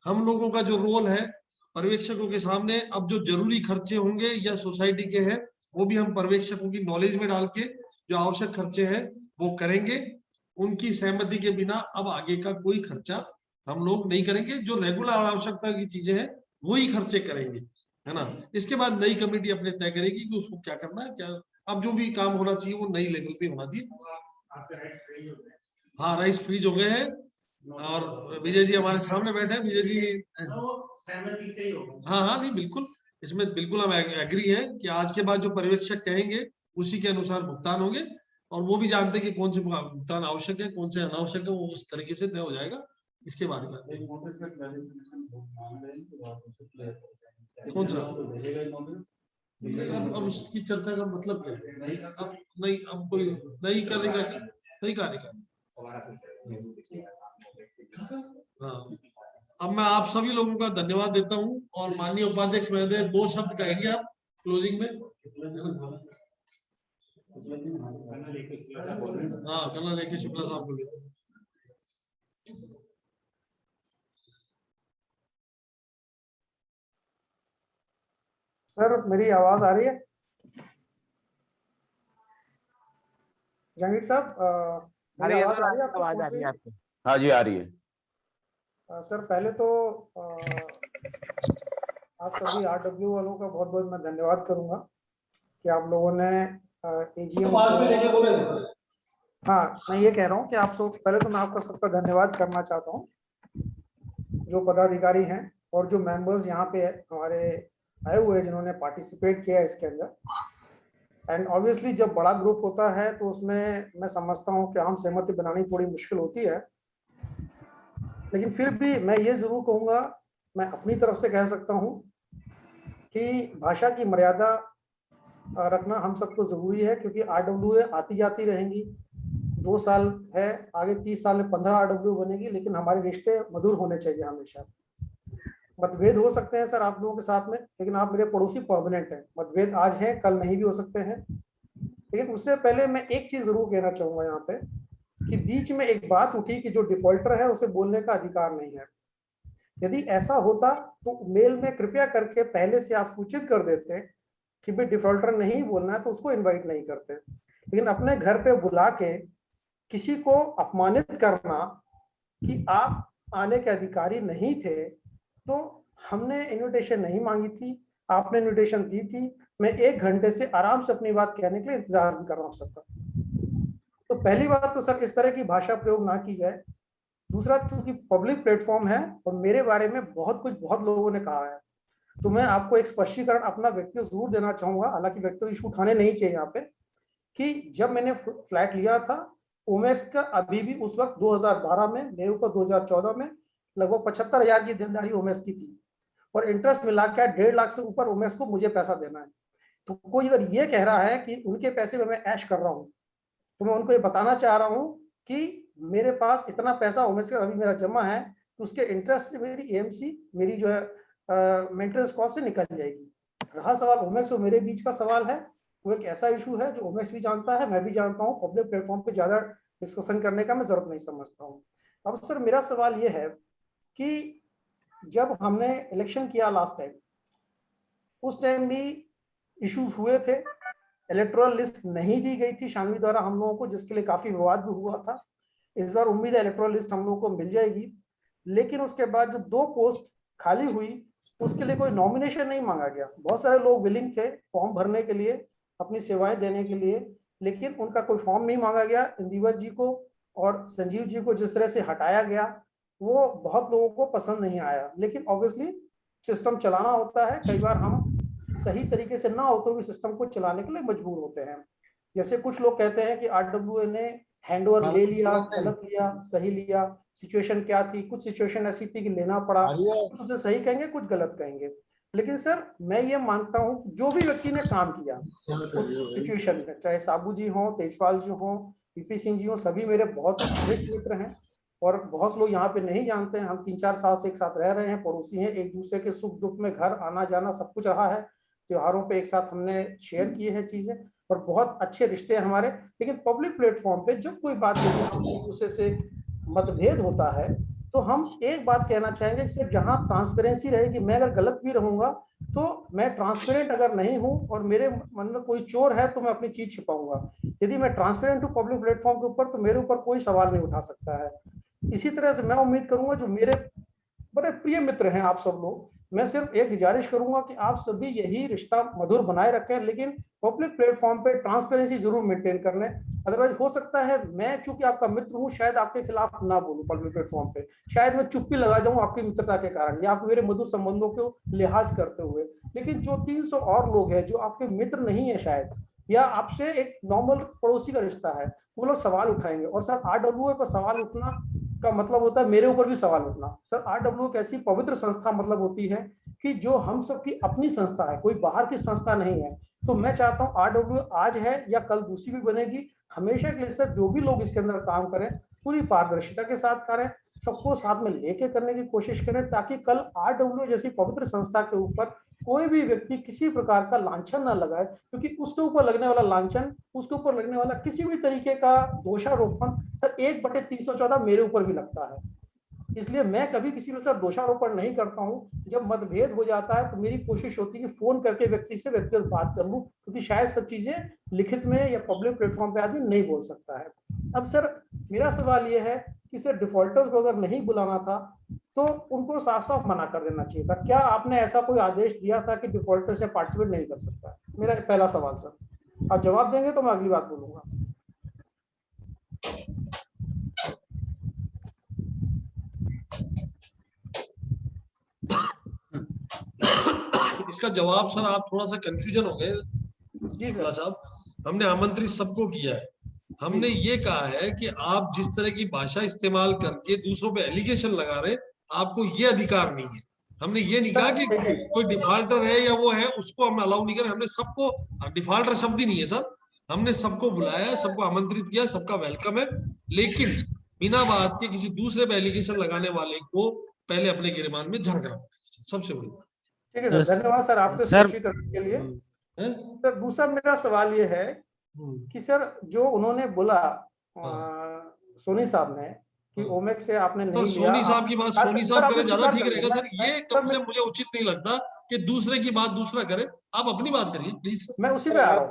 हम लोगों का जो रोल है पर्यवेक्षकों के सामने, अब जो जरूरी खर्चे होंगे या सोसाइटी के हैं वो भी हम पर्यवेक्षकों की नॉलेज में डाल के जो आवश्यक खर्चे हैं वो करेंगे। उनकी सहमति के बिना अब आगे का कोई खर्चा हम लोग नहीं करेंगे, जो रेगुलर आवश्यकता की चीजें हैं वही खर्चे करेंगे, है ना। इसके बाद नई कमेटी अपने तय करेगी कि उसको क्या करना है, क्या अब जो भी काम होना चाहिए वो नई लेवल पे होना चाहिए। हाँ, राइट्स फ्रीज हो गए हैं और विजय जी हमारे सामने बैठे हैं। विजय जी हाँ नहीं बिल्कुल, इसमें बिल्कुल हम एग्री हैं कि आज के बाद जो पर्यवेक्षक कहेंगे उसी के अनुसार भुगतान होंगे। और वो भी जानते हैं कि कौन से भुगतान आवश्यक है, कौन से अनावश्यक है, वो उस तरीके से तय हो जाएगा। इसके बाद कौन सा अब उसकी चर्चा का मतलब क्या है? अब कोई नई कार्य हाँ, अब मैं आप सभी लोगों का धन्यवाद देता हूं और माननीय उपाध्यक्ष महोदय 2 शब्द कहेंगे आप क्लोजिंग में। हाँ, कन्ना लेके शुक्ला साहब बोलिए। सर मेरी आवाज आ रही है? जहांगीर साहब मेरी आवाज आ रही है? आवाज आ रही है आपकी? हाँ जी, आ रही है। सर पहले तो आप सभी RW वालों का बहुत बहुत मैं धन्यवाद करूंगा कि आप लोगों ने AGM हाँ, मैं ये कह रहा हूँ कि आप सब, पहले तो मैं आपका सबका धन्यवाद करना चाहता हूँ, जो पदाधिकारी हैं और जो मेंबर्स यहाँ पे हमारे आए हुए हैं जिन्होंने पार्टिसिपेट किया है इसके अंदर। एंड ऑब्वियसली जब बड़ा ग्रुप होता है तो उसमें मैं समझता हूँ कि आम सहमति बनानी थोड़ी मुश्किल होती है, लेकिन फिर भी मैं ये जरूर कहूँगा, मैं अपनी तरफ से कह सकता हूँ कि भाषा की मर्यादा रखना हम सबको जरूरी है, क्योंकि RWA आती जाती रहेंगी। 2 साल है, आगे 30 साल में 15 RWA बनेगी, लेकिन हमारे रिश्ते मधुर होने चाहिए हमेशा। मतभेद हो सकते हैं सर आप लोगों के साथ में, लेकिन आप मेरे पड़ोसी परमानेंट हैं। मतभेद आज हैं, कल नहीं भी हो सकते हैं। लेकिन उससे पहले मैं एक चीज जरूर कहना चाहूंगा यहाँ पे कि बीच में एक बात उठी कि जो डिफॉल्टर है उसे बोलने का अधिकार नहीं है। यदि ऐसा होता तो मेल में कृपया करके पहले से आप सूचित कर देते कि भाई डिफॉल्टर नहीं बोलना है, तो उसको इन्वाइट नहीं करते। लेकिन अपने घर पे बुला के किसी को अपमानित करना कि आप आने के अधिकारी नहीं थे, तो हमने इन्विटेशन नहीं मांगी थी, आपने इन्विटेशन दी थी। मैं 1 घंटे से आराम से अपनी बात कहने के लिए इंतजार भी कर रहा हूँ सबका। तो पहली बात तो सर इस तरह की भाषा प्रयोग ना की जाए। दूसरा, चूंकि पब्लिक प्लेटफॉर्म है और मेरे बारे में बहुत लोगों ने कहा है, तो मैं आपको एक स्पष्टीकरण अपना व्यक्तिगत जरूर देना चाहूंगा, हालांकि व्यक्तिगत इशू उठाने नहीं चाहिए यहाँ पे, कि जब मैंने फ्लैट लिया था उमेश का अभी भी उस वक्त 2012 में, मेरे ऊपर 2014 में लगभग 75,000 की देनदारी उमेश की थी और इंटरेस्ट मिला के 1.5 लाख से ऊपर उमेश को मुझे पैसा देना है। तो कोई अगर ये कह रहा है कि उनके पैसे में मैं ऐश कर रहा हूँ, तो मैं उनको ये बताना चाह रहा हूँ कि मेरे पास इतना पैसा उमेश का अभी मेरा जमा है, तो उसके इंटरेस्ट से मेरी AMC, मेरी जो है मेंटेनेंस कॉस्ट से निकल जाएगी। रहा सवाल उमेश और मेरे बीच का सवाल है, वो एक ऐसा इशू है जो उमेश भी जानता है, मैं भी जानता हूँ। पब्लिक प्लेटफॉर्म पे ज्यादा डिस्कशन करने का मैं जरूरत नहीं समझता हूँ। अब सर मेरा सवाल ये है कि जब हमने इलेक्शन किया लास्ट टाइम, उस टाइम भी इश्यूज हुए थे, इलेक्टोरल लिस्ट नहीं दी गई थी शानवी द्वारा हम लोगों को, जिसके लिए काफी विवाद भी हुआ था। इस बार उम्मीद है इलेक्टोरल लिस्ट हम लोगों को मिल जाएगी, लेकिन उसके बाद जो 2 पोस्ट खाली हुई उसके लिए कोई नॉमिनेशन नहीं मांगा गया। बहुत सारे लोग विलिंग थे फॉर्म भरने के लिए, अपनी सेवाएं देने के लिए, लेकिन उनका कोई फॉर्म नहीं मांगा गया। इंदिवर जी को और संजीव जी को जिस तरह से हटाया गया वो बहुत लोगों को पसंद नहीं आया। लेकिन ऑब्वियसली सिस्टम चलाना होता है, कई बार हम सही तरीके से ना हो तो भी सिस्टम को चलाने के लिए मजबूर होते हैं। जैसे कुछ लोग कहते हैं कि RWA ने हैंडओवर ले लिया, गलत लिया, सही लिया, सिचुएशन क्या थी। कुछ सिचुएशन ऐसी थी कि लेना पड़ा, कुछ उसे सही कहेंगे, कुछ गलत कहेंगे। लेकिन सर मैं ये मानता हूँ जो भी व्यक्ति ने काम किया उस सिचुएशन में, चाहे साबू जी हो, तेजपाल जी हो, PP सिंह जी हो, सभी मेरे बहुत घनिष्ठ मित्र हैं और बहुत लोग यहाँ पे नहीं जानते हैं। हम 3-4 साल से एक साथ रह रहे हैं, पड़ोसी हैं, एक दूसरे के सुख दुख में घर आना जाना सब कुछ रहा है। त्योहारों पे एक साथ हमने शेयर किए हैं चीजें और बहुत अच्छे रिश्ते हैं हमारे। लेकिन पब्लिक प्लेटफॉर्म पे जब कोई बात एक दूसरे से मतभेद होता है तो हम एक बात कहना चाहेंगे, सिर्फ जहां ट्रांसपेरेंसी रहेगी, मैं अगर गलत भी रहूंगा तो मैं ट्रांसपेरेंट अगर नहीं हूं और मेरे मन में कोई चोर है तो मैं अपनी चीज छिपाऊंगा। यदि मैं ट्रांसपेरेंट हूँ पब्लिक प्लेटफॉर्म के ऊपर तो मेरे ऊपर कोई सवाल नहीं उठा सकता है। इसी तरह से मैं उम्मीद करूंगा जो मेरे बड़े प्रिय मित्र हैं आप सब लोग, मैं सिर्फ एक गुजारिश करूंगा कि आप सभी यही रिश्ता मधुर बनाए रखें, लेकिन पब्लिक प्लेटफॉर्म पे ट्रांसपेरेंसी जरूर मेंटेन कर लें। अदरवाइज हो सकता है मैं चूंकि आपका मित्र हूं शायद आपके खिलाफ ना बोलूं पब्लिक प्लेटफॉर्म पे, शायद मैं चुप्पी लगा जाऊं आपकी मित्रता के कारण या आप मेरे मधुर संबंधों को लिहाज करते हुए। लेकिन जो 300 और लोग हैं जो आपके मित्र नहीं है शायद, या आपसे एक नॉर्मल पड़ोसी का रिश्ता है, वो लोग सवाल उठाएंगे। और सर आरडब्ल्यूए पर सवाल उठना का मतलब होता है मेरे ऊपर भी सवाल उठना। सर आरडब्ल्यूए एक ऐसी पवित्र संस्था मतलब होती है कि जो हम सबकी अपनी संस्था है, कोई बाहर की संस्था नहीं है। तो मैं चाहता हूँ आरडब्ल्यूए आज है या कल दूसरी भी बनेगी, हमेशा के लिए सर जो भी लोग इसके अंदर काम करें पूरी पारदर्शिता के साथ करें, सबको साथ में लेके करने की कोशिश करें, ताकि कल आरडब्ल्यूए जैसी पवित्र संस्था के ऊपर कोई भी व्यक्ति किसी प्रकार का लांछन ना लगाए, क्योंकि उसके ऊपर लगने वाला लांछन, उसके ऊपर लगने वाला किसी भी तरीके का दोषारोपण सर 1/314 मेरे ऊपर भी लगता है। इसलिए मैं कभी किसी के साथ दोषारोपण नहीं करता हूं। जब मतभेद हो जाता है तो मेरी कोशिश होती है कि फोन करके व्यक्ति से व्यक्तिगत बात कर लूं, क्योंकि शायद सब चीजें लिखित में या पब्लिक प्लेटफॉर्म पे आदमी नहीं बोल सकता है। अब सर मेरा सवाल यह है कि सर डिफॉल्टर्स को अगर नहीं बुलाना था तो उनको साफ साफ मना कर देना चाहिए था। क्या आपने ऐसा कोई आदेश दिया था कि डिफॉल्टर से पार्टिसिपेट नहीं कर सकता है? मेरा पहला सवाल सर, आप जवाब देंगे तो मैं अगली बात बोलूंगा। इसका जवाब सर आप थोड़ा सा कंफ्यूजन हो गए जी साहब। हमने आमंत्रित सबको किया है। हमने ये कहा है कि आप जिस तरह की भाषा इस्तेमाल करके दूसरों पे एलिगेशन लगा रहे, आपको ये अधिकार नहीं है। हमने ये नहीं कहा कि कोई डिफॉल्टर है या वो है उसको हम अलाउ नहीं करें। हमने सबको, डिफॉल्टर शब्द ही नहीं है सर, हमने सबको बुलाया, सबको आमंत्रित किया, सबका वेलकम है। लेकिन बिना बात के किसी दूसरे पे एलिगेशन लगाने वाले को पहले अपने गिरबान में झांक रहा, सबसे बड़ी बात। ठीक है सर, धन्यवाद सर आपके स्पष्टीकरण के लिए। सर दूसरा मेरा सवाल ये है कि सर जो उन्होंने बोला सोनी साहब ने कि ओमेक से आपने नहीं लिया, सोनी साहब की बात सोनी साहब करे ज्यादा ठीक रहेगा सर। ये कम से मुझे उचित नहीं लगता कि दूसरे की बात दूसरा करे। आप अपनी बात करिए प्लीज। मैं उसी पे आ रहा हूं।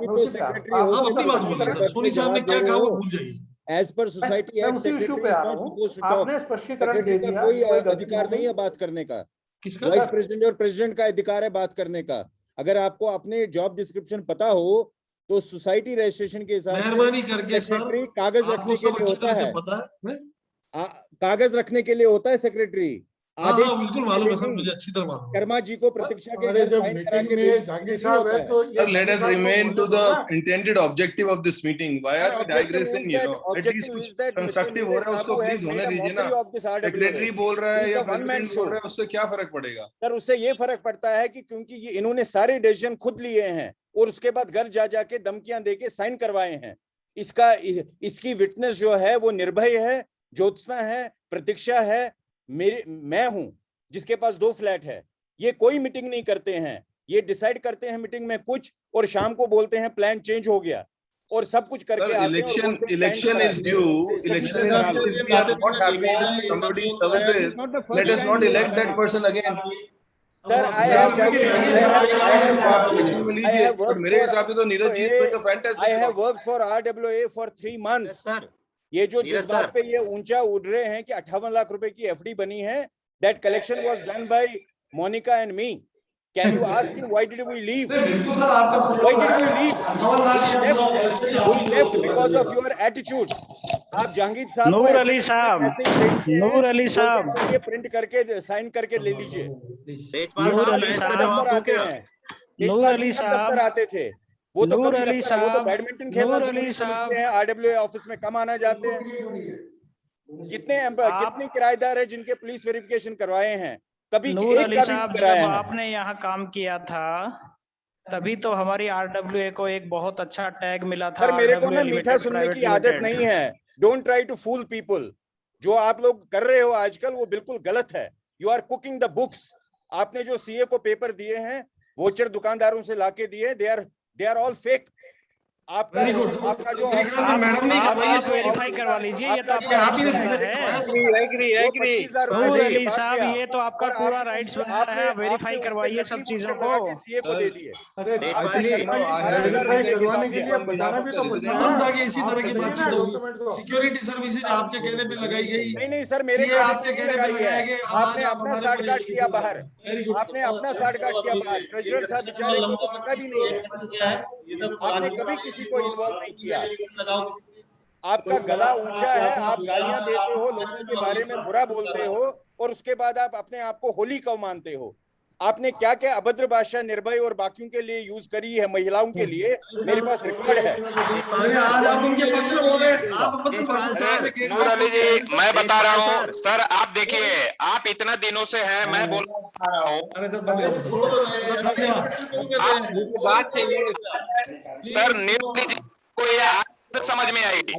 आप अपनी बात बोलिए सर। सोनी साहब ने क्या कहा वो भूल जाइए। एज पर सोसाइटी एक्ट उसी इशू पे आ रहा हूं। आपने स्पष्टीकरण दे दिया, कोई अधिकार नहीं है बात करने का। किसका? वाइस प्रेसिडेंट और प्रेसिडेंट का अधिकार है बात करने का। अगर आपको अपने जॉब डिस्क्रिप्शन पता हो तो सोसाइटी रजिस्ट्रेशन के हिसाब से मेहरबानी करके सर, कागज रखने के लिए होता है, कागज रखने के लिए होता है सेक्रेटरी। बिल्कुल मालूम है सर, मुझे अच्छी तरह मालूम है। कर्मा जी को प्रतीक्षा के जब मीटिंग में जहांगीर साहब है तो Sir, let us remain to the intended objective of this meeting. Why are we digressing? You know, at least कुछ कंस्ट्रक्टिव हो रहा है उसको प्लीज होने दीजिए ना। सेक्रेटरी बोल रहा है या प्रेसिडेंट बोल रहा है, उससे क्या फर्क पड़ेगा? सर उससे ये फर्क पड़ता है कि क्योंकि ये इन्होंने सारे डिसीजन खुद लिए हैं और उसके बाद घर जा जाके धमकियां देके साइन करवाए हैं। इसकी विटनेस जो है वो निर्भय है, ज्योत्सना है, प्रतीक्षा है, मैं हूं जिसके पास 2 फ्लैट है। ये कोई मीटिंग नहीं करते हैं, ये डिसाइड करते हैं मीटिंग में कुछ और शाम को बोलते हैं प्लान चेंज हो गया और सब कुछ करके आते हैं। Election is due. Election is due. What happens? Somebody services. Let us not elect that person again. Sir, I have worked for RWA for 3 months. Sir, ये जो जिस बात पे ये ऊंचा उड़ रहे हैं कि 58 लाख रुपए की एफडी बनी है, that collection was done by Monica and me. Can you ask him why did we leave? बिल्कुल सर, आपका Why did we leave? We left because of your attitude. आप जहांगीर साहब नूर अली साहब ये प्रिंट करके साइन करके ले लीजिए। नूर अली साहब आते थे वो तो बैडमिंटन खेलना समझते हैं, आरडब्ल्यूए ऑफिस में कम आना जाते हैं। कितने किराएदार है जिनके पुलिस वेरिफिकेशन करवाए हैं? कभी नूर अली साहब जब आपने यहाँ काम किया था तभी तो हमारी आरडब्ल्यूए को एक बहुत अच्छा टैग मिला था। पर मेरे को ना मीठा सुनने की आदत नहीं है। Don't try to fool people. जो आप लोग कर रहे हो आजकल वो बिल्कुल गलत है। You are cooking the books. आपने जो सीए को पेपर दिए हैं वोचर दुकानदारों से लाके दिए, दे आर ऑल फेक। आपका जो मैडम ने वेरीफाई करवा लीजिए, ये तो आपका नूर अली साहब, ये तो आपका पूरा राइट्स बनता है, वेरीफाई करवाइए सब चीजों को। सीए को दे दिए। इसी तरह की बातचीत होगी। सिक्योरिटी सर्विसेज आपके कहने पे लगाई गई। नहीं सर, मेरे आपके कहने पे लगाया गया। आपने अपना साठ काट किया बाहर, आपने अपना साठ काट किया बाहर। ट्रेजरर साहब बेचारे को तो पता भी नहीं है, आपने कभी किसी को इन्वॉल्व नहीं किया। आपका गला ऊंचा है, आप गालियां देते हो, लोगों के बारे में बुरा बोलते हो और उसके बाद आप अपने आप को होली कौ मानते हो। आपने क्या क्या अभद्र भाषा निर्भय और बाकियों के लिए यूज करी है, महिलाओं के लिए, मेरे पास रिकॉर्ड है। आज आप उनके पक्ष में बोल रहे हैं, आप अभद्र भाषा से नूर अली जी, मैं बता रहा हूँ सर, आप देखिए, आप इतना दिनों से हैं, मैं बोल रहा हूँ सर, नीर अली जी को ये आज तक समझ में आएगी।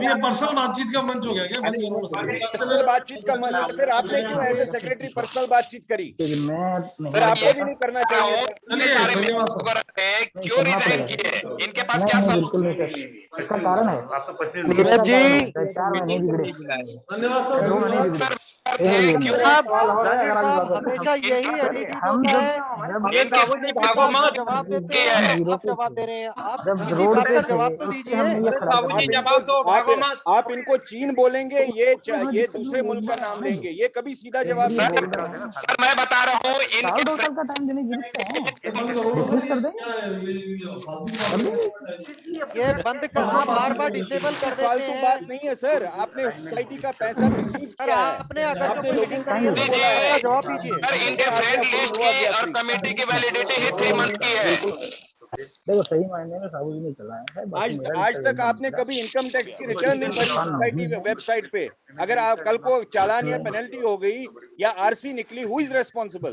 ये पर्सनल बातचीत का मंच हो गया क्या? पर्सनल बातचीत का मंच है, फिर आपने क्यों एज ए सेक्रेटरी पर्सनल बातचीत करी? फिर आपको भी नहीं करना चाहिए। क्यों रिजाइन किए? इनके पास क्या इसका कारण है नीरज जी, धन्यवाद सर। हमेशा यही एटीट्यूड होता है, जवाब देते हैं, आप जवाब दे रहे हैं, आप किसी बात का जवाब तो दीजिए। आप इनको चीन बोलेंगे, ये दूसरे मुल्क का नाम लेंगे, ये कभी सीधा जवाब नहीं देंगे। सर मैं बता रहा हूँ, ये बंद करना, बार डिसेबल कर देते फालतू हैं। बात नहीं है सर, आपने सोसाइटी का पैसा मिसयूज किया है। आपने अगर जो मीटिंग करी है तो उसका जवाब दीजिए। सर इनके फ्रेंड लिस्ट की और कमेटी की वैलिडिटी ही 3 मंथ की है। देखो सही मायने में साबुत नहीं चला है। आज तक आपने कभी इनकम टैक्स की रिटर्न नहीं भरी सोसाइटी वेबसाइट पे। अगर आप कल को चालान या पेनल्टी हो गई या आरसी निकली, हु इज रेस्पॉन्सिबल?